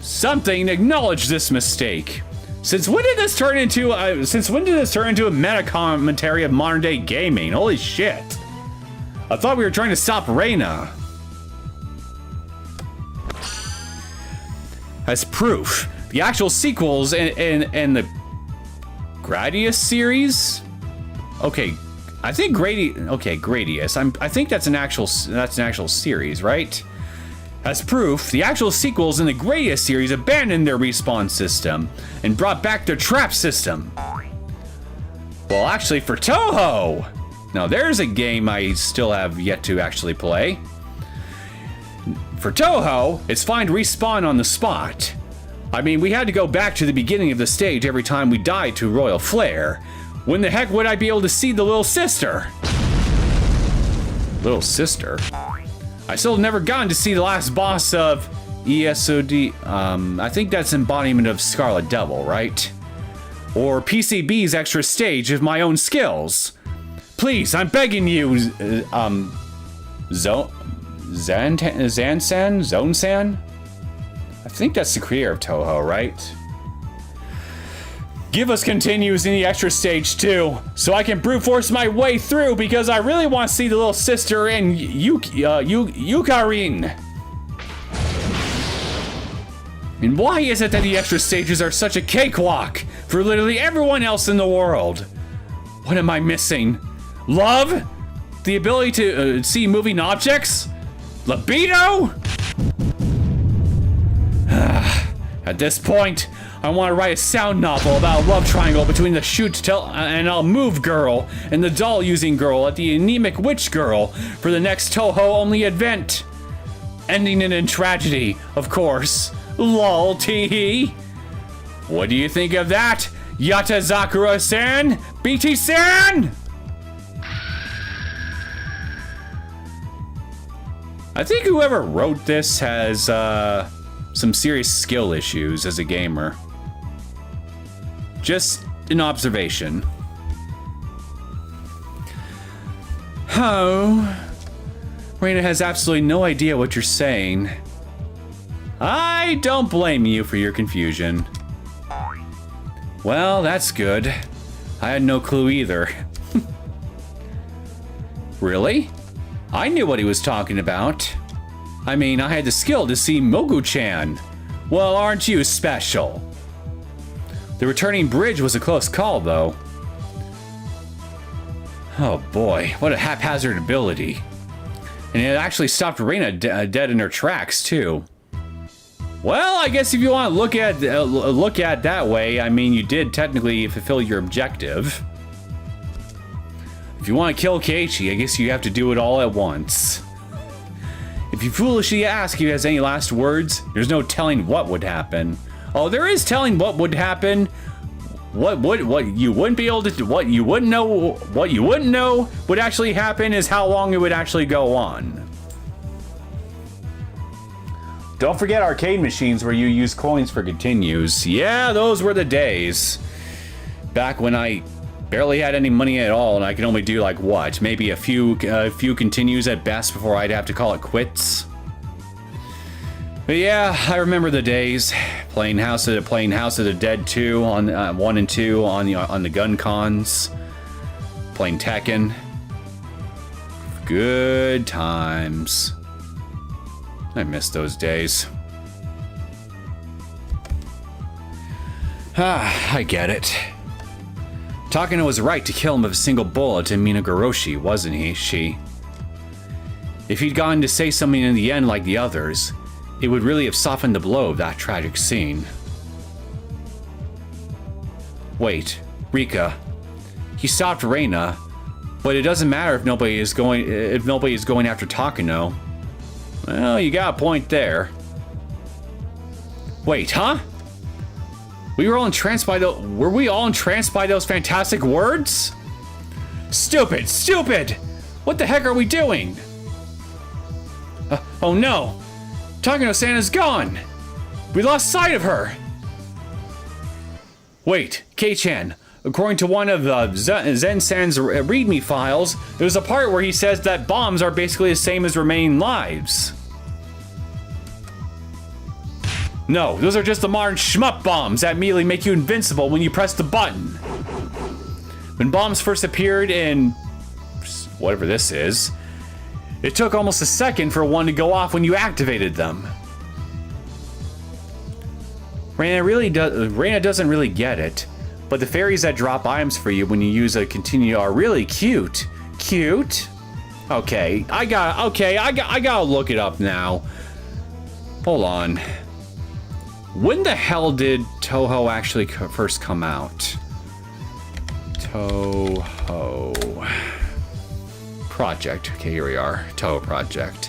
Something acknowledged this mistake. Since when did this turn into a meta commentary of modern day gaming? Holy shit. I thought we were trying to stop Reina. As proof, the actual sequels in the Gradius series? Okay, I think Gradius. I think that's an actual series, right? As proof, the actual sequels in the Gradius series abandoned their respawn system and brought back their trap system. Well, actually, for Toho! Now, there's a game I still have yet to actually play. For Toho, it's find respawn on the spot. I mean, we had to go back to the beginning of the stage every time we died to Royal Flare. When the heck would I be able to see the little sister? Little sister? I still have never gotten to see the last boss of ESOD. I think that's embodiment of Scarlet Devil, right? Or PCB's extra stage of my own skills. Please, I'm begging you, Zone-san? I think that's the creator of Toho, right? Give us continues in the extra stage too, so I can brute force my way through because I really want to see the little sister and Yukarin. And why is it that the extra stages are such a cakewalk for literally everyone else in the world? What am I missing? Love? The ability to see moving objects? Libido? At this point, I want to write a sound novel about a love triangle between the and I'll move girl and the doll using girl at the anemic witch girl for the next Toho only event. Ending it in tragedy, of course. Lol, teehee. What do you think of that, Yatazakura-san? BT-san? I think whoever wrote this has some serious skill issues as a gamer. Just an observation. Oh, Reina has absolutely no idea what you're saying. I don't blame you for your confusion. Well, that's good. I had no clue either. Really? I knew what he was talking about. I mean, I had the skill to see Mogu-chan. Well, aren't you special? The returning bridge was a close call, though. Oh boy, what a haphazard ability. And it actually stopped Reina dead in her tracks, too. Well, I guess if you want to look at that way, I mean, you did technically fulfill your objective. If you want to kill Keiichi, I guess you have to do it all at once. If you foolishly ask if he has any last words, there's no telling what would happen. Oh, there is telling what would happen. What you wouldn't be able to, what you wouldn't know would actually happen is how long it would actually go on. Don't forget arcade machines where you use coins for continues. Yeah, those were the days. Back when I barely had any money at all and I could only do like what? Maybe a few continues at best before I'd have to call it quits. But yeah, I remember the days playing House of the Dead 2 on 1 and 2 on the gun cons, playing Tekken. Good times. I miss those days. I get it. Takano was right to kill him with a single bullet in Minagoroshi, wasn't he? If he'd gone to say something in the end like the others, it would really have softened the blow of that tragic scene. Wait, Rika. He stopped Reina, but it doesn't matter if nobody is going after Takano. Well, you got a point there. Wait, huh? Were we all entranced by those fantastic words? Stupid! What the heck are we doing? Oh no! Takano-san is gone! We lost sight of her! Wait, Kei-chan, according to one of Zen-san's readme files, there's a part where he says that bombs are basically the same as remaining lives. No, those are just the modern shmup bombs that immediately make you invincible when you press the button. When bombs first appeared in whatever this is, it took almost a second for one to go off when you activated them. Reina doesn't really get it, but the fairies that drop items for you when you use a continue are really cute. Cute? Okay, I gotta look it up now. Hold on. When the hell did Toho actually first come out? Toho Project. Okay, here we are. Toho Project.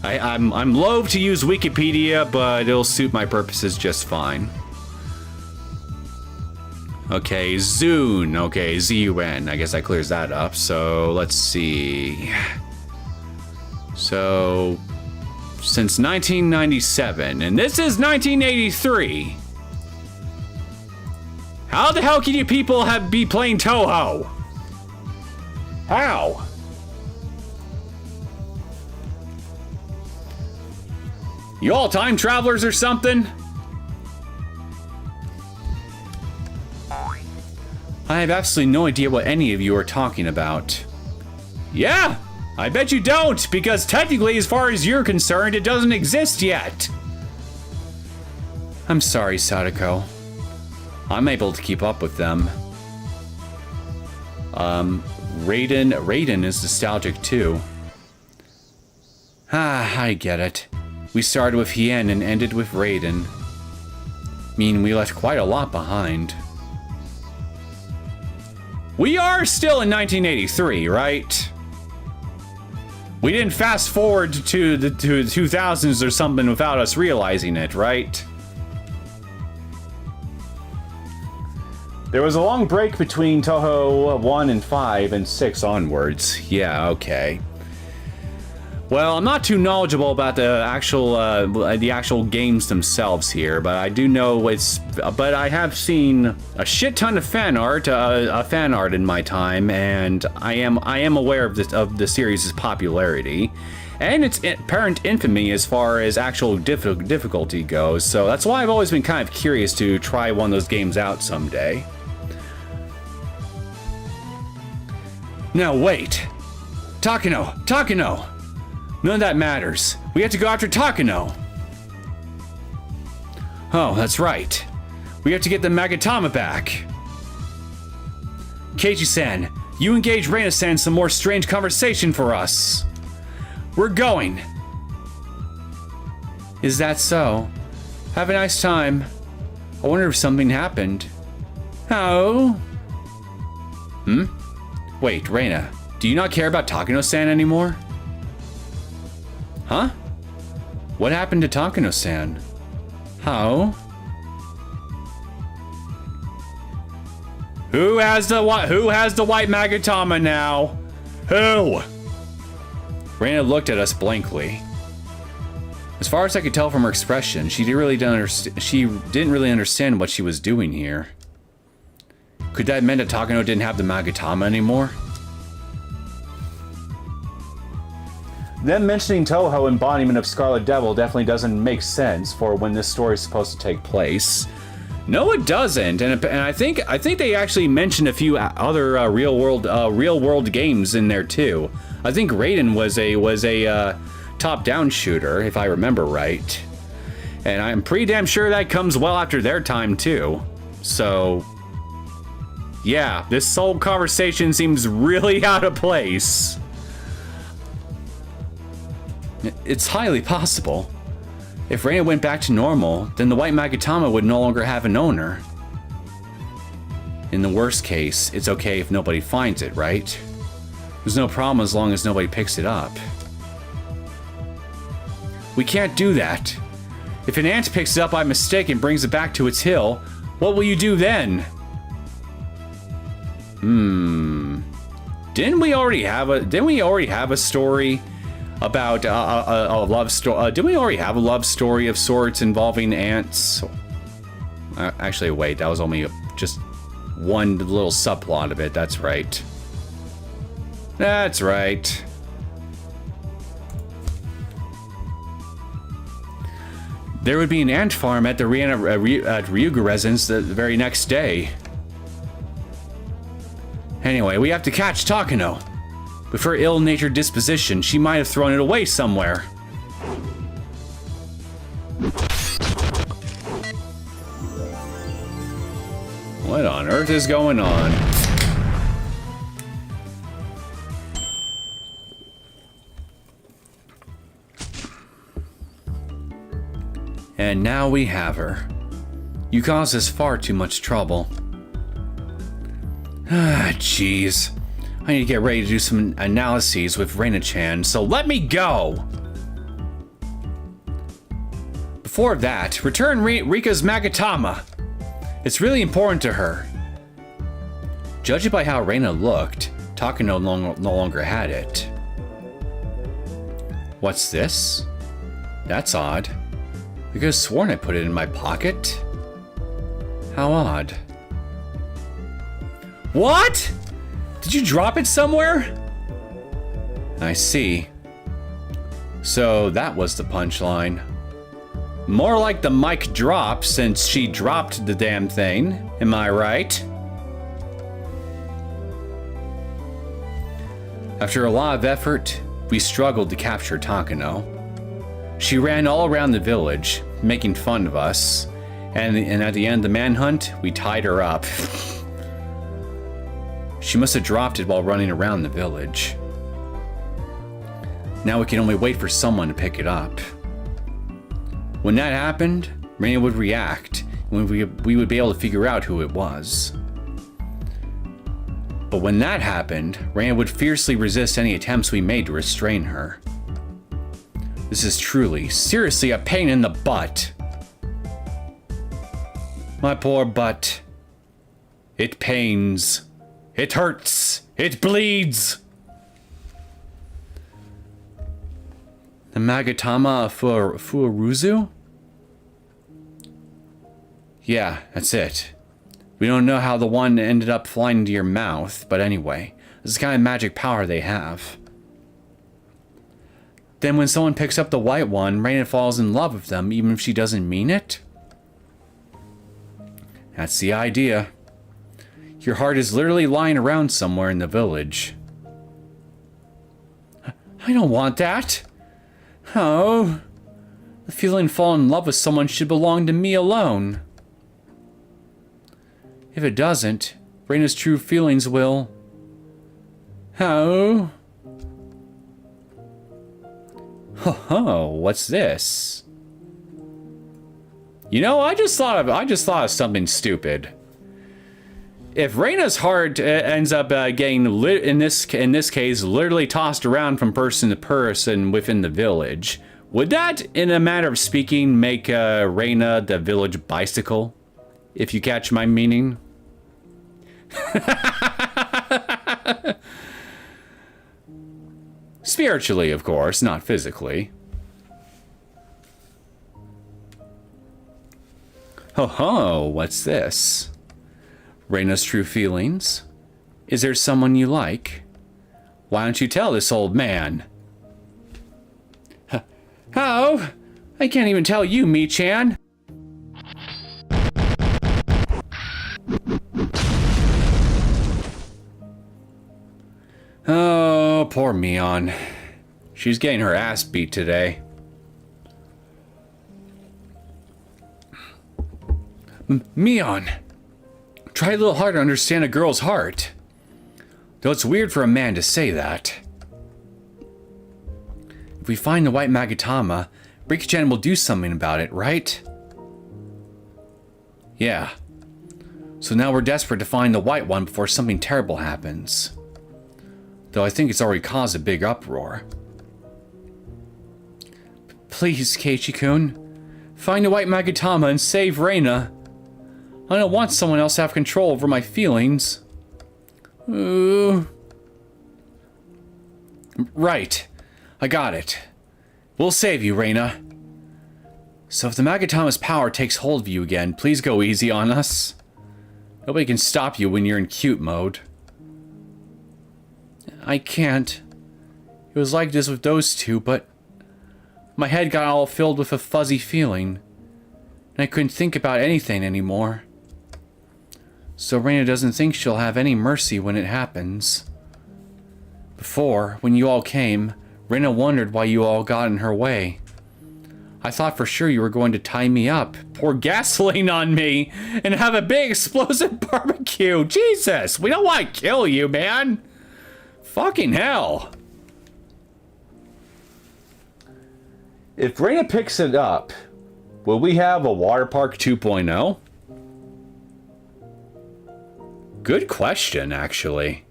I'm loath to use Wikipedia, but it'll suit my purposes just fine. Okay, Zune. Okay, Z-U-N. I guess that clears that up. So let's see. So since 1997, and this is 1983. How the hell can you people be playing Toho? How? You all time travelers or something? I have absolutely no idea what any of you are talking about. Yeah, I bet you don't, because technically, as far as you're concerned, it doesn't exist yet. I'm sorry, Sadako. I'm able to keep up with them. Raiden is nostalgic too. I get it. We started with Hien and ended with Raiden. Mean we left quite a lot behind. We are still in 1983, right? We didn't fast forward to the 2000s or something without us realizing it, right? There was a long break between Toho 1 and 5 and 6 onwards. Yeah, okay. Well, I'm not too knowledgeable about the actual games themselves here, but I do know it's. But I have seen a shit ton of fan art in my time, and I am aware of the series' popularity, and its apparent infamy as far as actual difficulty goes. So that's why I've always been kind of curious to try one of those games out someday. Now wait, Takano. None of that matters. We have to go after Takano. Oh, that's right. We have to get the Magatama back. Keiichi-san, you engage Reina-san in some more strange conversation for us. We're going. Is that so? Have a nice time. I wonder if something happened. Oh? Wait, Reina, do you not care about Takano-san anymore? Huh? What happened to Takano-san? How? Who has the white Magatama now? Who? Reina looked at us blankly. As far as I could tell from her expression, she didn't really understand what she was doing here. Could that mean that Takano didn't have the Magatama anymore? Them mentioning Toho embodiment of Scarlet Devil definitely doesn't make sense for when this story is supposed to take place. No, it doesn't, and I think they actually mentioned a few other real world games in there too. I think Raiden was a top-down shooter, if I remember right, and I'm pretty damn sure that comes well after their time too. So, yeah, this whole conversation seems really out of place. It's highly possible. If Reina went back to normal, then the white Magatama would no longer have an owner. In the worst case, it's okay if nobody finds it, right? There's no problem as long as nobody picks it up. We can't do that. If an ant picks it up by mistake and brings it back to its hill, what will you do then? Didn't we already have a story about a love story? Didn't we already have a love story of sorts involving ants? Actually, wait, that was only just one little subplot of it. That's right. That's right. There would be an ant farm at the Ryuga residence the very next day. Anyway, we have to catch Takano. With her ill-natured disposition, she might have thrown it away somewhere. What on earth is going on? And now we have her. You caused us far too much trouble. Ah, jeez. I need to get ready to do some analyses with Reina-chan, so let me go! Before that, return Rika's Magatama. It's really important to her. Judging by how Reina looked, Takano no longer had it. What's this? That's odd. I could have sworn I put it in my pocket. How odd. What? Did you drop it somewhere? I see. So that was the punchline. More like the mic drop since she dropped the damn thing. Am I right? After a lot of effort, we struggled to capture Takano. She ran all around the village, making fun of us, And at the end of the manhunt, we tied her up. She must have dropped it while running around the village. Now we can only wait for someone to pick it up. When that happened, Reina would react, and we would be able to figure out who it was. But when that happened, Reina would fiercely resist any attempts we made to restrain her. This is truly, seriously a pain in the butt. My poor butt. It pains. It hurts. It bleeds. The Magatama Furuzu? Yeah, that's it. We don't know how the one ended up flying into your mouth, but anyway, this is the kind of magic power they have. Then when someone picks up the white one, Reina falls in love with them, even if she doesn't mean it? That's the idea. Your heart is literally lying around somewhere in the village. I don't want that. Oh. The feeling to fall in love with someone should belong to me alone. If it doesn't, Reina's true feelings will. Oh. Oh, what's this? You know, I just thought of something stupid. If Reina's heart ends up getting in this case literally tossed around from person to person within the village, would that, in a matter of speaking, make Reina the village bicycle? If you catch my meaning. Spiritually, of course, not physically. Ho ho, what's this? Reina's true feelings? Is there someone you like? Why don't you tell this old man? How? I can't even tell you, Mi-chan. Oh, poor Mion. She's getting her ass beat today. Mion, try a little harder to understand a girl's heart. Though it's weird for a man to say that. If we find the white Magatama, Riki-chan will do something about it, right? Yeah. So now we're desperate to find the white one before something terrible happens. Though I think it's already caused a big uproar. Please, Keiichi-kun, find the white Magatama and save Reina. I don't want someone else to have control over my feelings. Ooh. Right. I got it. We'll save you, Reina. So if the Magatama's power takes hold of you again, please go easy on us. Nobody can stop you when you're in cute mode. I can't. It was like this with those two, but my head got all filled with a fuzzy feeling, and I couldn't think about anything anymore. So Reina doesn't think she'll have any mercy when it happens. Before, when you all came, Reina wondered why you all got in her way. I thought for sure you were going to tie me up, pour gasoline on me, and have a big explosive barbecue. Jesus, we don't want to kill you, man. Fucking hell. If Reina picks it up, will we have a water park 2.0? Good question, actually.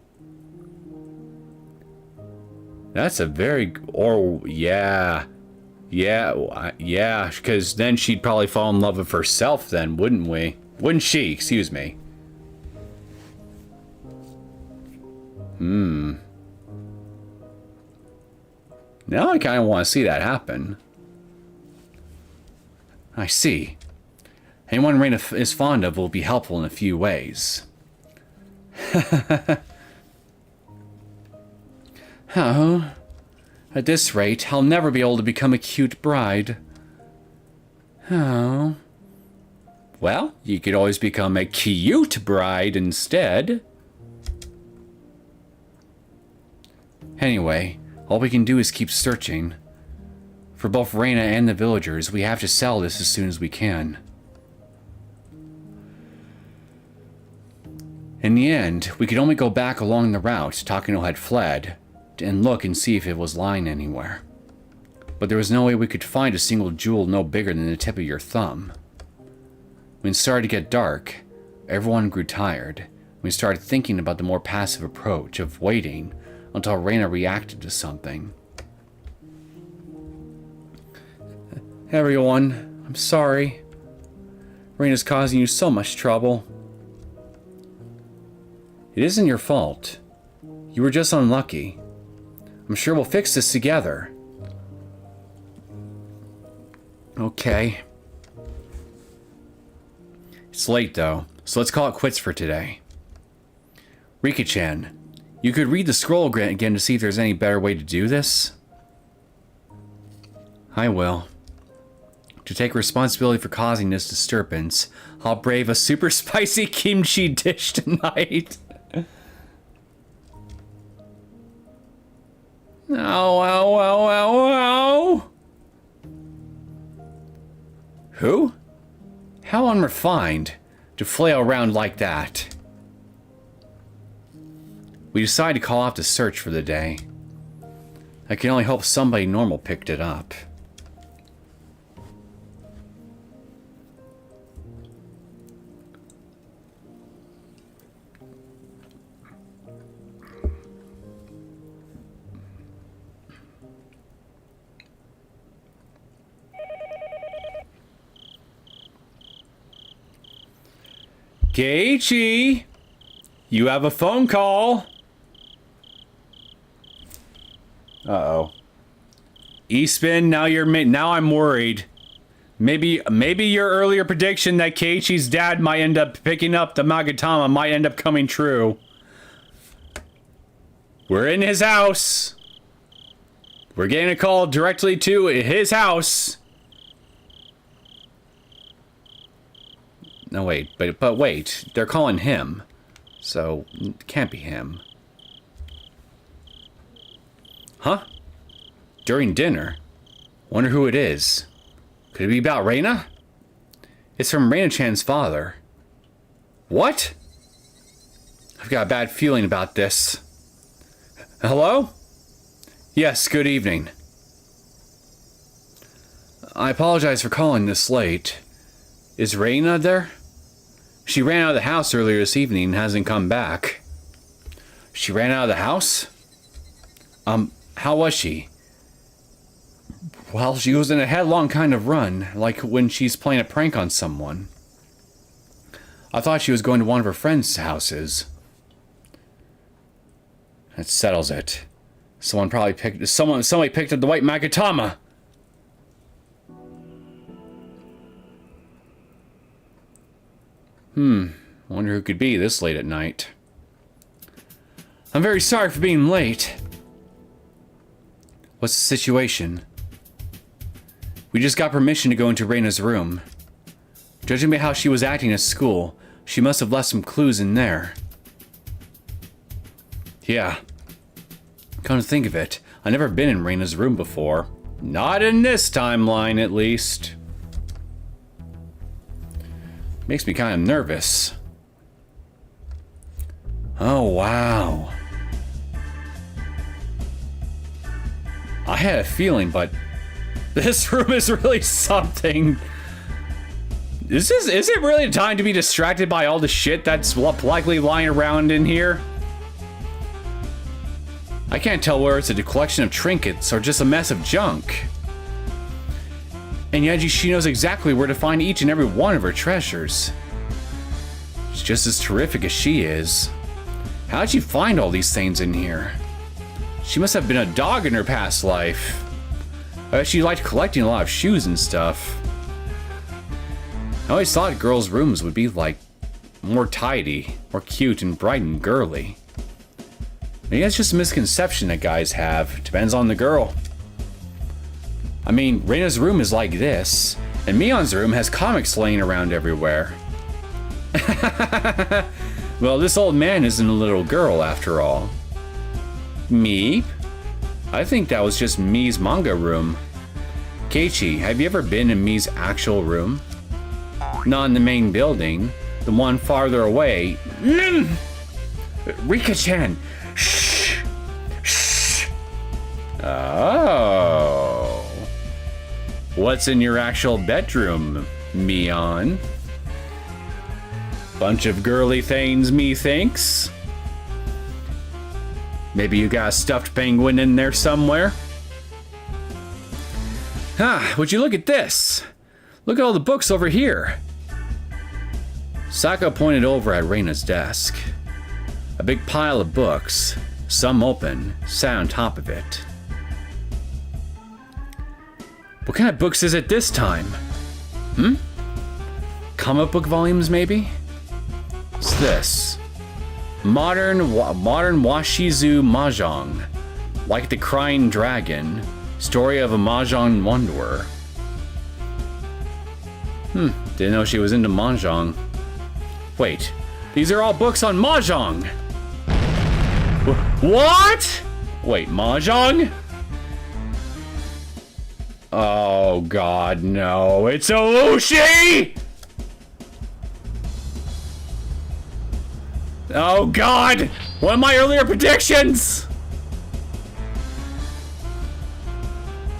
That's a very... Or, yeah. Yeah, because then she'd probably fall in love with herself then, wouldn't we? Wouldn't she? Excuse me. Now I kind of want to see that happen. I see. Anyone Reina is fond of will be helpful in a few ways. Oh, at this rate, I'll never be able to become a cute bride. Oh. Well, you could always become a cute bride instead. Anyway, all we can do is keep searching. For both Reina and the villagers, we have to sell this as soon as we can. In the end, we could only go back along the route Takano had fled and look and see if it was lying anywhere. But there was no way we could find a single jewel no bigger than the tip of your thumb. When it started to get dark, everyone grew tired. We started thinking about the more passive approach of waiting until Reina reacted to something. Everyone, I'm sorry. Reina's causing you so much trouble. It isn't your fault. You were just unlucky. I'm sure we'll fix this together. Okay. It's late though, so let's call it quits for today. Rika-chan, you could read the scroll again to see if there's any better way to do this? I will. To take responsibility for causing this disturbance, I'll brave a super spicy kimchi dish tonight. Ow, ow, ow, ow, ow. Who? How unrefined to flail around like that. We decided to call off the search for the day. I can only hope somebody normal picked it up. Keiichi, you have a phone call. Uh-oh. E-spin, now I'm worried. Maybe your earlier prediction that Keiichi's dad might end up picking up the Magatama might end up coming true. We're in his house. We're getting a call directly to his house. No, wait, but wait, they're calling him. So, it can't be him. Huh? During dinner? Wonder who it is. Could it be about Reina? It's from Reina-chan's father. What? I've got a bad feeling about this. Hello? Yes, good evening. I apologize for calling this late. Is Reina there? She ran out of the house earlier this evening and hasn't come back. She ran out of the house? How was she? Well, she was in a headlong kind of run, like when she's playing a prank on someone. I thought she was going to one of her friends' houses. That settles it. Somebody picked up the white Magatama. Wonder who could be this late at night. I'm very sorry for being late. What's the situation? We just got permission to go into Reina's room. Judging by how she was acting at school, she must have left some clues in there. Yeah. Come to think of it, I've never been in Reina's room before. Not in this timeline, at least. Makes me kind of nervous. Oh, wow. I had a feeling, but this room is really something. Is it really time to be distracted by all the shit that's likely lying around in here? I can't tell whether it's a collection of trinkets or just a mess of junk. And yet she knows exactly where to find each and every one of her treasures. She's just as terrific as she is. How'd she find all these things in here? She must have been a dog in her past life. I bet she liked collecting a lot of shoes and stuff. I always thought girls' rooms would be like more tidy, more cute and bright and girly. Maybe that's just a misconception that guys have. Depends on the girl. I mean, Reina's room is like this, and Mion's room has comics laying around everywhere. Well, this old man isn't a little girl after all. Meep? I think that was just Mii's manga room. Keiichi, have you ever been in Mii's actual room? Not in the main building. The one farther away. Rika-chan! Shh! Shh! Oh. What's in your actual bedroom, Mion? Bunch of girly things, methinks. Maybe you got a stuffed penguin in there somewhere? Would you look at this? Look at all the books over here. Sako pointed over at Reina's desk. A big pile of books, some open, sat on top of it. What kind of books is it this time? Comic book volumes, maybe? What's this? Modern Washizu Mahjong. Like the Crying Dragon. Story of a Mahjong Wanderer. Didn't know she was into Mahjong. Wait, these are all books on Mahjong! What? Wait, Mahjong? Oh god, no, it's Oushi! Oh god! One of my earlier predictions!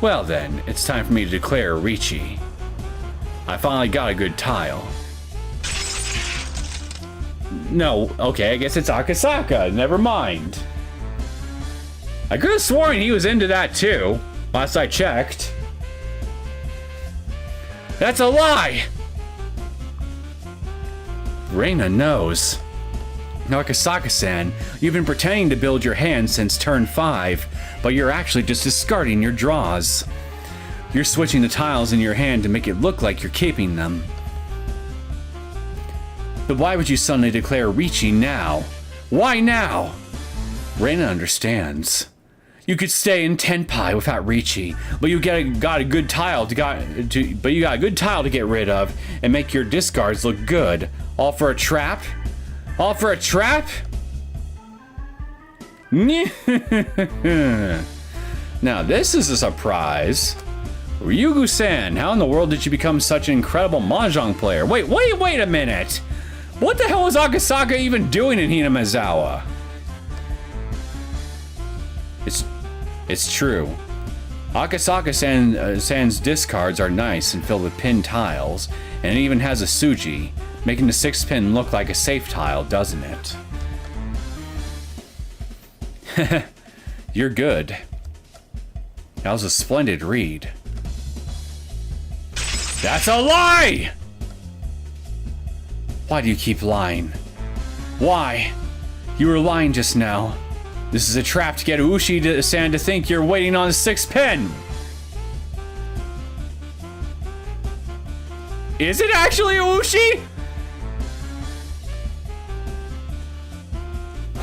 Well then, it's time for me to declare Ricci. I finally got a good tile. No, okay, I guess it's Akasaka, never mind. I could have sworn he was into that too, last I checked. That's a lie! Reina knows. Akasaka-san, you've been pretending to build your hand since turn 5, but you're actually just discarding your draws. You're switching the tiles in your hand to make it look like you're keeping them. But why would you suddenly declare Ricci now? Why now? Reina understands. You could stay in Tenpai without Ricci, but you got a good tile to get rid of and make your discards look good. All for a trap? All for a trap? Now this is a surprise. Ryugu-san, how in the world did you become such an incredible Mahjong player? Wait a minute! What the hell is Akasaka even doing in Hinamizawa? It's true. Akasaka-san's discards are nice and filled with pin tiles, and it even has a Suji, making the 6th pin look like a safe tile, doesn't it? You're good. That was a splendid read. That's a lie! Why do you keep lying? Why? You were lying just now. This is a trap to get Ushi-san to think you're waiting on the 6th pin. Is it actually Ushi?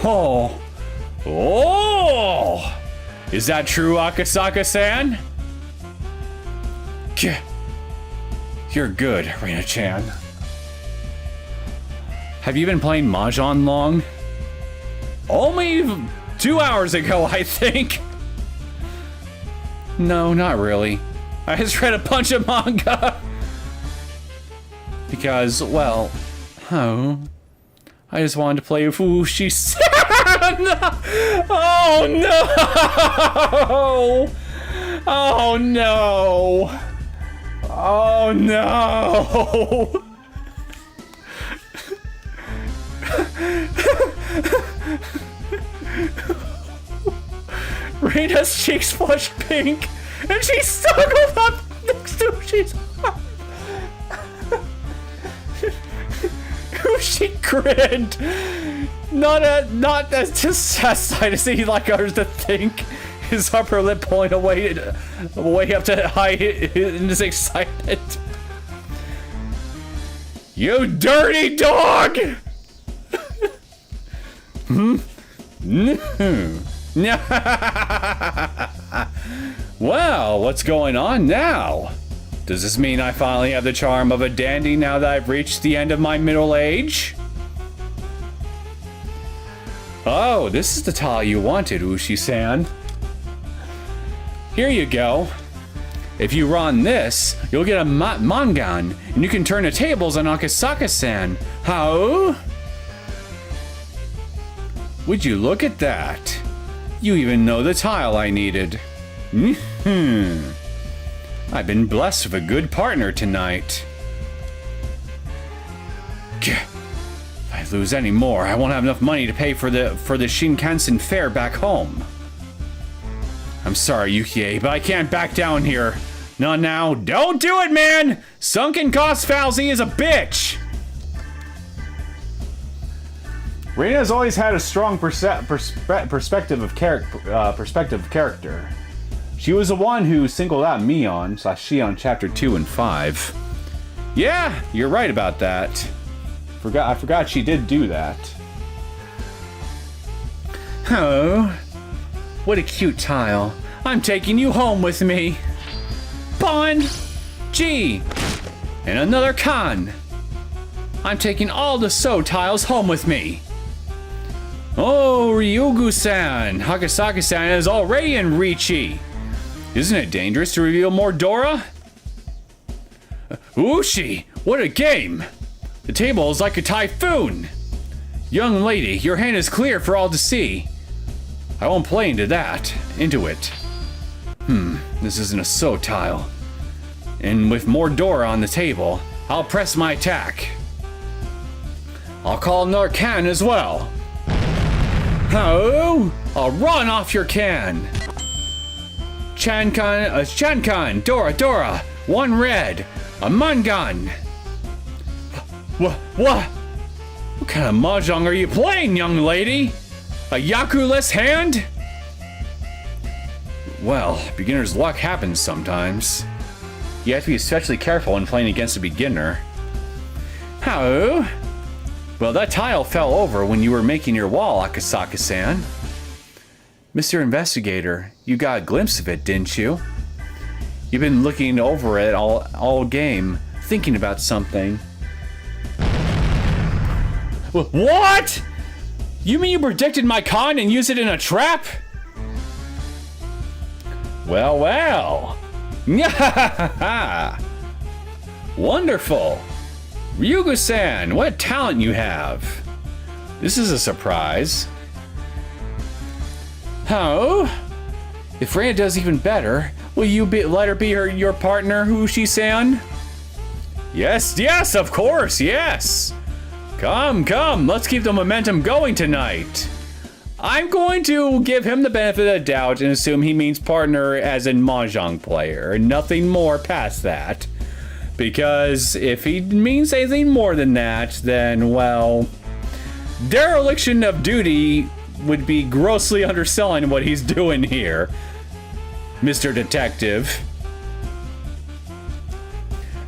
Oh. Is that true, Akasaka-san? You're good, Reina-chan. Have you been playing Mahjong long? Only 2 hours ago, I think. No, not really. I just read a bunch of manga. Because, well, I just wanted to play with Ushi-san. Oh no! Oh no! Oh no! Reina's cheeks flushed pink, and she snuggled up next to Ushi's arm. Ushi grinned. Not as dissatisfied as he like others to think. His upper lip pulling away up to hide in his excitement. You dirty dog! Well, what's going on now? Does this mean I finally have the charm of a dandy now that I've reached the end of my middle age? Oh, this is the tile you wanted, Ushi-san. Here you go. If you run this, you'll get a mangan, and you can turn the tables on Akasaka-san. How? Would you look at that? You even know the tile I needed. I've been blessed with a good partner tonight. If I lose any more, I won't have enough money to pay for the Shinkansen fare back home. I'm sorry, Yukie, but I can't back down here. Not now. Don't do it, man! Sunken cost fallacy is a bitch! Reina has always had a strong perspective of character. She was the one who singled out Mion/Shion chapter 2 and 5. Yeah, you're right about that. I forgot she did do that. Oh, what a cute tile. I'm taking you home with me. Bon, G, and another Kan. I'm taking all the So tiles home with me. Oh, Ryugu-san, Hagasaki-san is already in Richi. Isn't it dangerous to reveal more Dora? Ooshi, what a game! The table is like a typhoon. Young lady, your hand is clear for all to see. I won't play into it. This isn't a So tile. And with more Dora on the table, I'll press my attack. I'll call another Kan as well. Oh, I'll run off your Kan. Chankan, Dora, one red, a Mangan. What kind of mahjong are you playing, young lady? A Yaku-less hand? Well, beginner's luck happens sometimes. You have to be especially careful when playing against a beginner. How? Well, that tile fell over when you were making your wall, Akasaka-san. Mr. Investigator, you got a glimpse of it, didn't you? You've been looking over it all game, thinking about something. What? You mean you predicted my con and used it in a trap? Well. Wonderful. Ryugu-san, what talent you have. This is a surprise. How? If Reina does even better, will you let her be your partner, Ushi-san? Yes, of course, yes. Come, let's keep the momentum going tonight. I'm going to give him the benefit of the doubt and assume he means partner as in mahjong player, nothing more past that. Because if he means anything more than that, then, well, dereliction of duty would be grossly underselling what he's doing here, Mr. Detective.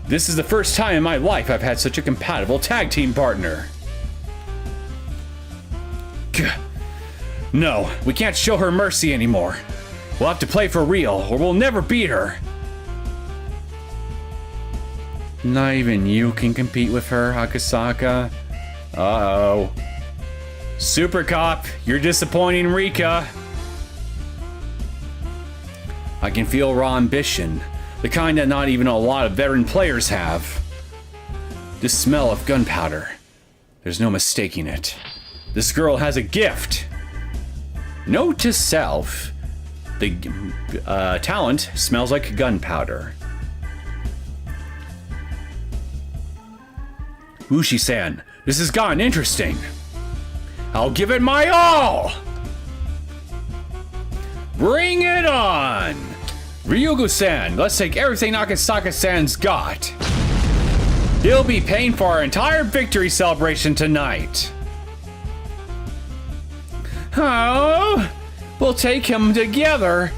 This is the first time in my life I've had such a compatible tag team partner. No, we can't show her mercy anymore. We'll have to play for real, or we'll never beat her. Not even you can compete with her, Akasaka. Uh-oh. Super Cop, you're disappointing Rika. I can feel raw ambition, the kind that not even a lot of veteran players have. This smell of gunpowder, there's no mistaking it. This girl has a gift. Note to self, the talent smells like gunpowder. Ushi-san, this has gotten interesting. I'll give it my all! Bring it on! Ryugu-san, let's take everything Akasaka-san's got. He'll be paying for our entire victory celebration tonight. Oh, we'll take him together,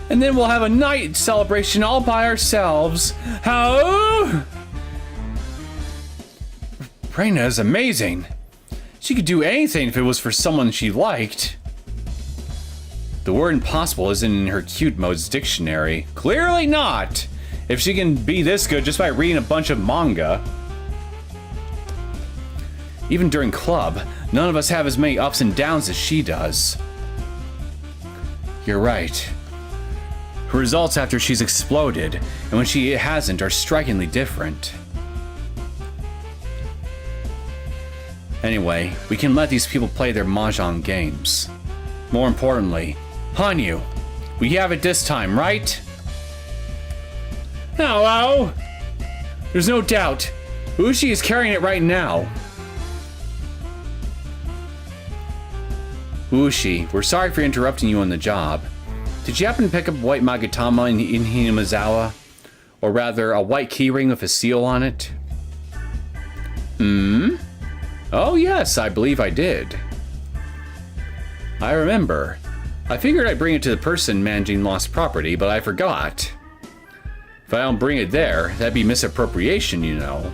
and then we'll have a night celebration all by ourselves. Oh! Reina is amazing. She could do anything if it was for someone she liked. The word impossible isn't in her cute mode's dictionary. Clearly not! If she can be this good just by reading a bunch of manga. Even during club, none of us have as many ups and downs as she does. You're right. Her results after she's exploded, and when she hasn't, are strikingly different. Anyway, we can let these people play their mahjong games. More importantly, Hanyu, we have it this time, right? Hello? There's no doubt. Ushi is carrying it right now. Ushi, we're sorry for interrupting you on the job. Did you happen to pick up a white magatama in Hinamizawa? Or rather, a white keyring with a seal on it? Oh yes, I believe I did. I remember. I figured I'd bring it to the person managing lost property, but I forgot. If I don't bring it there, that'd be misappropriation, you know.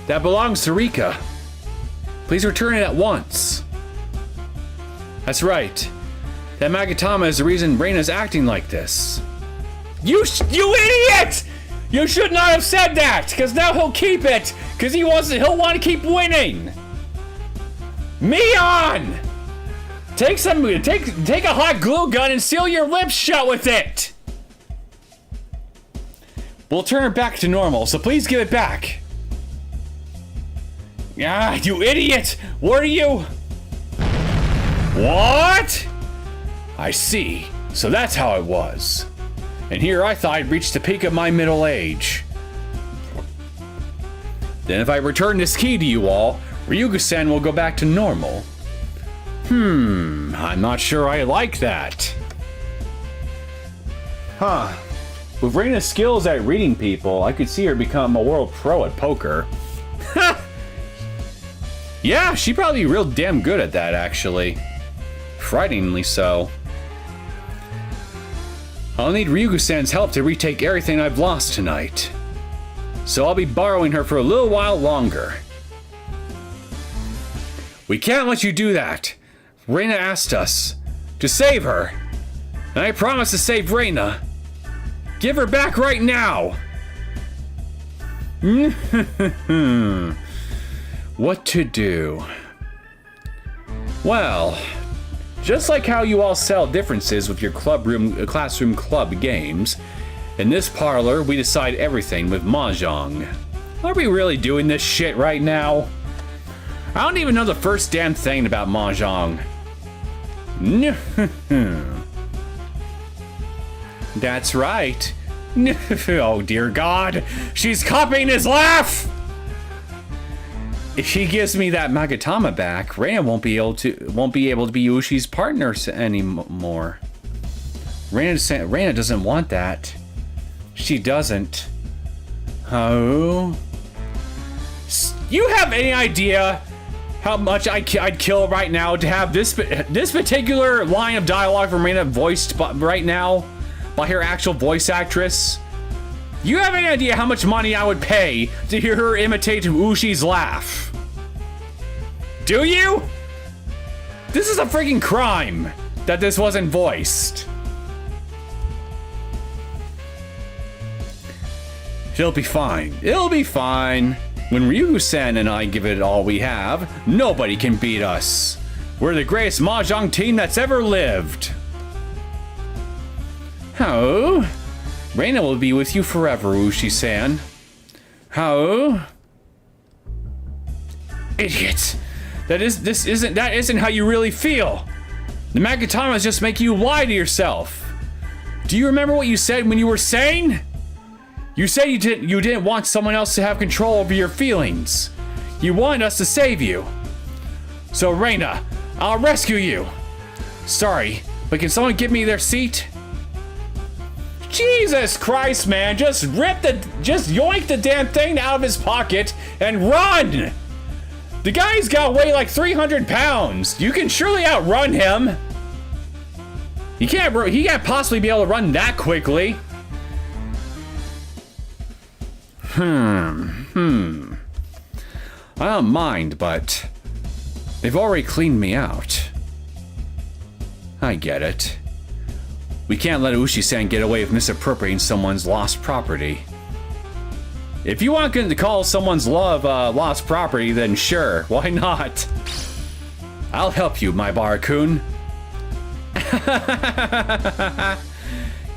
That belongs to Rika. Please return it at once. That's right. That magatama is the reason Reina's acting like this. You idiot! You should not have said that, because now he'll keep it, because he'll want to keep winning. Mion! Take a hot glue gun and seal your lips shut with it. We'll turn it back to normal, so please give it back. Ah, you idiot! What are you? What? I see. So that's how it was. And here I thought I'd reached the peak of my middle age. Then if I return this key to you all, Ryuga-san will go back to normal. I'm not sure I like that. Huh. With Reina's skills at reading people, I could see her become a world pro at poker. Yeah, she'd probably be real damn good at that, actually. Frighteningly so. I'll need Ryuga-san's help to retake everything I've lost tonight. So I'll be borrowing her for a little while longer. We can't let you do that. Reina asked us to save her. And I promise to save Reina. Give her back right now. What to do? Well, just like how you all sell differences with your classroom club games, in this parlor we decide everything with mahjong. Are we really doing this shit right now? I don't even know the first damn thing about mahjong. That's right. Oh dear God, she's copying his laugh! If she gives me that magatama back, Reina won't be able to be Ushi's partner anymore. Reina doesn't want that. She doesn't. Oh. You have any idea how much I'd kill right now to have this particular line of dialogue from Reina voiced right now by her actual voice actress? You have any idea how much money I would pay to hear her imitate Ushi's laugh? Do you? This is a freaking crime that this wasn't voiced. It'll be fine. It'll be fine. When Ryuga-san and I give it all we have, nobody can beat us. We're the greatest mahjong team that's ever lived. Oh. Reina will be with you forever, Ushi-san. How? Idiot! That isn't how you really feel. The magatamas just make you lie to yourself. Do you remember what you said when you were sane? You said you didn't want someone else to have control over your feelings. You wanted us to save you. So Reina, I'll rescue you. Sorry, but can someone give me their seat? Jesus Christ, man, just yoink the damn thing out of his pocket and run! The guy's got weigh like 300 pounds. You can surely outrun him. He can't possibly be able to run that quickly. I don't mind, but they've already cleaned me out. I get it. We can't let Ushi-san get away with misappropriating someone's lost property. If you want to call someone's love lost property, then sure, why not? I'll help you, my Barakun.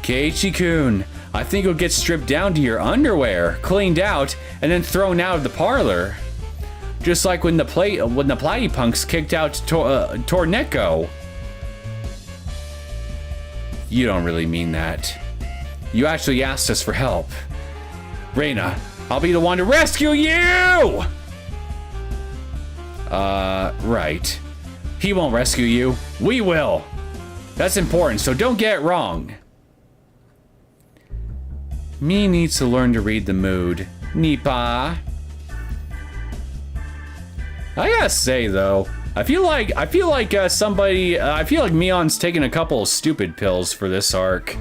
Keiichi-kun, I think you'll get stripped down to your underwear, cleaned out, and then thrown out of the parlor. Just like when the Platypunks kicked out Torneko. You don't really mean that. You actually asked us for help. Reina, I'll be the one to rescue you! Right. He won't rescue you. We will. That's important, so don't get it wrong. Me needs to learn to read the mood. Nipa. I gotta say though, I feel like Mion's taking a couple of stupid pills for this arc.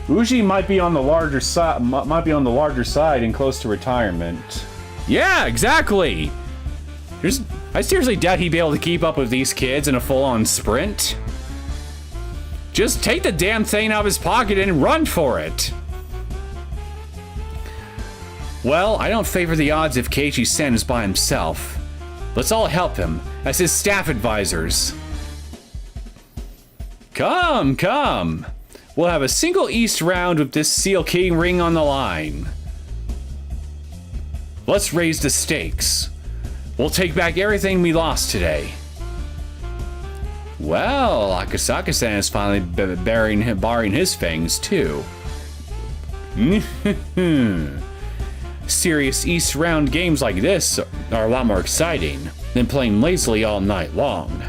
Uji might be on the larger side, and close to retirement. Yeah, exactly. I seriously doubt he'd be able to keep up with these kids in a full-on sprint. Just take the damn thing out of his pocket and run for it. Well, I don't favor the odds if Keiichi-sen is by himself. Let's all help him as his staff advisors. Come. We'll have a single East round with this Seal King ring on the line. Let's raise the stakes. We'll take back everything we lost today. Well, Akasaka-san is finally barring his fangs too. Serious East round games like this are a lot more exciting than playing lazily all night long.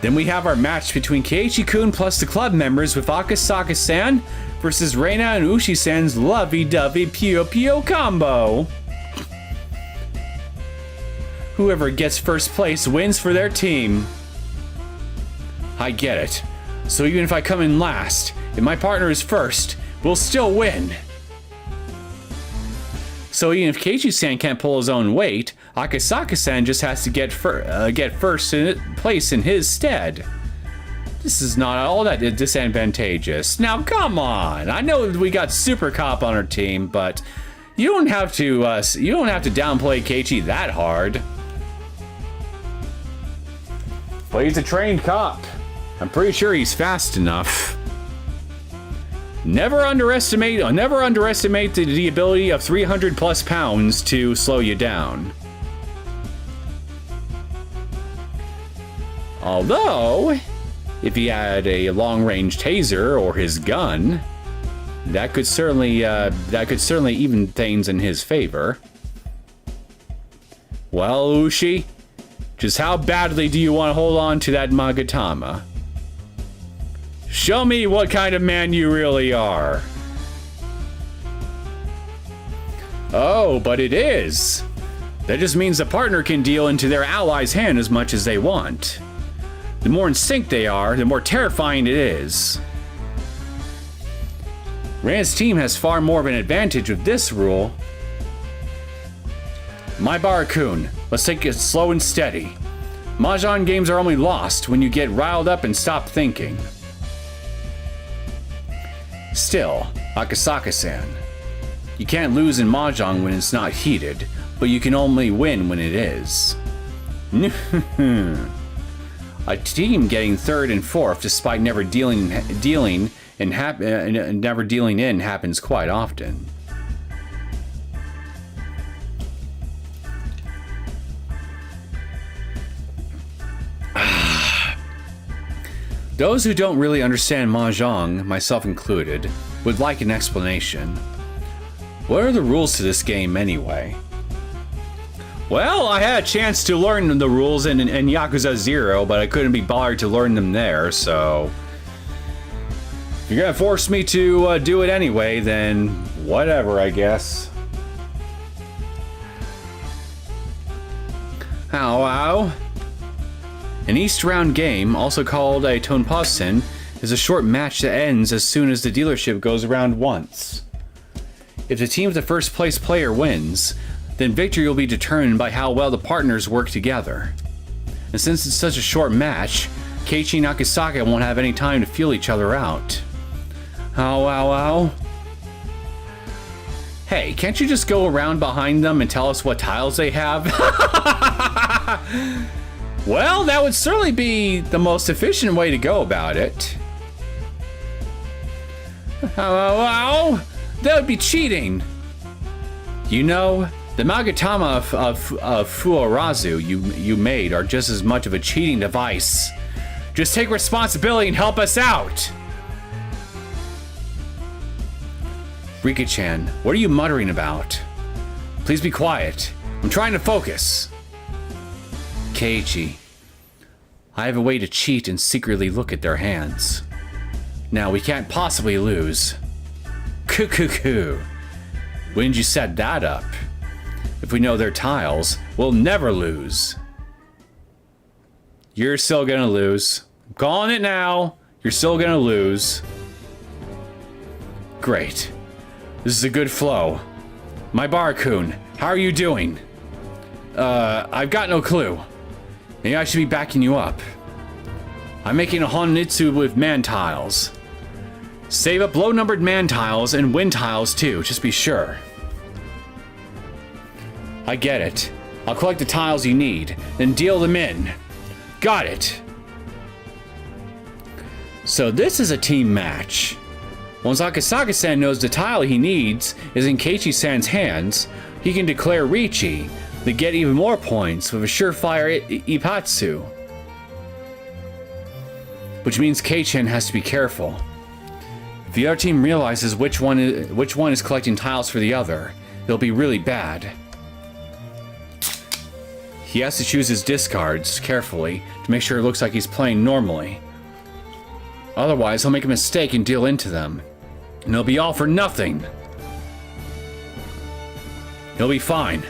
Then we have our match between Keiichi-kun plus the club members with Akasaka-san versus Reina and Ushi-san's lovey-dovey Pio combo. Whoever gets first place wins for their team. I get it. So even if I come in last, if my partner is first, we'll still win. So even if Keiichi-san can't pull his own weight, Akasaka-san just has to get first place in his stead. This is not all that disadvantageous. Now come on, I know we got Super Cop on our team, but you don't have to downplay Keiichi that hard. Well, he's a trained cop. I'm pretty sure he's fast enough. Never underestimate the ability of 300 plus pounds to slow you down. Although, if he had a long-range taser or his gun, that could certainly even things in his favor. Well, Ushi, just how badly do you want to hold on to that Magatama? Show me what kind of man you really are. Oh, but it is. That just means the partner can deal into their ally's hand as much as they want. The more in sync they are, the more terrifying it is. Rand's team has far more of an advantage with this rule. My Barakun, let's take it slow and steady. Mahjong games are only lost when you get riled up and stop thinking. Still, Akasaka-san, you can't lose in Mahjong when it's not heated, but you can only win when it is. A team getting third and fourth despite never dealing in happens quite often. Those who don't really understand Mahjong, myself included, would like an explanation. What are the rules to this game anyway? Well, I had a chance to learn the rules in Yakuza 0, but I couldn't be bothered to learn them there, so... If you're gonna force me to do it anyway, then whatever, I guess. Ow. An East round game, also called a Tonpassen, is a short match that ends as soon as the dealership goes around once. If the team with the first place player wins, then victory will be determined by how well the partners work together. And since it's such a short match, Keiichi and Akasaka won't have any time to feel each other out. Ow. Hey, can't you just go around behind them and tell us what tiles they have? Well, that would certainly be the most efficient way to go about it. Wow, that would be cheating. You know, the Magatama of Fuorazu you made are just as much of a cheating device. Just take responsibility and help us out. Rika-chan, what are you muttering about? Please be quiet. I'm trying to focus. Keiichi, I have a way to cheat and secretly look at their hands. Now, we can't possibly lose. Cuckoo. When did you set that up? If we know their tiles, we'll never lose. You're still gonna lose. I'm calling it now. You're still gonna lose. Great. This is a good flow. My Barakun, how are you doing? I've got no clue. Maybe I should be backing you up. I'm making a Honitsu with man tiles. Save up low-numbered man tiles and wind tiles too, just be sure. I get it. I'll collect the tiles you need, then deal them in. Got it. So this is a team match. Once Akasaka-san knows the tile he needs is in Keiichi-san's hands, he can declare Riichi, to get even more points with a surefire Ipatsu. Which means Kei-chan has to be careful. If the other team realizes which one is collecting tiles for the other, it'll be really bad. He has to choose his discards carefully to make sure it looks like he's playing normally. Otherwise, he'll make a mistake and deal into them. And it'll be all for nothing. He'll be fine.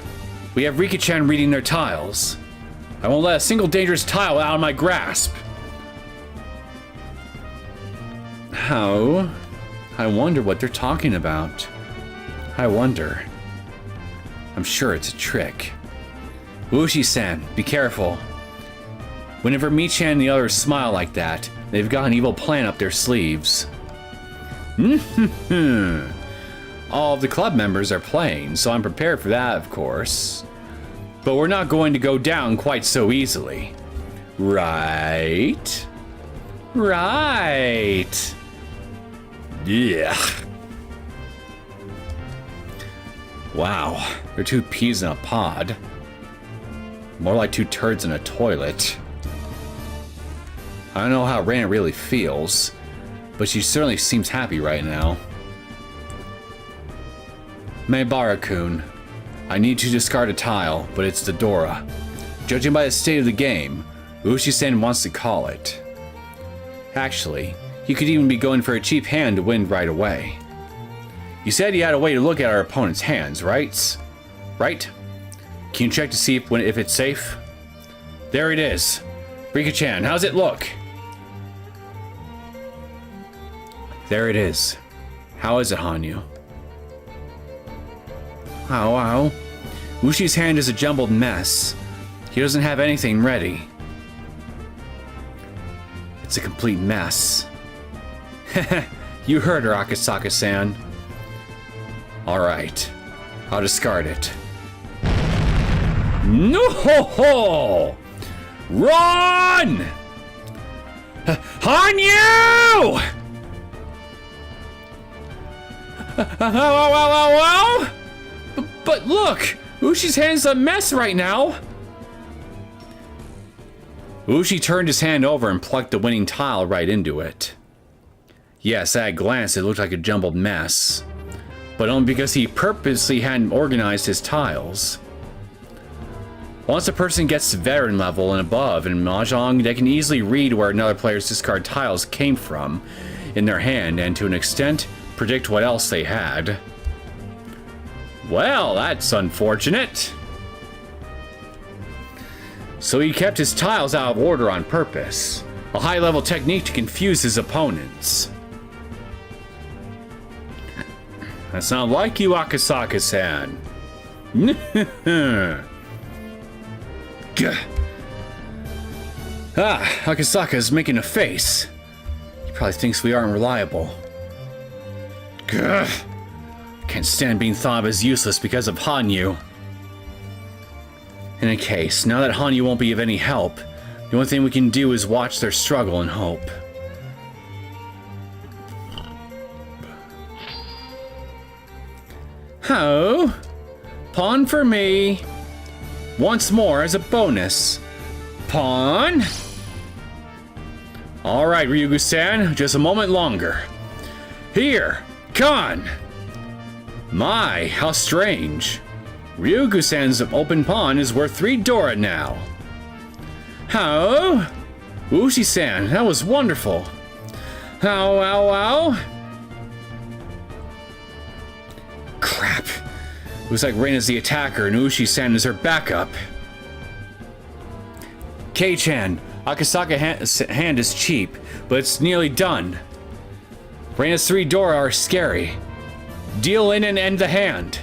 We have Rika-chan reading their tiles. I won't let a single dangerous tile out of my grasp. How? I wonder what they're talking about. I wonder. I'm sure it's a trick. Wushi-san, be careful. Whenever Mi-chan and the others smile like that, they've got an evil plan up their sleeves. All of the club members are playing, so I'm prepared for that, of course. But we're not going to go down quite so easily. Right? Right. Yeah. Wow, they're two peas in a pod. More like two turds in a toilet. I don't know how Rana really feels, but she certainly seems happy right now. Maebara-kun, I need to discard a tile, but it's the Dora. Judging by the state of the game, Ushi-san wants to call it. Actually, he could even be going for a cheap hand to win right away. You said you had a way to look at our opponent's hands, right? Right? Can you check to see if it's safe? There it is. Rika-chan, how's it look? There it is. How is it, Hanyu? Wow. Ushi's hand is a jumbled mess. He doesn't have anything ready. It's a complete mess. You heard her, Akasaka-san. Alright. I'll discard it. No-ho-ho! Run! Hanyu! Well? But look! Ushi's hand's a mess right now! Ushi turned his hand over and plucked the winning tile right into it. Yes, at a glance it looked like a jumbled mess. But only because he purposely hadn't organized his tiles. Once a person gets to veteran level and above in Mahjong, they can easily read where another player's discard tiles came from in their hand and to an extent, predict what else they had. Well, that's unfortunate. So he kept his tiles out of order on purpose. A high-level technique to confuse his opponents. That's not like you, Akasaka-san. Akasaka's making a face. He probably thinks we aren't reliable. Can't stand being thought of as useless because of Hanyu. In any case, now that Hanyu won't be of any help, the only thing we can do is watch their struggle and hope. Oh, pawn for me. Once more as a bonus. Pawn. Alright, Ryugu-san, just a moment longer. Here, Con! My, how strange. Ryugu-san's open pawn is worth 3 Dora now. How? Ushi-san, that was wonderful. Ow, ow, ow. Crap. Looks like Reina's the attacker and Ushi-san is her backup. Kei-chan, Akasaka hand is cheap, but it's nearly done. Reina's 3 Dora are scary. Deal in and end the hand.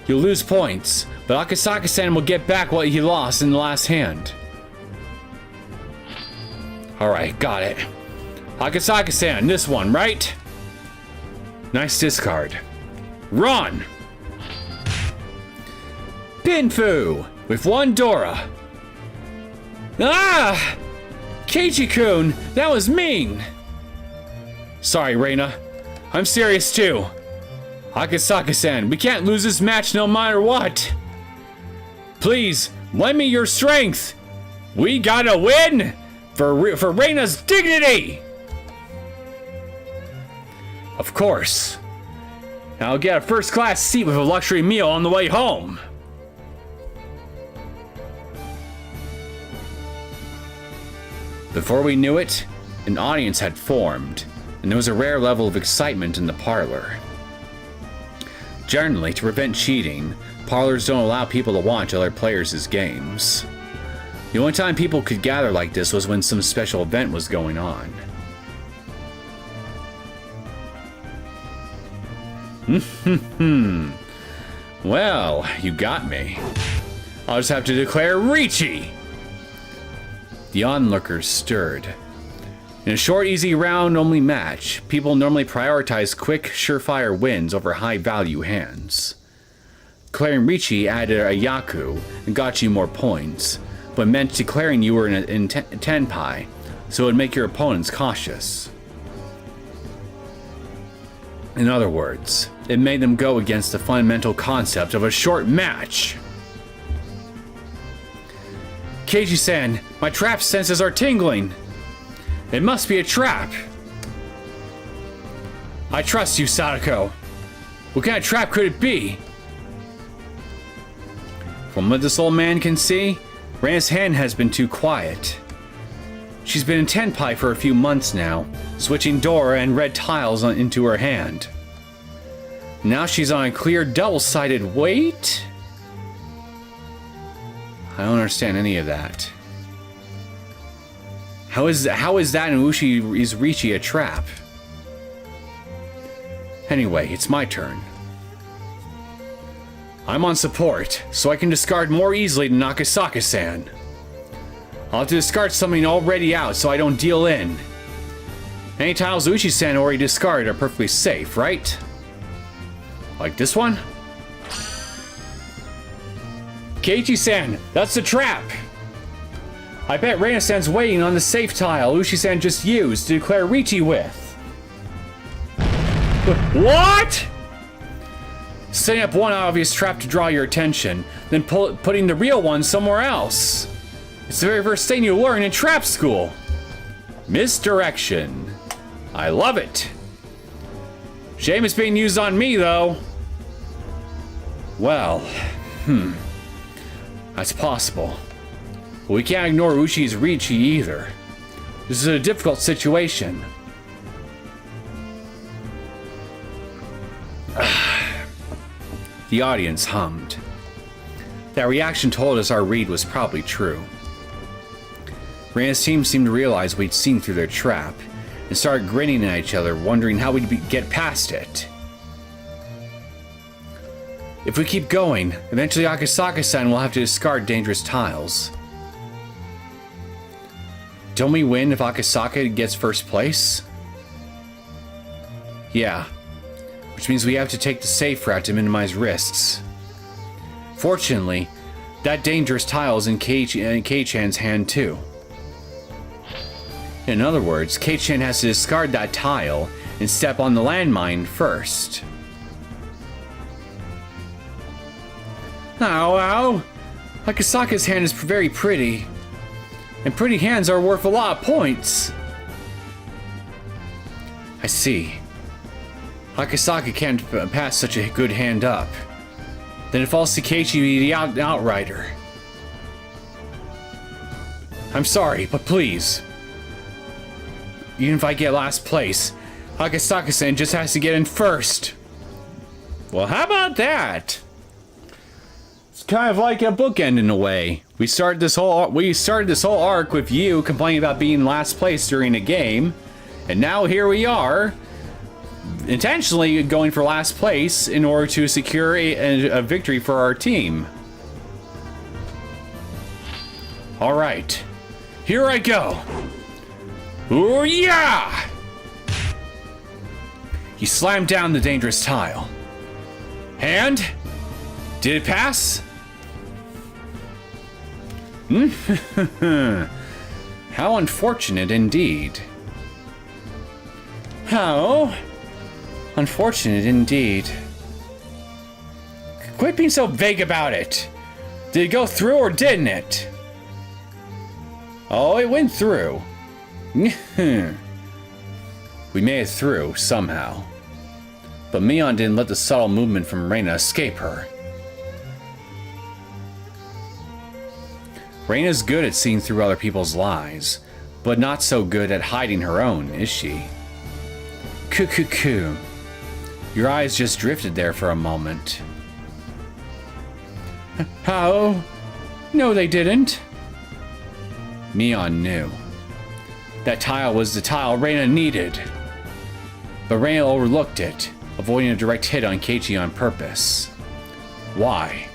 You'll lose points, but Akasaka-san will get back what he lost in the last hand. Alright, got it. Akasaka-san, this one, right? Nice discard. Run! Pinfu! With 1 Dora. Ah! Keiichi-kun, that was mean! Sorry, Reina. I'm serious too. Akasaka-san, we can't lose this match no matter what. Please, lend me your strength. We gotta win for Reina's dignity. Of course. I'll get a first-class seat with a luxury meal on the way home. Before we knew it, an audience had formed, and there was a rare level of excitement in the parlor. Generally, to prevent cheating, parlors don't allow people to watch other players' games. The only time people could gather like this was when some special event was going on. Well, you got me. I'll just have to declare Ricci! The onlookers stirred. In a short, easy round-only match, people normally prioritize quick, surefire wins over high-value hands. Declaring Ricci added a Yaku and got you more points, but meant declaring you were in Tenpai, so it would make your opponents cautious. In other words, it made them go against the fundamental concept of a short match. Keiji-san, my trap senses are tingling. It must be a trap. I trust you, Sadako. What kind of trap could it be? From what this old man can see, Reina's hand has been too quiet. She's been in Tenpai for a few months now, switching Dora and red tiles into her hand. Now she's on a clear double-sided wait? I don't understand any of that. How is that in Ushi's Ricci a trap? Anyway, it's my turn. I'm on support, so I can discard more easily than Akasaka-san. I'll have to discard something already out so I don't deal in. Any tiles Uchi-san already discarded are perfectly safe, right? Like this one? Keiichi-san, that's the trap! I bet Reina-san's waiting on the safe tile Uchi-san just used to declare Ricci with. What?! Setting up one obvious trap to draw your attention, then putting the real one somewhere else. It's the very first thing you learn in trap school. Misdirection. I love it. Shame it's being used on me, though. Well, that's possible. But we can't ignore Ushi's Ricci either. This is a difficult situation. The audience hummed. That reaction told us our read was probably true. Reina's team seemed to realize we'd seen through their trap, and started grinning at each other, wondering how we'd get past it. If we keep going, eventually Akasaka-san will have to discard dangerous tiles. Don't we win if Akasaka gets first place? Yeah. Which means we have to take the safe route to minimize risks. Fortunately, That dangerous tile is in Kei-chan's hand too. In other words, Kei-chan has to discard that tile and step on the landmine first. Ow, ow! Akasaka's hand is very pretty. And pretty hands are worth a lot of points. I see. Akasaka can't pass such a good hand up. Then it falls to Keiichi the outrider. I'm sorry, but please. Even if I get last place, Akasaka-san just has to get in first. Well, how about that? It's kind of like a bookend in a way. We started this whole arc with you complaining about being last place during a game, and now here we are, intentionally going for last place in order to secure a victory for our team. All right, here I go. Ooh, yeah! He slammed down the dangerous tile. And did it pass? How unfortunate indeed. How unfortunate indeed. Quit being so vague about it. Did it go through or didn't it? Oh, it went through. We made it through somehow. But Mion didn't let the subtle movement from Reina escape her. Reina's good at seeing through other people's lies, but not so good at hiding her own, is she? Cuckoo. Your eyes just drifted there for a moment. How? No, they didn't. Mion knew. That tile was the tile Reina needed. But Reina overlooked it, avoiding a direct hit on Keiichi on purpose. Why?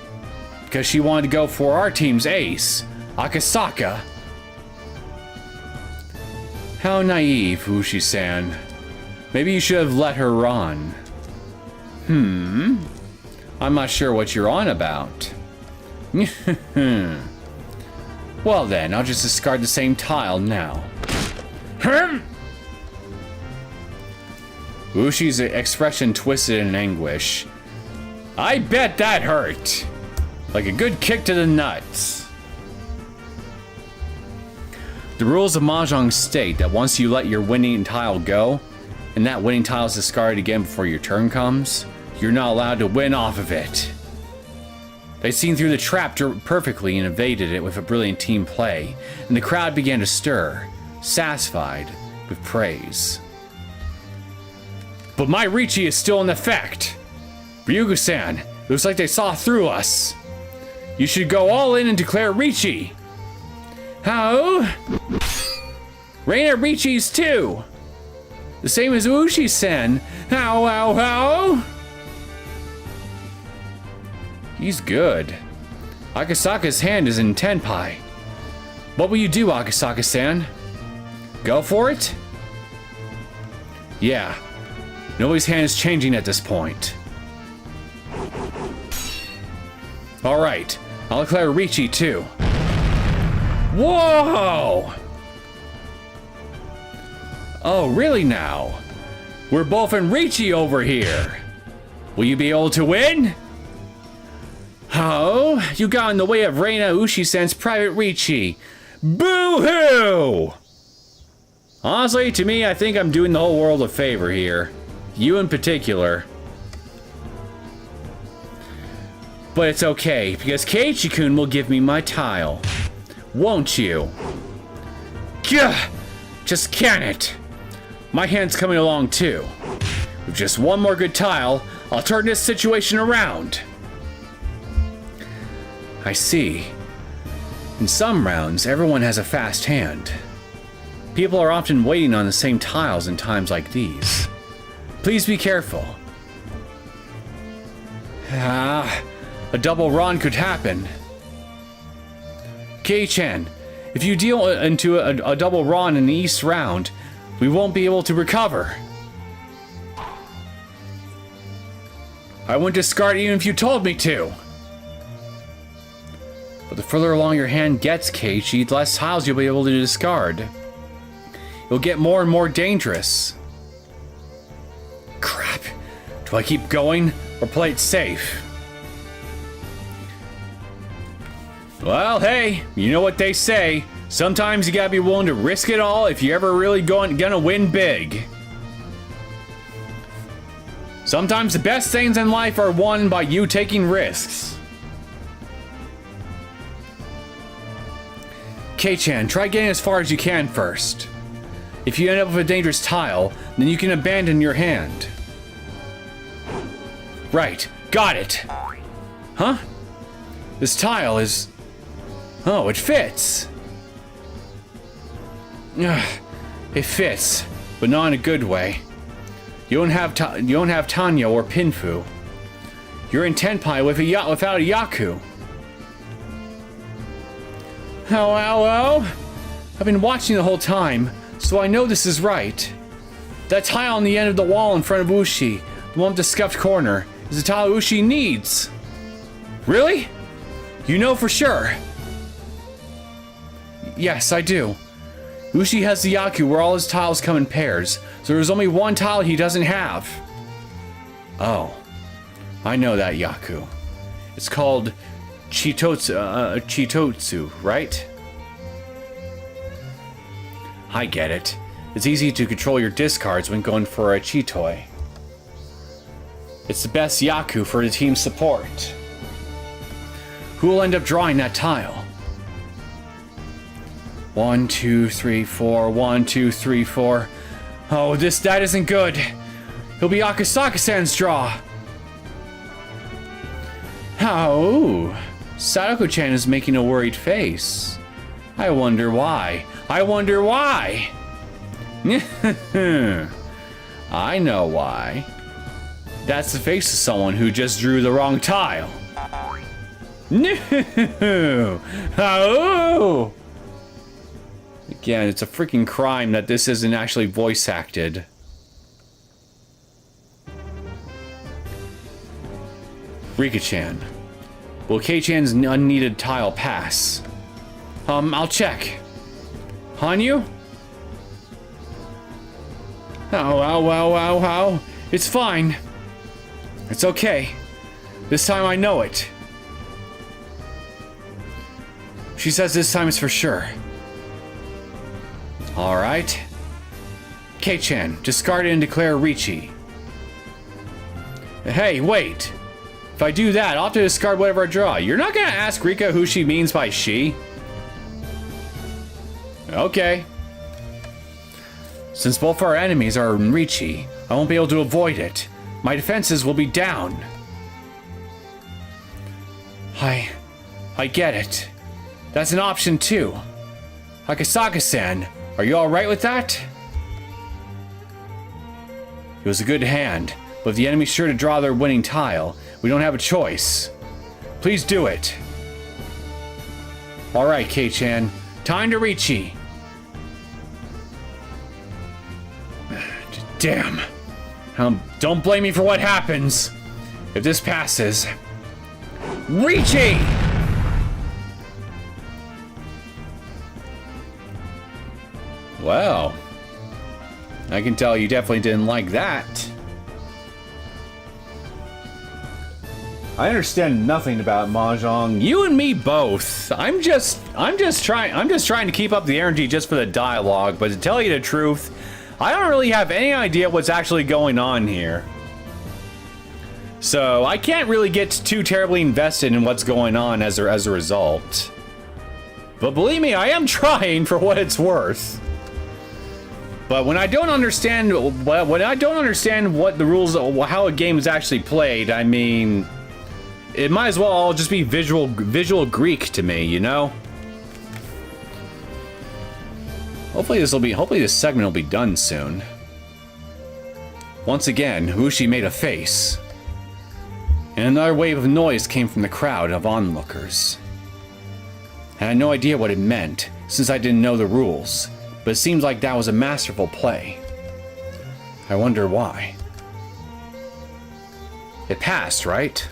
Because she wanted to go for our team's ace, Akasaka. How naive, Ushi-san. Maybe you should have let her run. I'm not sure what you're on about. Well then, I'll just discard the same tile now. Ushi's expression twisted in anguish. I bet that hurt. Like a good kick to the nuts. The rules of Mahjong state that once you let your winning tile go, and that winning tile is discarded again before your turn comes, you're not allowed to win off of it. They'd seen through the trap perfectly and evaded it with a brilliant team play, and the crowd began to stir, satisfied with praise. But my Richi is still in effect. Ryugu-san, it looks like they saw through us. You should go all in and declare Richi. How? Reina Richi's too. The same as Ushi-san. How? He's good. Akasaka's hand is in Tenpai. What will you do, Akasaka-san? Go for it? Yeah. Nobody's hand is changing at this point. Alright, I'll declare Richi too. Whoa! Oh, really now? We're both in Richi over here. Will you be able to win? Oh, you got in the way of Reina Ushi-san's private Richi. Boo-hoo! Honestly, to me, I think I'm doing the whole world a favor here. You in particular. But it's okay, because Keiichi-kun will give me my tile. Won't you? Gah! Just can it! My hand's coming along too. With just one more good tile, I'll turn this situation around. I see. In some rounds, everyone has a fast hand. People are often waiting on the same tiles in times like these. Please be careful. A double run could happen. Kei-chan, if you deal into a double run in the East round, we won't be able to recover. I wouldn't discard it even if you told me to. further along your hand gets, Keiichi, the less tiles you'll be able to discard. It'll get more and more dangerous. Crap. Do I keep going or play it safe? Well, hey, you know what they say. Sometimes you gotta be willing to risk it all if you're ever really gonna win big. Sometimes the best things in life are won by you taking risks. Kei-chan, try getting as far as you can first. If you end up with a dangerous tile, then you can abandon your hand. Right, got it. Huh? This tile is... Oh, it fits. It fits, but not in a good way. You don't have Tanya or Pinfu. You're in Tenpai without a Yaku. Oh. I've been watching the whole time, so I know this is right. That tile on the end of the wall in front of Ushi, the one with the scuffed corner, is the tile Ushi needs. Really? You know for sure? Yes, I do. Ushi has the Yaku where all his tiles come in pairs, so there's only one tile he doesn't have. Oh, I know that Yaku. It's called Chitotsu, right? I get it. It's easy to control your discards when going for a Chitoi. It's the best Yaku for the team's support. Who will end up drawing that tile? 1, 2, 3, 4. 1, 2, 3, 4. Oh, that isn't good. It'll be Akasaka-san's draw. Oh, Sadako-chan is making a worried face. I wonder why. I know why. That's the face of someone who just drew the wrong tile. Oh! Again, it's a freaking crime that this isn't actually voice acted. Rika-chan. Will Kei-chan's unneeded tile pass? I'll check. Hanyu? Ow. It's fine. It's okay. This time I know it. She says this time it's for sure. Alright. Kei-chan, discard it and declare Richi. Hey, wait. If I do that, I'll have to discard whatever I draw. You're not gonna ask Rika who she means by she? Okay. Since both our enemies are in Richi, I won't be able to avoid it. My defenses will be down. I get it. That's an option too. Akasaka-san, are you alright with that? It was a good hand, but if the enemy's sure to draw their winning tile, we don't have a choice. Please do it. Alright, Kei-chan. Time to Richi. Damn. Don't blame me for what happens. If this passes... Richi! Well, I can tell you definitely didn't like that. I understand nothing about mahjong. You and me both. I'm just trying to keep up the energy just for the dialogue, but to tell you the truth, I don't really have any idea what's actually going on here. So I can't really get too terribly invested in what's going on as a result. But believe me, I am trying for what it's worth. But when I don't understand what the rules of how a game is actually played, I mean, it might as well all just be visual Greek to me, you know? Hopefully this segment will be done soon. Once again, Ushi made a face. And another wave of noise came from the crowd of onlookers. I had no idea what it meant, since I didn't know the rules, but it seems like that was a masterful play. I wonder why. It passed, right?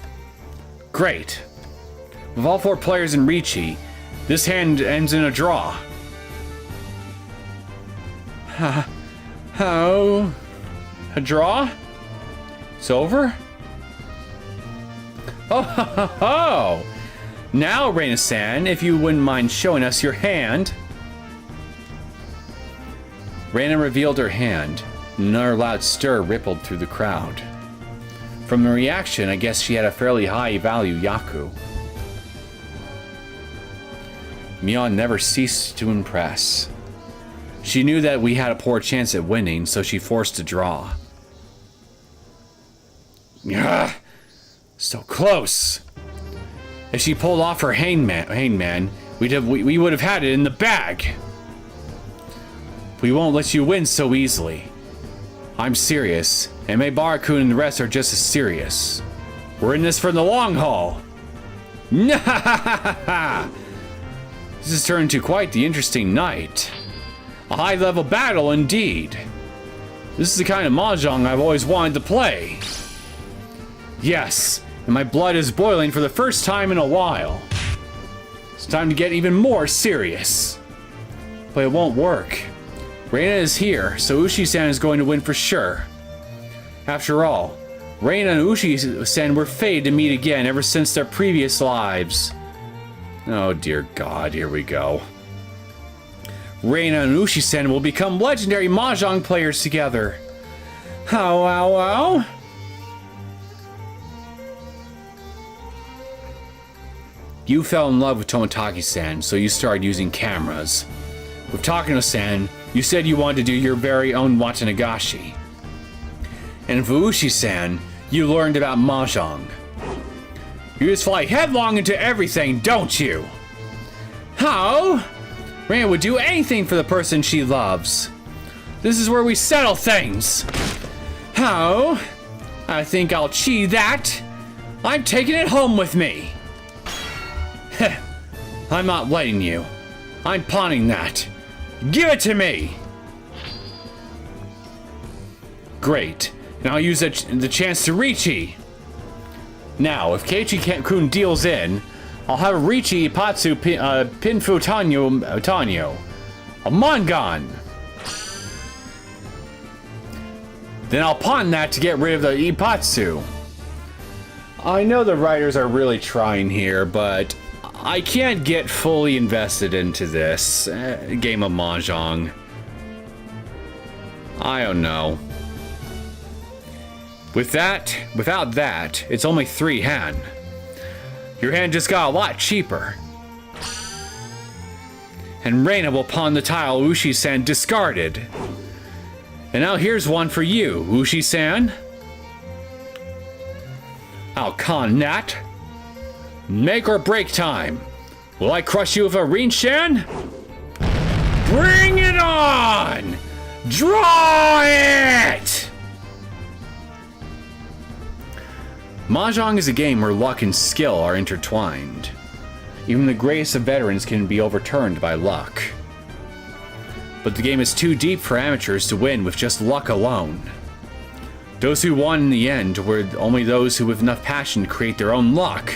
Great. With all 4 players in Richi, This hand ends in a draw. How? A draw? It's over? Oh, ho, ho, ho. Now, Reina-san, if you wouldn't mind showing us your hand. Reina revealed her hand. Another loud stir rippled through the crowd. From the reaction, I guess she had a fairly high value Yaku. Mion never ceased to impress. She knew that we had a poor chance at winning, so she forced a draw. Ugh, so close. If she pulled off her hangman, we would have had it in the bag. We won't let you win so easily. I'm serious, and Meibara-kun and the rest are just as serious. We're in this for the long haul. This has turned into quite the interesting night. A high-level battle indeed. This is the kind of mahjong I've always wanted to play. Yes, and my blood is boiling for the first time in a while. It's time to get even more serious. But it won't work. Reina is here, so Ushi-san is going to win for sure. After all, Reina and Ushi-san were fated to meet again ever since their previous lives. Oh dear God, here we go. Reina and Ushi-san will become legendary mahjong players together. How? You fell in love with Tomotaki-san, so you started using cameras. With Takano-san, you said you wanted to do your very own Watanagashi. And for Ushi-san, you learned about mahjong. You just fly headlong into everything, don't you? How? Reina would do anything for the person she loves. This is where we settle things. How? I think I'll cheat that. I'm taking it home with me. Heh, I'm not letting you. I'm pawning that. Give it to me! Great. And I'll use the chance to Richi. Now, if Keiichi-kun deals in, I'll have Richi Ipatsu Pinfu Tanyo. A Mangan! Then I'll pawn that to get rid of the Ipatsu. I know the writers are really trying here, but I can't get fully invested into this game of mahjong. I don't know. Without that, it's only 3 hand. Your hand just got a lot cheaper. And Reina will pawn the tile Ushi-san discarded. And now here's one for you, Ushi-san. I'll con that. Make or break time. Will I crush you with a Rin-shan? Bring it on! Draw it! Mahjong is a game where luck and skill are intertwined. Even the greatest of veterans can be overturned by luck. But the game is too deep for amateurs to win with just luck alone. Those who won in the end were only those who with enough passion to create their own luck.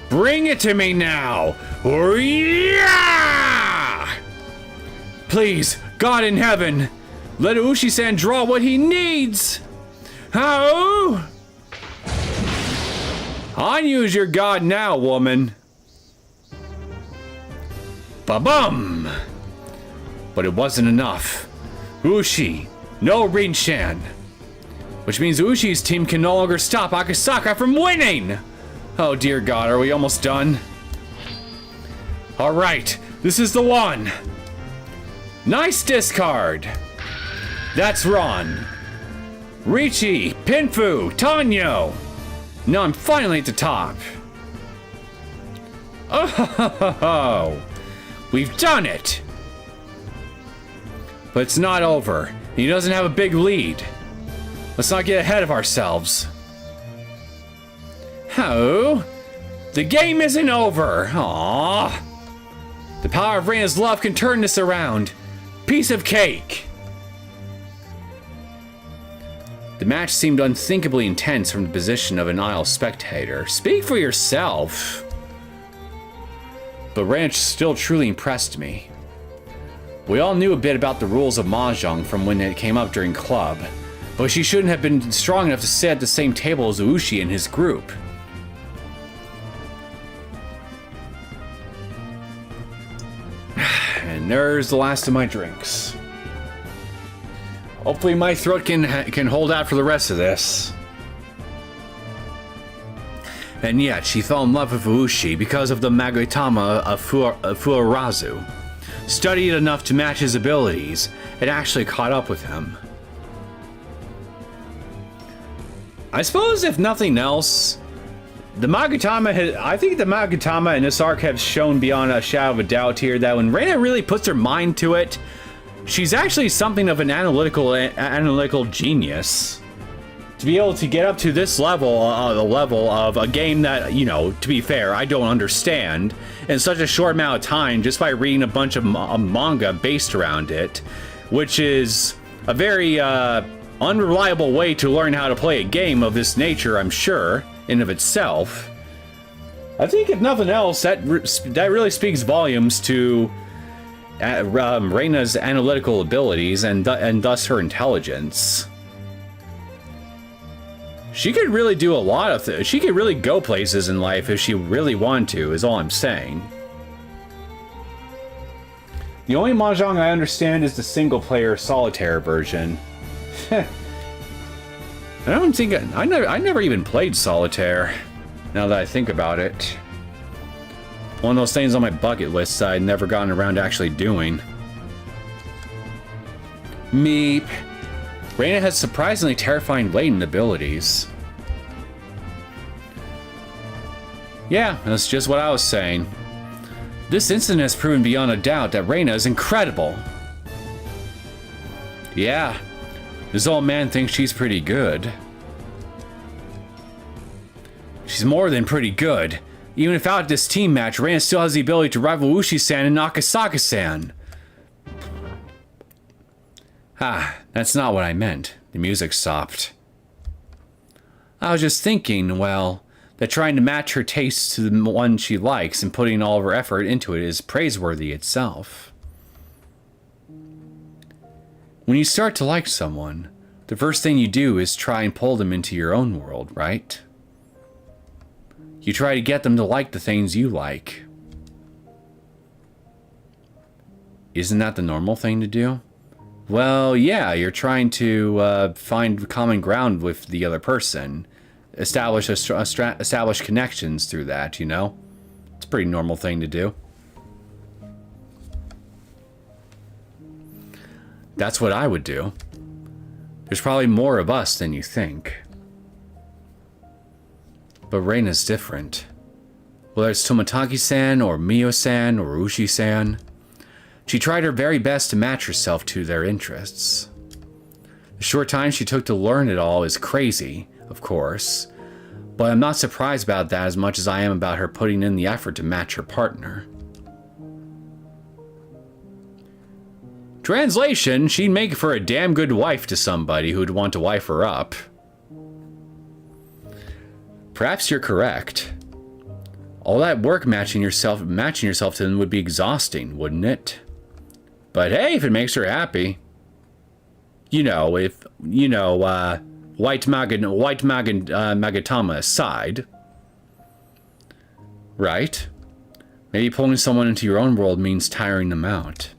Bring it to me now! Or yeah! Please, God in heaven, let Ushi-san draw what he needs! How? Unuse your God now, woman. Ba-bum! But it wasn't enough. Ushi, no Rin-shan. Which means Ushi's team can no longer stop Akasaka from winning! Oh dear God, are we almost done? Alright, this is the one. Nice discard. That's Ron. Richi, Pinfu, Tanyo. Now I'm finally at the top. Oh, we've done it. But it's not over. He doesn't have a big lead. Let's not get ahead of ourselves. Oh, the game isn't over. Aww. The power of Reina's love can turn this around. Piece of cake. The match seemed unthinkably intense from the position of an aisle spectator. Speak for yourself. but Reina still truly impressed me. We all knew a bit about the rules of Mahjong from when it came up during club, but she shouldn't have been strong enough to sit at the same table as Ushi and his group. And there's the last of my drinks. Hopefully my throat can hold out for the rest of this. And yet, she fell in love with Ushi because of the Magatama of Fuarazu. Studied enough to match his abilities, and actually caught up with him. I suppose if nothing else, I think the Magatama in this arc have shown beyond a shadow of a doubt here that when Reina really puts her mind to it, she's actually something of an analytical genius. To be able to get up to this level, the level of a game that, you know, to be fair, I don't understand, in such a short amount of time just by reading a bunch of manga based around it, which is a very unreliable way to learn how to play a game of this nature, I'm sure, in of itself. I think if nothing else, that really speaks volumes to Reina's analytical abilities and thus her intelligence. She could really do a lot of things. She could really go places in life if she really wanted to, is all I'm saying. The only Mahjong I understand is the single-player solitaire version. I don't think I never even played solitaire, now that I think about it. One of those things on my bucket list I'd never gotten around to actually doing. Meep. Reina has surprisingly terrifying latent abilities. Yeah, that's just what I was saying. This incident has proven beyond a doubt that Reina is incredible. Yeah, this old man thinks she's pretty good. She's more than pretty good. Even without this team match, Reina still has the ability to rival Ushi-san and Akasaka-san. That's not what I meant. The music stopped. I was just thinking, well, that trying to match her tastes to the one she likes and putting all of her effort into it is praiseworthy itself. When you start to like someone, the first thing you do is try and pull them into your own world, right? You try to get them to like the things you like. Isn't that the normal thing to do? Well, yeah, you're trying to find common ground with the other person. Establish connections through that, you know? It's a pretty normal thing to do. That's what I would do. There's probably more of us than you think. But Reina's different. Whether it's Tomotaki-san, or Mio-san, or Ushi-san, she tried her very best to match herself to their interests. The short time she took to learn it all is crazy, of course, but I'm not surprised about that as much as I am about her putting in the effort to match her partner. Translation, she'd make for a damn good wife to somebody who'd want to wife her up. Perhaps you're correct. All that work matching yourself to them would be exhausting, wouldn't it? But hey, if it makes her happy. You know, White Magatama aside. Right? Maybe pulling someone into your own world means tiring them out.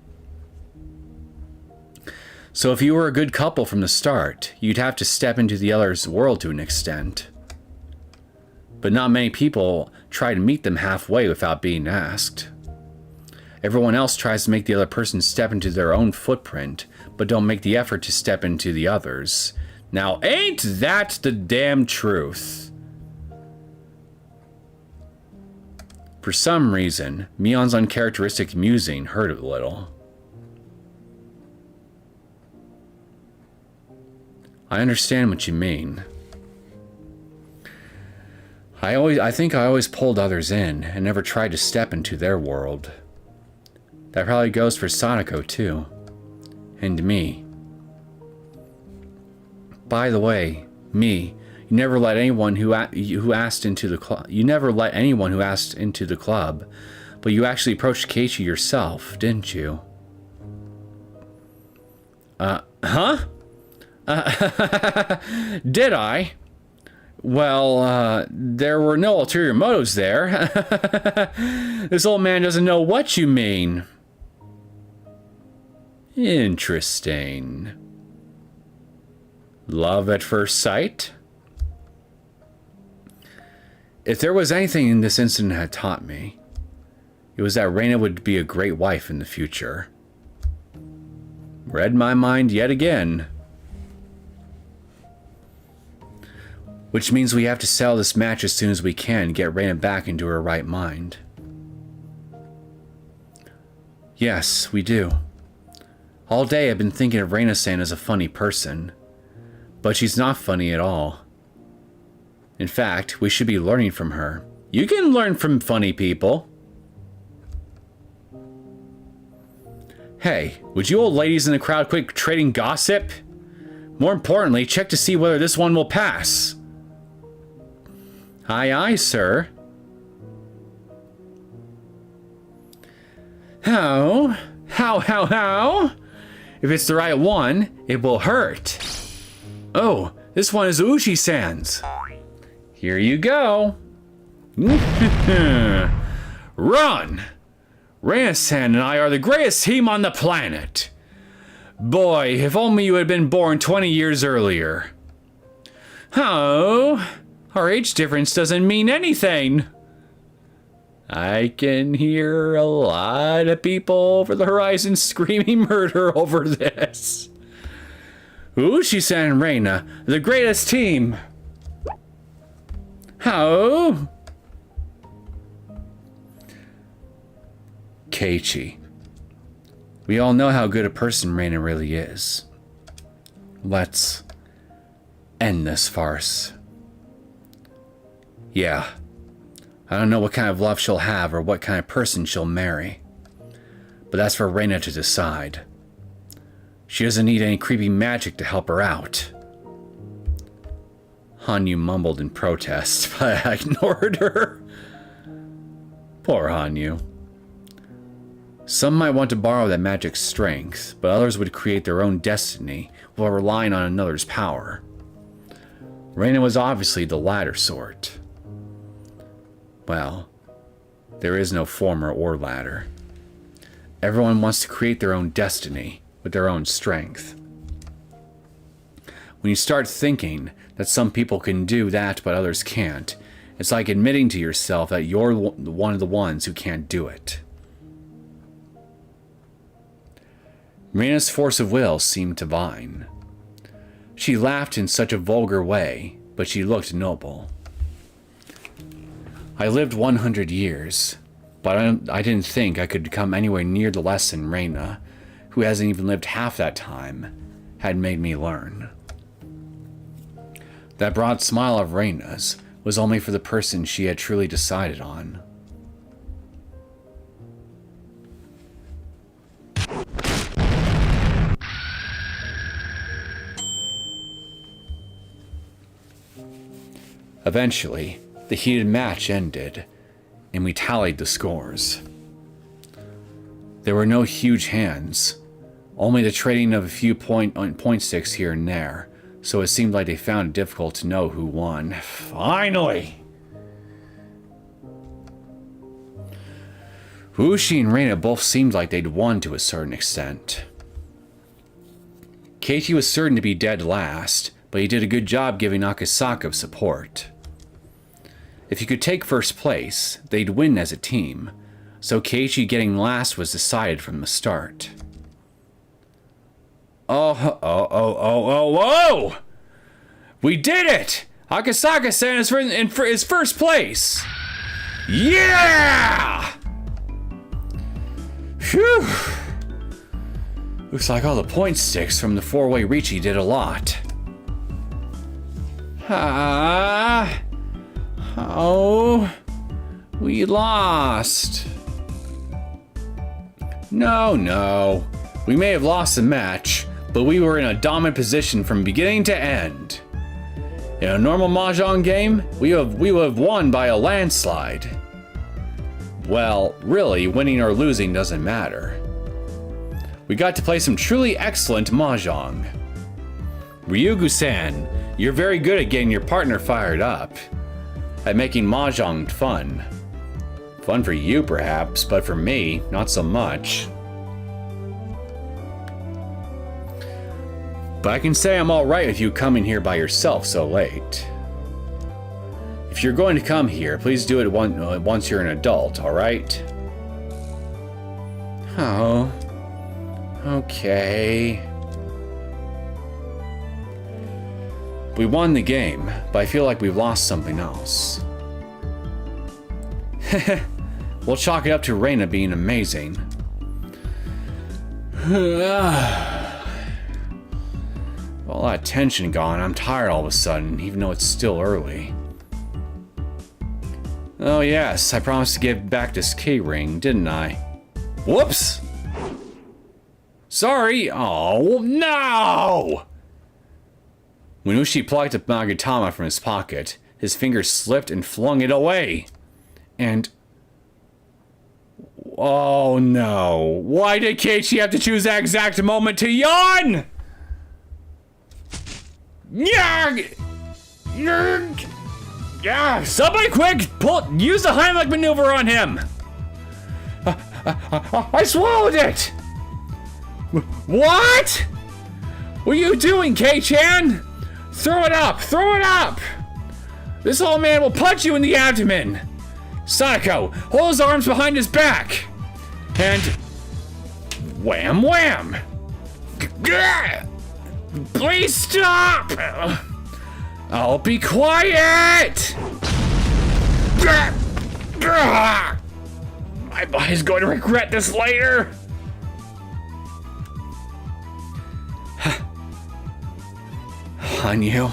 So if you were a good couple from the start, you'd have to step into the other's world to an extent. But not many people try to meet them halfway without being asked. Everyone else tries to make the other person step into their own footprint, but don't make the effort to step into the others. Now, ain't that the damn truth? For some reason, Mion's uncharacteristic musing hurt a little. I understand what you mean. I think I always pulled others in and never tried to step into their world. That probably goes for Sadako too. And me. By the way, you never let anyone who asked into the club. but you actually approached Keiichi yourself, didn't you? Huh? Did I? Well, there were no ulterior motives there. This old man doesn't know what you mean. Interesting. Love at first sight? If there was anything this incident had taught me, it was that Reina would be a great wife in the future. Read my mind yet again. Which means we have to settle this match as soon as we can and get Reina back into her right mind. Yes, we do. All day I've been thinking of Reina-san as a funny person. But she's not funny at all. In fact, we should be learning from her. You can learn from funny people. Hey, would you old ladies in the crowd quit trading gossip? More importantly, check to see whether this one will pass. Aye, aye, sir. How? How? If it's the right one, it will hurt. Oh, this one is Uchi-san's. Here you go. Run! Reina-san and I are the greatest team on the planet. Boy, if only you had been born 20 years earlier. Oh, our age difference doesn't mean anything. I can hear a lot of people over the horizon screaming murder over this. Uchi-san and Reina, the greatest team. How? Keiichi. We all know how good a person Reina really is. Let's end this farce. Yeah. I don't know what kind of love she'll have or what kind of person she'll marry. But that's for Reina to decide. She doesn't need any creepy magic to help her out. Hanyu mumbled in protest, but I ignored her. Poor Hanyu. Some might want to borrow that magic strength, but others would create their own destiny while relying on another's power. Reina was obviously the latter sort. Well, there is no former or latter. Everyone wants to create their own destiny with their own strength. When you start thinking that some people can do that but others can't, it's like admitting to yourself that you're one of the ones who can't do it. Reina's force of will seemed divine. She laughed in such a vulgar way, but she looked noble. I lived 100 years, but I didn't think I could come anywhere near the lesson Reina, who hasn't even lived half that time, had made me learn. That broad smile of Reina's was only for the person she had truly decided on. Eventually, the heated match ended, and we tallied the scores. There were no huge hands, only the trading of a few point sticks here and there, so it seemed like they found it difficult to know who won. Finally! Uchi and Reina both seemed like they'd won to a certain extent. Keiichi was certain to be dead last, but he did a good job giving Akasaka support. If he could take first place, they'd win as a team, so Keiichi getting last was decided from the start. Oh! We did it! Akasaka-san is first place! Yeah! Phew! Looks like all the point sticks from the four-way Riichi did a lot. Oh, we lost. No. We may have lost the match, but we were in a dominant position from beginning to end. In a normal Mahjong game, we would have won by a landslide. Well, really, winning or losing doesn't matter. We got to play some truly excellent mahjong. Ryugu-san, you're very good at getting your partner fired up. At making mahjong fun. Fun for you, perhaps, but for me, not so much. But I can say I'm alright with you coming here by yourself so late. If you're going to come here, please do it once you're an adult, alright? Oh. Okay. We won the game, but I feel like we've lost something else. We'll chalk it up to Reina being amazing. All that tension gone, I'm tired all of a sudden, even though it's still early. Oh yes, I promised to give back this key ring, didn't I? Whoops! Sorry! Oh, no! When Ushi plucked a Magatama from his pocket, his fingers slipped and flung it away. And... oh no. Why did Keiichi have to choose that exact moment to yawn? Yeah! Somebody quick! Use the Heimlich maneuver on him! I swallowed it! What? What are you doing, Kei-chan? Throw it up! Throw it up! This old man will punch you in the abdomen! Sadako, hold his arms behind his back! And... wham wham! Please stop! I'll be quiet! My body's going to regret this later! Hanyu,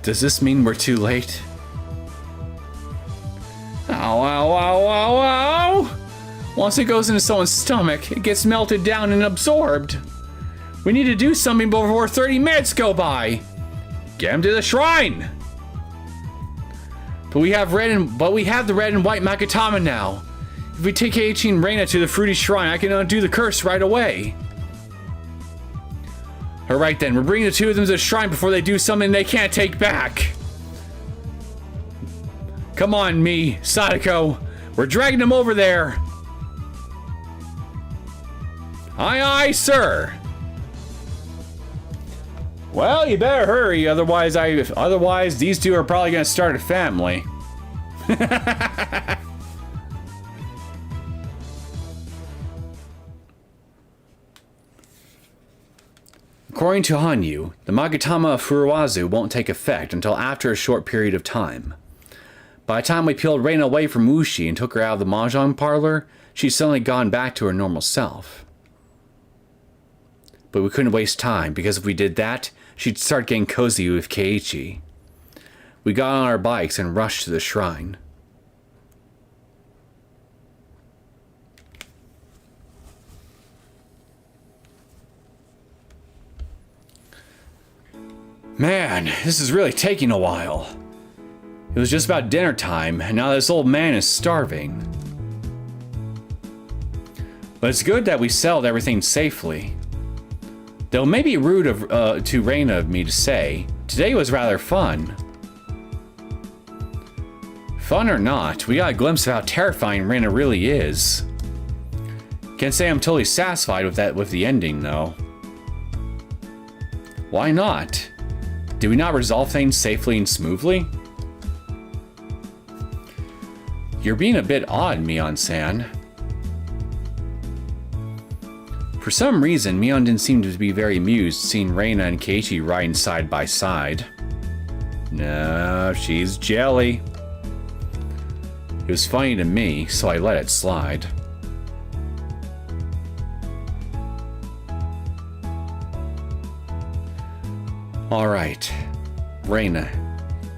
does this mean we're too late? Ow, ow, ow, ow, ow! Once it goes into someone's stomach, it gets melted down and absorbed. We need to do something before 30 minutes go by. Get him to the shrine! But we have the red and white Magatama now. If we take Keiichi and Reina to the fruity shrine, I can undo the curse right away. Alright then, we're bringing the two of them to the shrine before they do something they can't take back. Come on, me, Sadako. We're dragging them over there. Aye, aye, sir. Well, you better hurry, otherwise these two are probably gonna start a family. According to Hanyu, the Magatama of Furuwazu won't take effect until after a short period of time. By the time we peeled Reina away from Ushi and took her out of the mahjong parlor, she'd suddenly gone back to her normal self. But we couldn't waste time, because if we did that, she'd start getting cozy with Keiichi. We got on our bikes and rushed to the shrine. Man, this is really taking a while. It was just about dinner time, and now this old man is starving. But it's good that we settled everything safely. Though it may be rude to Reina of me to say, today was rather fun. Fun or not, we got a glimpse of how terrifying Reina really is. Can't say I'm totally satisfied with the ending, though. Why not? Did we not resolve things safely and smoothly? You're being a bit odd, Mion-san. For some reason, Mion didn't seem to be very amused seeing Reina and Keiichi riding side by side. No, she's jelly. It was funny to me, so I let it slide. Alright, Reina,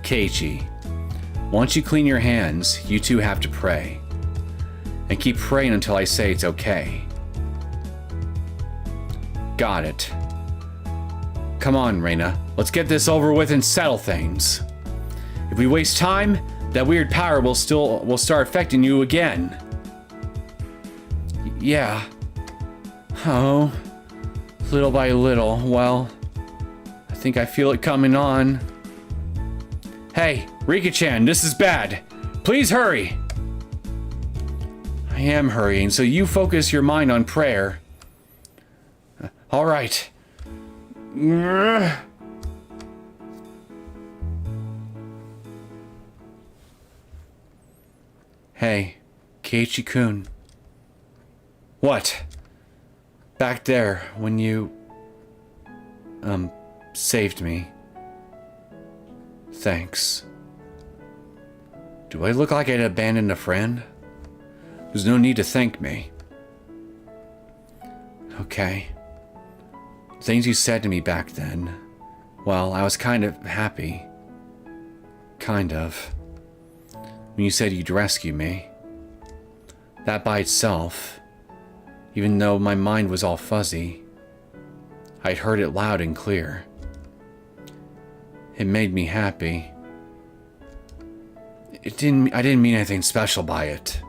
Keiichi, once you clean your hands, you two have to pray. And keep praying until I say it's okay. Got it. Come on, Reina, let's get this over with and settle things. If we waste time, that weird power will start affecting you again. Yeah. Oh. Little by little. Well, I think I feel it coming on. Hey, Rika-chan, this is bad. Please hurry. I am hurrying, so you focus your mind on prayer. All right. Hey, Keiichi-kun. What? Back there, when you... saved me. Thanks. Do I look like I'd abandoned a friend? There's no need to thank me. Okay. Things you said to me back then, well, I was kind of happy. Kind of. When you said you'd rescue me. That by itself, even though my mind was all fuzzy, I'd heard it loud and clear. It made me happy. I didn't mean anything special by it.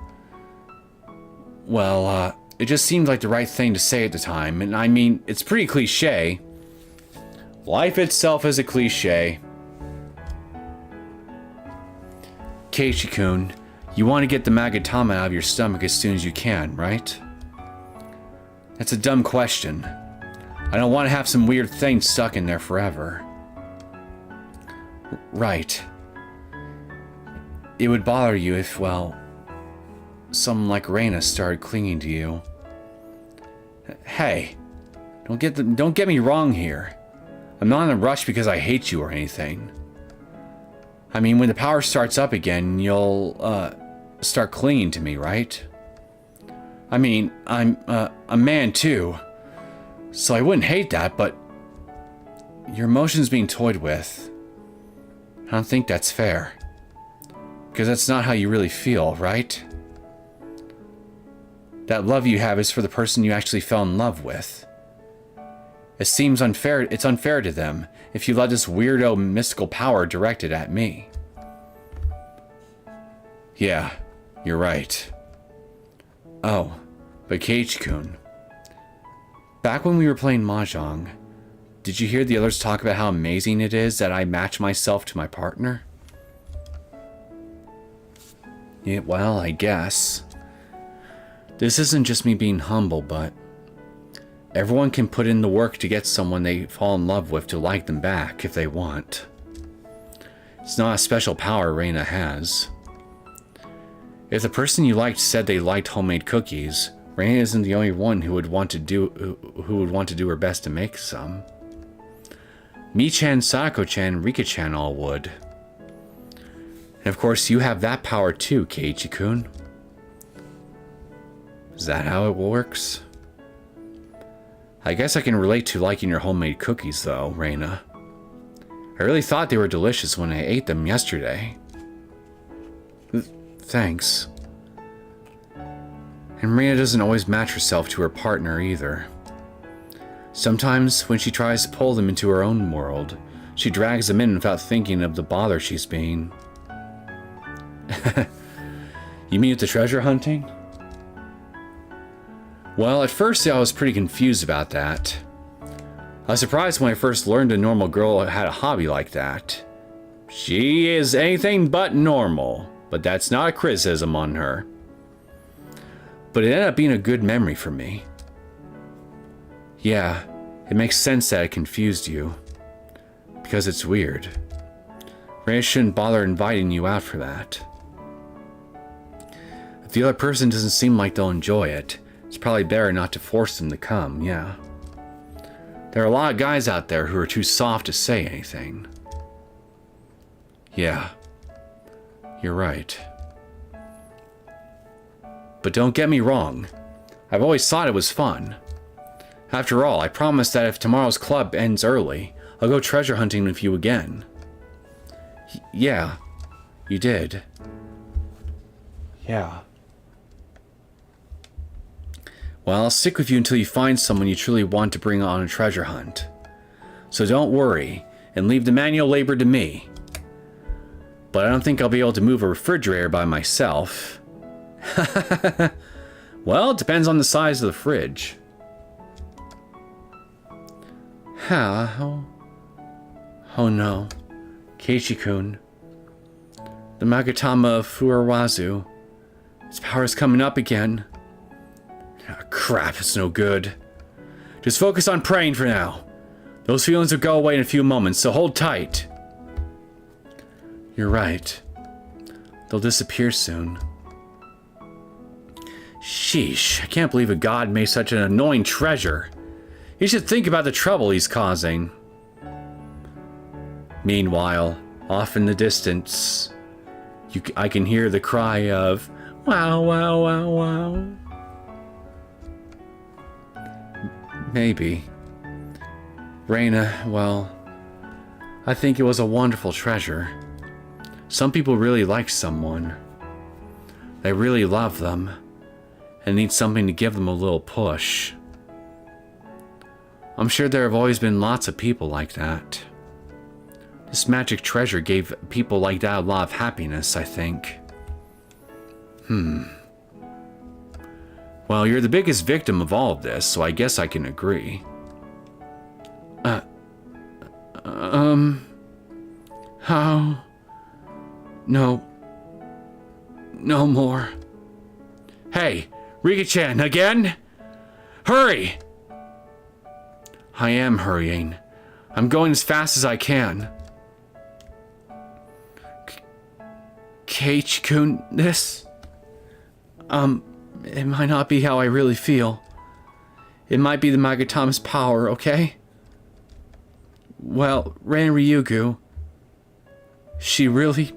Well, it just seemed like the right thing to say at the time, and I mean, it's pretty cliche. Life itself is a cliche. Keiichi-kun, you want to get the Magatama out of your stomach as soon as you can, right? That's a dumb question. I don't want to have some weird thing stuck in there forever. Right. It would bother you if, well, someone like Reina started clinging to you. Hey, don't get me wrong here. I'm not in a rush because I hate you or anything. I mean, when the power starts up again, you'll, start clinging to me, right? I mean, I'm, a man too. So I wouldn't hate that, but... your emotions being toyed with. I don't think that's fair. Because that's not how you really feel, right? That love you have is for the person you actually fell in love with. It seems unfair, it's unfair to them if you let this weirdo mystical power directed at me. Yeah, you're right. Oh, but Keiichi-kun. Back when we were playing Mahjong, did you hear the others talk about how amazing it is that I match myself to my partner? Yeah, well, I guess. This isn't just me being humble, but everyone can put in the work to get someone they fall in love with to like them back if they want. It's not a special power Reina has. If the person you liked said they liked homemade cookies, Reina isn't the only one who would want to do her best to make some. Mi-chan, Sayako-chan, Rika-chan all would. And of course, you have that power too, Keiichi-kun. Is that how it works? I guess I can relate to liking your homemade cookies, though, Reina. I really thought they were delicious when I ate them yesterday. Thanks. And Reina doesn't always match herself to her partner either. Sometimes, when she tries to pull them into her own world, she drags them in without thinking of the bother she's being. You mean with the treasure hunting? Well, at first I was pretty confused about that. I was surprised when I first learned a normal girl had a hobby like that. She is anything but normal, but that's not a criticism on her. But it ended up being a good memory for me. Yeah, it makes sense that it confused you. Because it's weird. Reina shouldn't bother inviting you out for that. If the other person doesn't seem like they'll enjoy it, it's probably better not to force them to come, yeah. There are a lot of guys out there who are too soft to say anything. Yeah, you're right. But don't get me wrong, I've always thought it was fun. After all, I promised that if tomorrow's club ends early, I'll go treasure hunting with you again. Yeah, you did. Yeah. Well, I'll stick with you until you find someone you truly want to bring on a treasure hunt. So don't worry, and leave the manual labor to me. but I don't think I'll be able to move a refrigerator by myself. Well, it depends on the size of the fridge. How? Oh no. Keiichi-kun. The Magatama of Furuwazu. His power's coming up again. Oh, crap, it's no good. Just focus on praying for now. Those feelings will go away in a few moments, so hold tight. You're right. They'll disappear soon. Sheesh, I can't believe a god made such an annoying treasure. He should think about the trouble he's causing. Meanwhile, off in the distance, I can hear the cry of, wow, wow, wow, wow. Maybe. Reina, well, I think it was a wonderful treasure. Some people really like someone. They really love them, and need something to give them a little push. I'm sure there have always been lots of people like that. This magic treasure gave people like that a lot of happiness, I think. Well, you're the biggest victim of all of this, so I guess I can agree. How? No. No more. Hey, Rika-chan, again? Hurry! I am hurrying. I'm going as fast as I can. Keiichi-kun, this? It might not be how I really feel. It might be the Magatama's power, okay? Well, Ran Ryugu, she really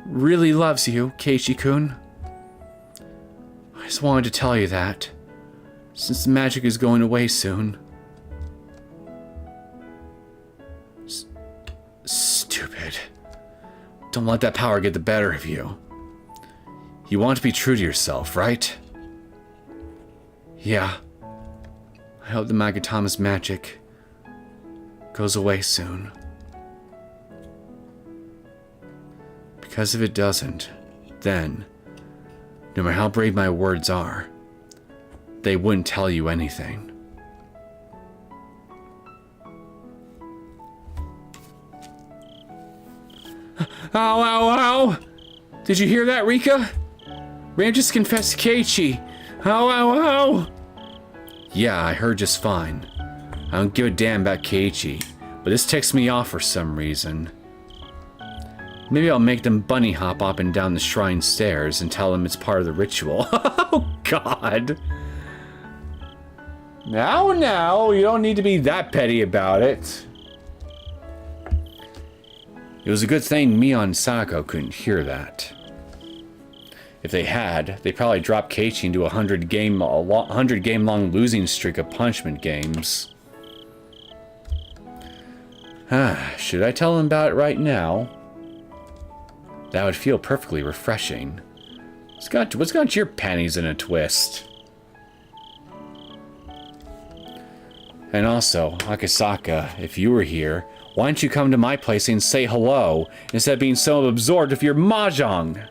loves you, Keiichi-kun. I just wanted to tell you that, since the magic is going away soon. Stupid. Don't let that power get the better of you. You want to be true to yourself, right? Yeah. I hope the Magatama's magic goes away soon. Because if it doesn't, then, no matter how brave my words are, they wouldn't tell you anything. Ow, ow, ow! Did you hear that, Rika? Ran just confessed to Keiichi. Ow, ow, ow! Yeah, I heard just fine. I don't give a damn about Keiichi, but this ticks me off for some reason. Maybe I'll make them bunny hop up and down the shrine stairs and tell them it's part of the ritual. Oh, God! Now, you don't need to be that petty about it. It was a good thing Mion and Sako couldn't hear that. If they had, they'd probably drop Keiichi into a 100 game long losing streak of punishment games. Should I tell them about it right now? That would feel perfectly refreshing. What's got your panties in a twist? And also, Akasaka, if you were here, why don't you come to my place and say hello, instead of being so absorbed with your mahjong?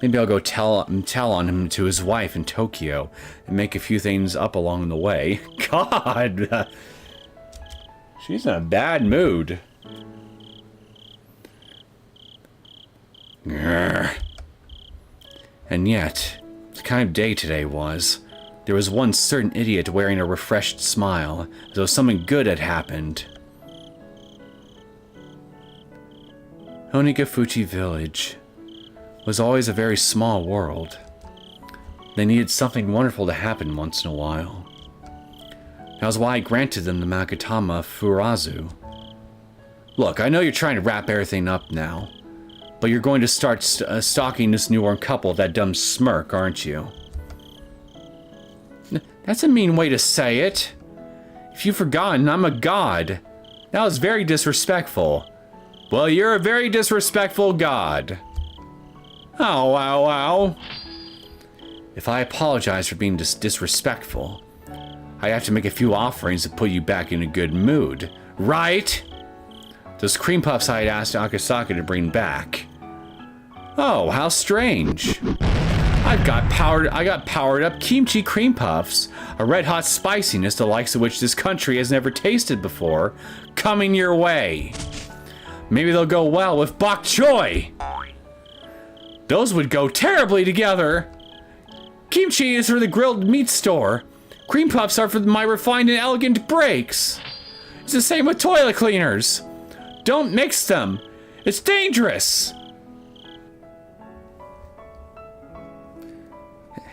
Maybe I'll go tell on him to his wife in Tokyo, and make a few things up along the way. God! She's in a bad mood. Grr. And yet, the kind of day today was. There was one certain idiot wearing a refreshed smile, as though something good had happened. Onikafuchi Village was always a very small world. They needed something wonderful to happen once in a while. That was why I granted them the Magatama Furuwazu. Look, I know you're trying to wrap everything up now, but you're going to start stalking this newborn couple with that dumb smirk, aren't you? That's a mean way to say it. If you've forgotten, I'm a god. That was very disrespectful. Well, you're a very disrespectful god. Ow, ow, ow. If I apologize for being disrespectful, I have to make a few offerings to put you back in a good mood, right? Those cream puffs I had asked Akasaka to bring back. Oh, how strange. I got powered up kimchi cream puffs, a red hot spiciness the likes of which this country has never tasted before, coming your way. Maybe they'll go well with bok choy. Those would go terribly together. Kimchi is for the grilled meat store. Cream puffs are for my refined and elegant breaks. It's the same with toilet cleaners. Don't mix them. It's dangerous.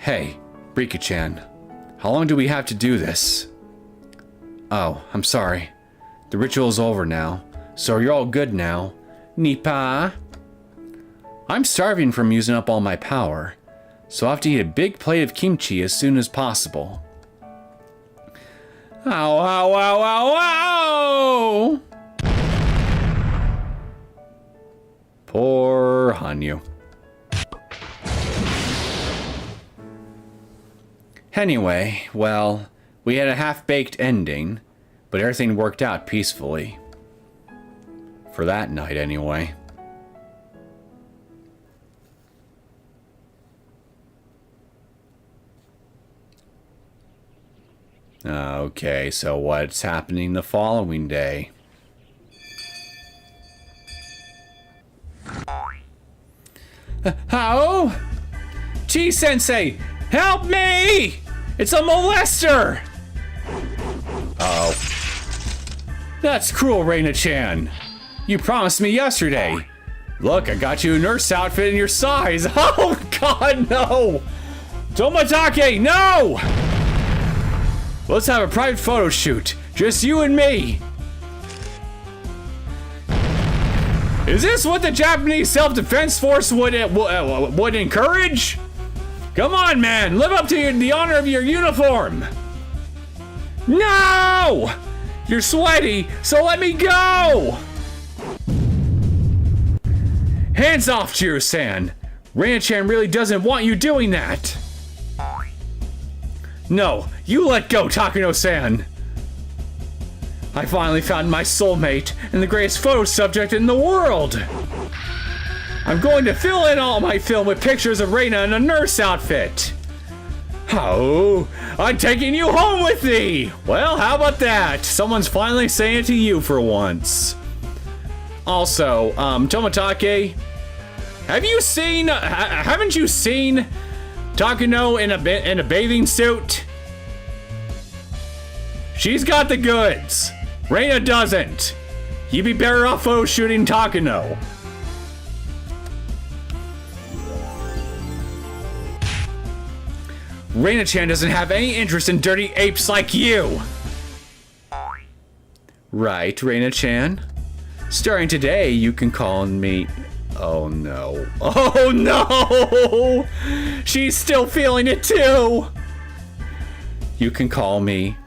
Hey, Rika-chan. How long do we have to do this? Oh, I'm sorry. The ritual's over now, so you're all good now. Nipa? I'm starving from using up all my power, so I'll have to eat a big plate of kimchi as soon as possible. Ow, ow, ow, ow, ow! Poor Hanyu. Anyway, well, we had a half-baked ending, but everything worked out peacefully. For that night, anyway. Okay, so what's happening the following day? How? Chi-sensei, help me! It's a molester! Oh. That's cruel, Reina-chan. You promised me yesterday. Look, I got you a nurse outfit in your size. Oh, God, no! Tomatake, no! Let's have a private photo shoot. Just you and me. Is this what the Japanese Self-Defense Force would encourage? Come on, man. Live up to the honor of your uniform. No! You're sweaty, so let me go! Hands off, Chiro-san. Reina-chan really doesn't want you doing that. No, you let go, Takano-san. I finally found my soulmate and the greatest photo subject in the world. I'm going to fill in all my film with pictures of Reina in a nurse outfit. Oh, I'm taking you home with me. Well, how about that? Someone's finally saying it to you for once. Also, Tomatake, haven't you seen Takano in a bathing suit? She's got the goods. Reina doesn't. You'd be better off photo shooting Takano. Reina-chan doesn't have any interest in dirty apes like you. Right, Reina-chan? Starting today, you can call me... Oh no. Oh no! She's still feeling it too! You can call me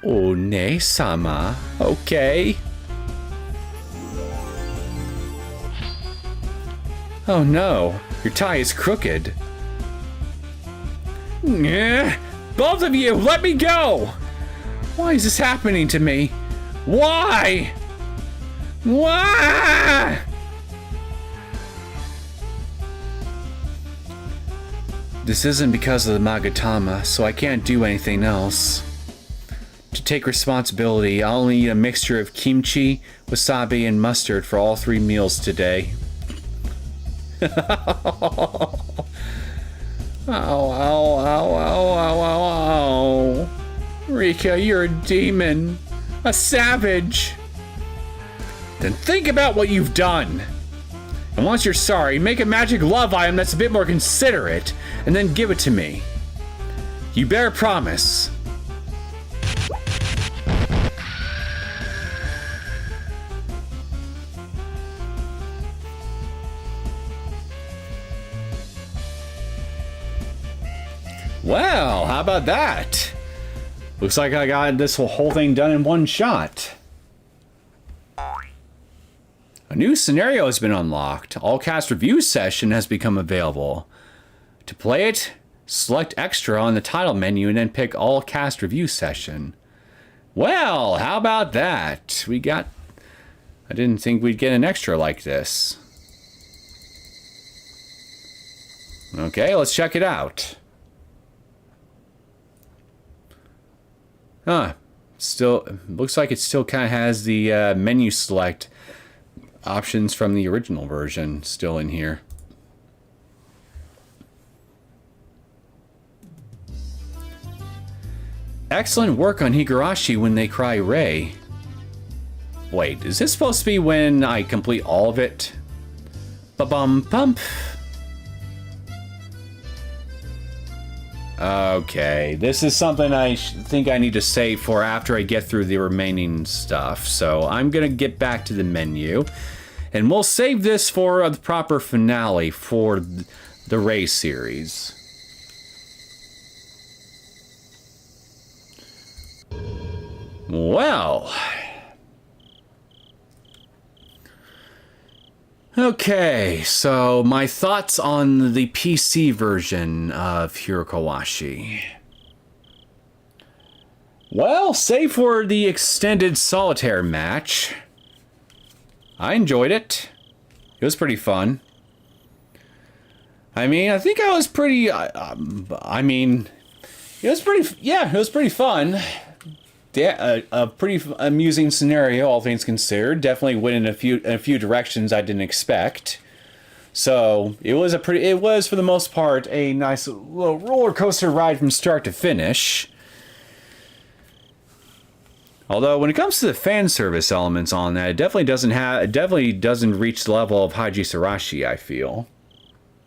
One-sama, okay? Oh no, your tie is crooked. Both of you, let me go! Why is this happening to me? Why? Why? This isn't because of the Magatama, so I can't do anything else. To take responsibility, I'll only eat a mixture of kimchi, wasabi, and mustard for all 3 meals today. Ow, ow, ow, ow, ow, ow, ow. Rika, you're a demon. A savage. Then think about what you've done. And once you're sorry, make a magic love item that's a bit more considerate, and then give it to me. You better promise. Well, how about that? Looks like I got this whole thing done in one shot. A new scenario has been unlocked. All cast review session has become available. To play it, select extra on the title menu and then pick all cast review session. Well, how about that? We got I didn't think we'd get an extra like this. Okay, let's check it out. Huh. Still, looks like it still kind of has the menu select options from the original version still in here. Excellent work on Higurashi when they cry Ray. Wait, is this supposed to be when I complete all of it? Ba-bum-bump. Okay, this is something I think I need to save for after I get through the remaining stuff. So I'm going to get back to the menu. And we'll save this for the proper finale for the Ray series. Well... Okay, so my thoughts on the PC version of Hirukowashi. Well, save for the extended solitaire match, I enjoyed it. It was pretty fun. I mean, I think I was pretty, I mean, it was pretty fun. Yeah, a pretty amusing scenario, all things considered. Definitely went in a few directions I didn't expect. So it was for the most part a nice little roller coaster ride from start to finish. Although when it comes to the fan service elements on that, it definitely doesn't reach the level of Hajisarashi, I feel.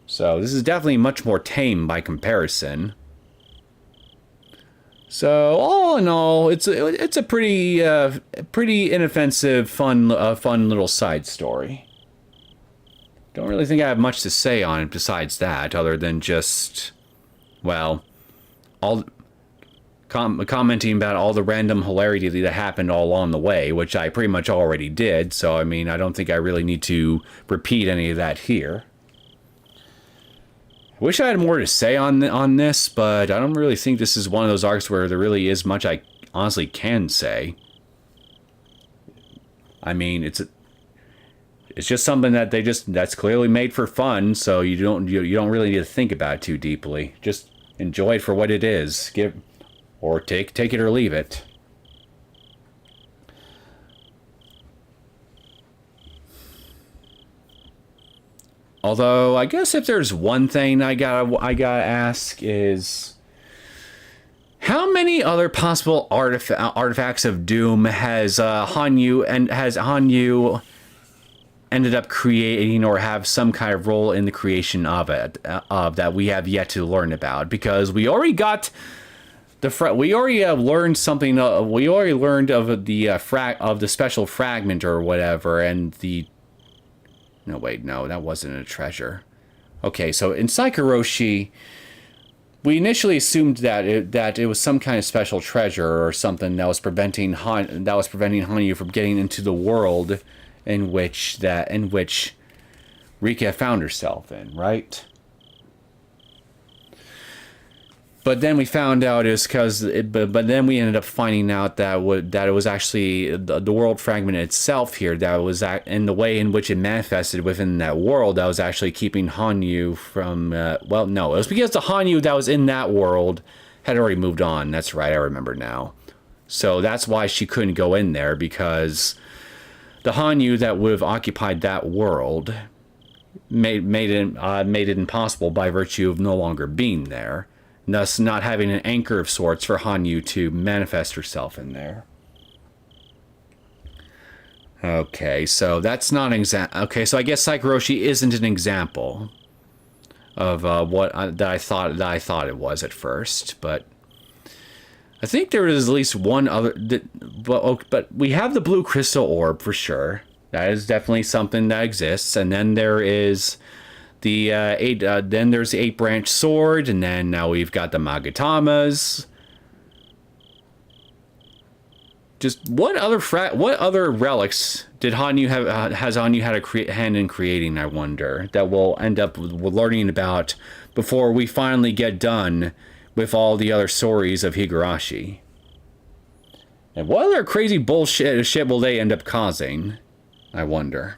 So this is definitely much more tame by comparison. So all in all, it's a pretty inoffensive, fun little side story. Don't really think I have much to say on it besides that, other than just, well, commenting about all the random hilarity that happened all along the way, which I pretty much already did. So I mean, I don't think I really need to repeat any of that here. I wish I had more to say on this, but I don't really think this is one of those arcs where there really is much I honestly can say. I mean, it's just something that that's clearly made for fun, so you don't really need to think about it too deeply. Just enjoy it for what it is. Take it or leave it. Although, I guess if there's one thing I gotta ask is, how many other possible artifacts of doom has Hanyu ended up creating or have some kind of role in the creation of that we have yet to learn about? Because we already got we already learned something. We already learned of the special fragment or whatever, and the. No, wait, no, that wasn't a treasure. Okay, so in Saikoroshi, we initially assumed that it was some kind of special treasure or something that was preventing Hanyu from getting into the world in which Rika found herself in, right? But then we found out is because, but then we ended up finding out that it was actually the world fragment itself here that was in the way in which it manifested within that world that was actually keeping Hanyu from. Well, no, it was because the Hanyu that was in that world had already moved on. That's right, I remember now. So that's why she couldn't go in there, because the Hanyu that would have occupied that world made it impossible by virtue of no longer being there. Thus not having an anchor of sorts for Hanyu to manifest herself in there. Okay, so that's not an example. Okay, so I guess Saikoroshi isn't an example of that I thought it was at first, but I think there is at least one other. But we have the blue crystal orb for sure. That is definitely something that exists, and then there is. Then there's the 8-branch sword, and then now we've got the Magatamas. Just what other relics did Hanyu has Hanyu had a hand in creating? I wonder, that we'll end up learning about before we finally get done with all the other stories of Higurashi. And what other crazy bullshit will they end up causing? I wonder.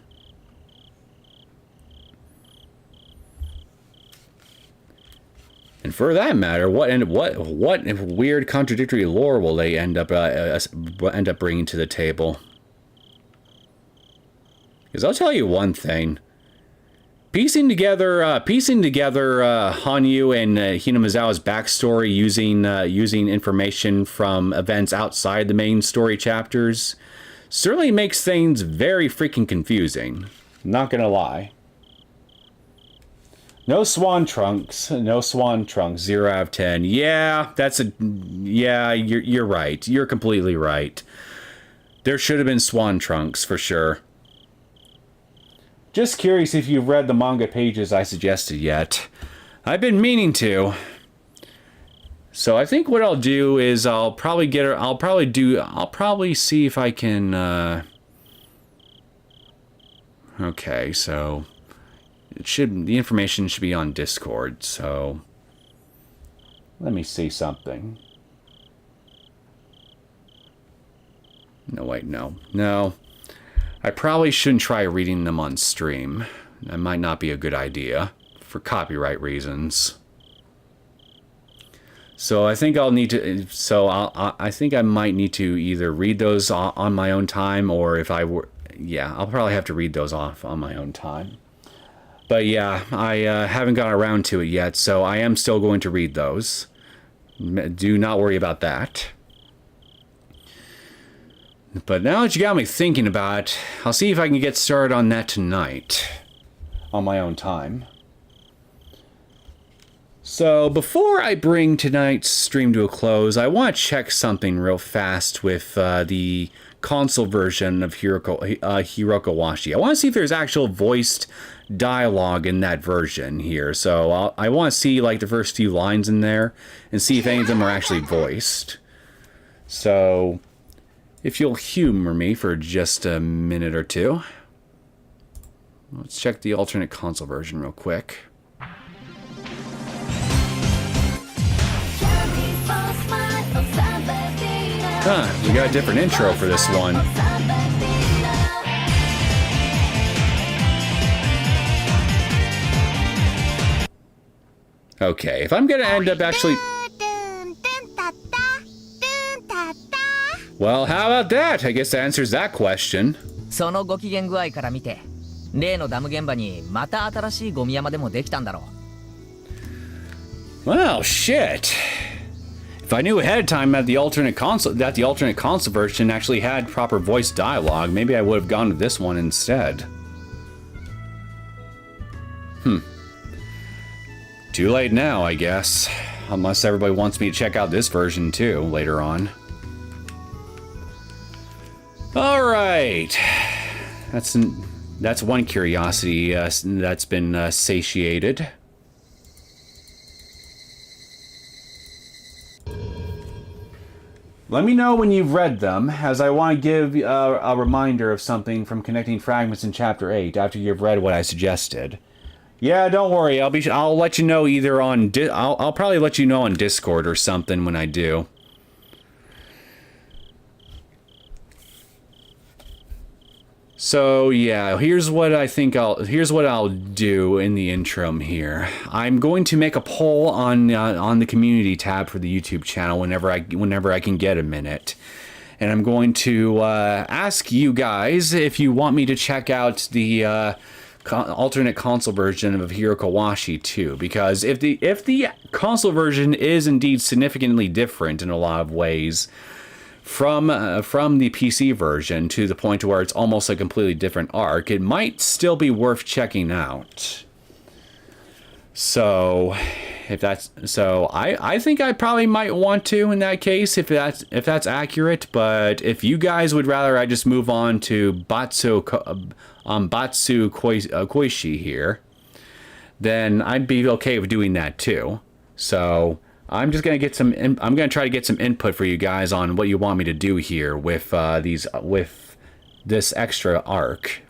And for that matter, what weird contradictory lore will they end up bringing to the table? Because I'll tell you one thing. Piecing together Hanyu and Hinamizawa's backstory using information from events outside the main story chapters certainly makes things very freaking confusing. Not gonna lie. No swan trunks. No swan trunks. 0 out of 10. Yeah, you're right. You're completely right. There should have been swan trunks for sure. Just curious if you've read the manga pages I suggested yet. I've been meaning to. So I think what I'll do is I'll probably see if I can okay, so the information should be on Discord, so let me see something. No, wait, no. I probably shouldn't try reading them on stream. That might not be a good idea for copyright reasons. So I think I'll need to. So I think I might need to either read those on my own time, or if I were, yeah, I'll probably have to read those off on my own time. But yeah, I haven't got around to it yet, so I am still going to read those. Do not worry about that. But now that you got me thinking about it, I'll see if I can get started on that tonight. On my own time. So, before I bring tonight's stream to a close, I want to check something real fast with the console version of Hirukowashi. I want to see if there's actual voiced dialogue in that version here. So, I want to see like the first few lines in there and see if any of them are actually voiced. So, if you'll humor me for just a minute or two. Let's check the alternate console version real quick. Huh, we got a different intro for this one. Okay, if I'm gonna end up actually... Well, how about that? I guess that answers that question. そのご機嫌具合から見て、例のダム現場にまた新しいゴミ山でもできたんだろう。Well, shit. If I knew ahead of time that the alternate console version actually had proper voice dialogue, maybe I would have gone to this one instead. Too late now, I guess. Unless everybody wants me to check out this version too later on. All right, that's one curiosity that's been satiated. Let me know when you've read them, as I want to give a reminder of something from Connecting Fragments in Chapter 8 after you've read what I suggested. Yeah, don't worry. I'll let you know either on I'll probably let you know on Discord or something when I do. So yeah, here's what I'll do in the interim here. I'm going to make a poll on the community tab for the YouTube channel whenever I can get a minute, and I'm going to ask you guys if you want me to check out the alternate console version of Hirukowashi too, because if the console version is indeed significantly different in a lot of ways from the PC version to the point where it's almost a completely different arc, it might still be worth checking out. So, I think I probably might want to in that case if that's accurate. But if you guys would rather I just move on to Batsu Koishi here, then I'd be okay with doing that too. So I'm just gonna I'm gonna try to get some input for you guys on what you want me to do here with this extra arc.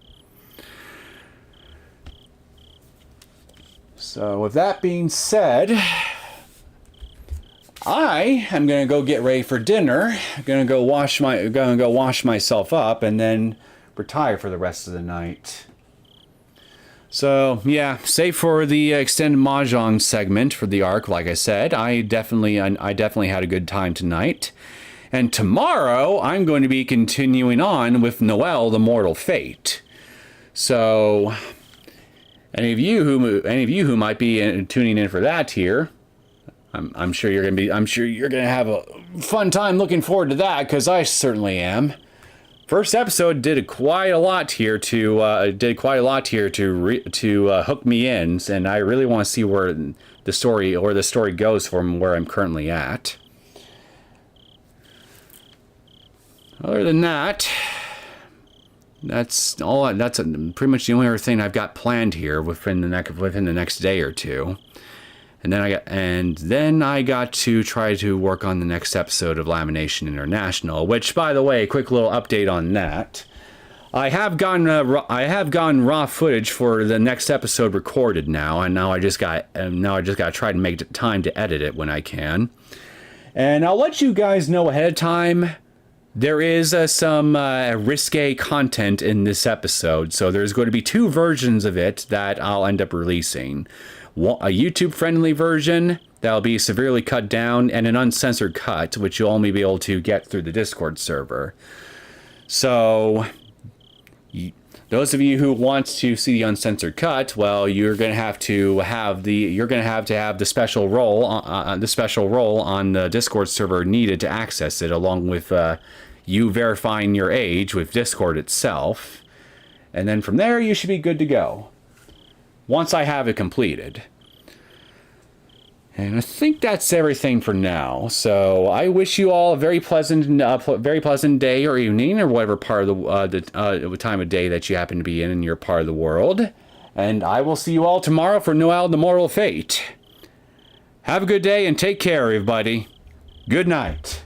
So with that being said, I am gonna go get ready for dinner. I'm gonna go wash myself up, and then retire for the rest of the night. So, yeah, save for the extended Mahjong segment for the arc, like I said, I definitely had a good time tonight. And tomorrow, I'm going to be continuing on with Noel, the Mortal Fate. So, any of you who might be tuning in for that here, I'm sure you're gonna have a fun time looking forward to that, because I certainly am. First episode did quite a lot here to hook me in, and I really want to see where the story goes from where I'm currently at. Other than that, that's all. That's pretty much the only other thing I've got planned here within the next day or two. And then I got to try to work on the next episode of Lamination International, which, by the way, quick little update on that. I have gotten raw footage for the next episode recorded now, and now I just got to try to make time to edit it when I can. And I'll let you guys know ahead of time. There is some risque content in this episode, so there's going to be 2 versions of it that I'll end up releasing. A YouTube-friendly version that'll be severely cut down, and an uncensored cut, which you'll only be able to get through the Discord server. So, those of you who want to see the uncensored cut, well, you're going to have to have the special role on the Discord server needed to access it, along with you verifying your age with Discord itself. And then from there, you should be good to go, once I have it completed. And I think that's everything for now. So I wish you all a very pleasant day or evening, or whatever part of the time of day that you happen to be in your part of the world. And I will see you all tomorrow for Noel, the Mortal Fate. Have a good day and take care, everybody. Good night.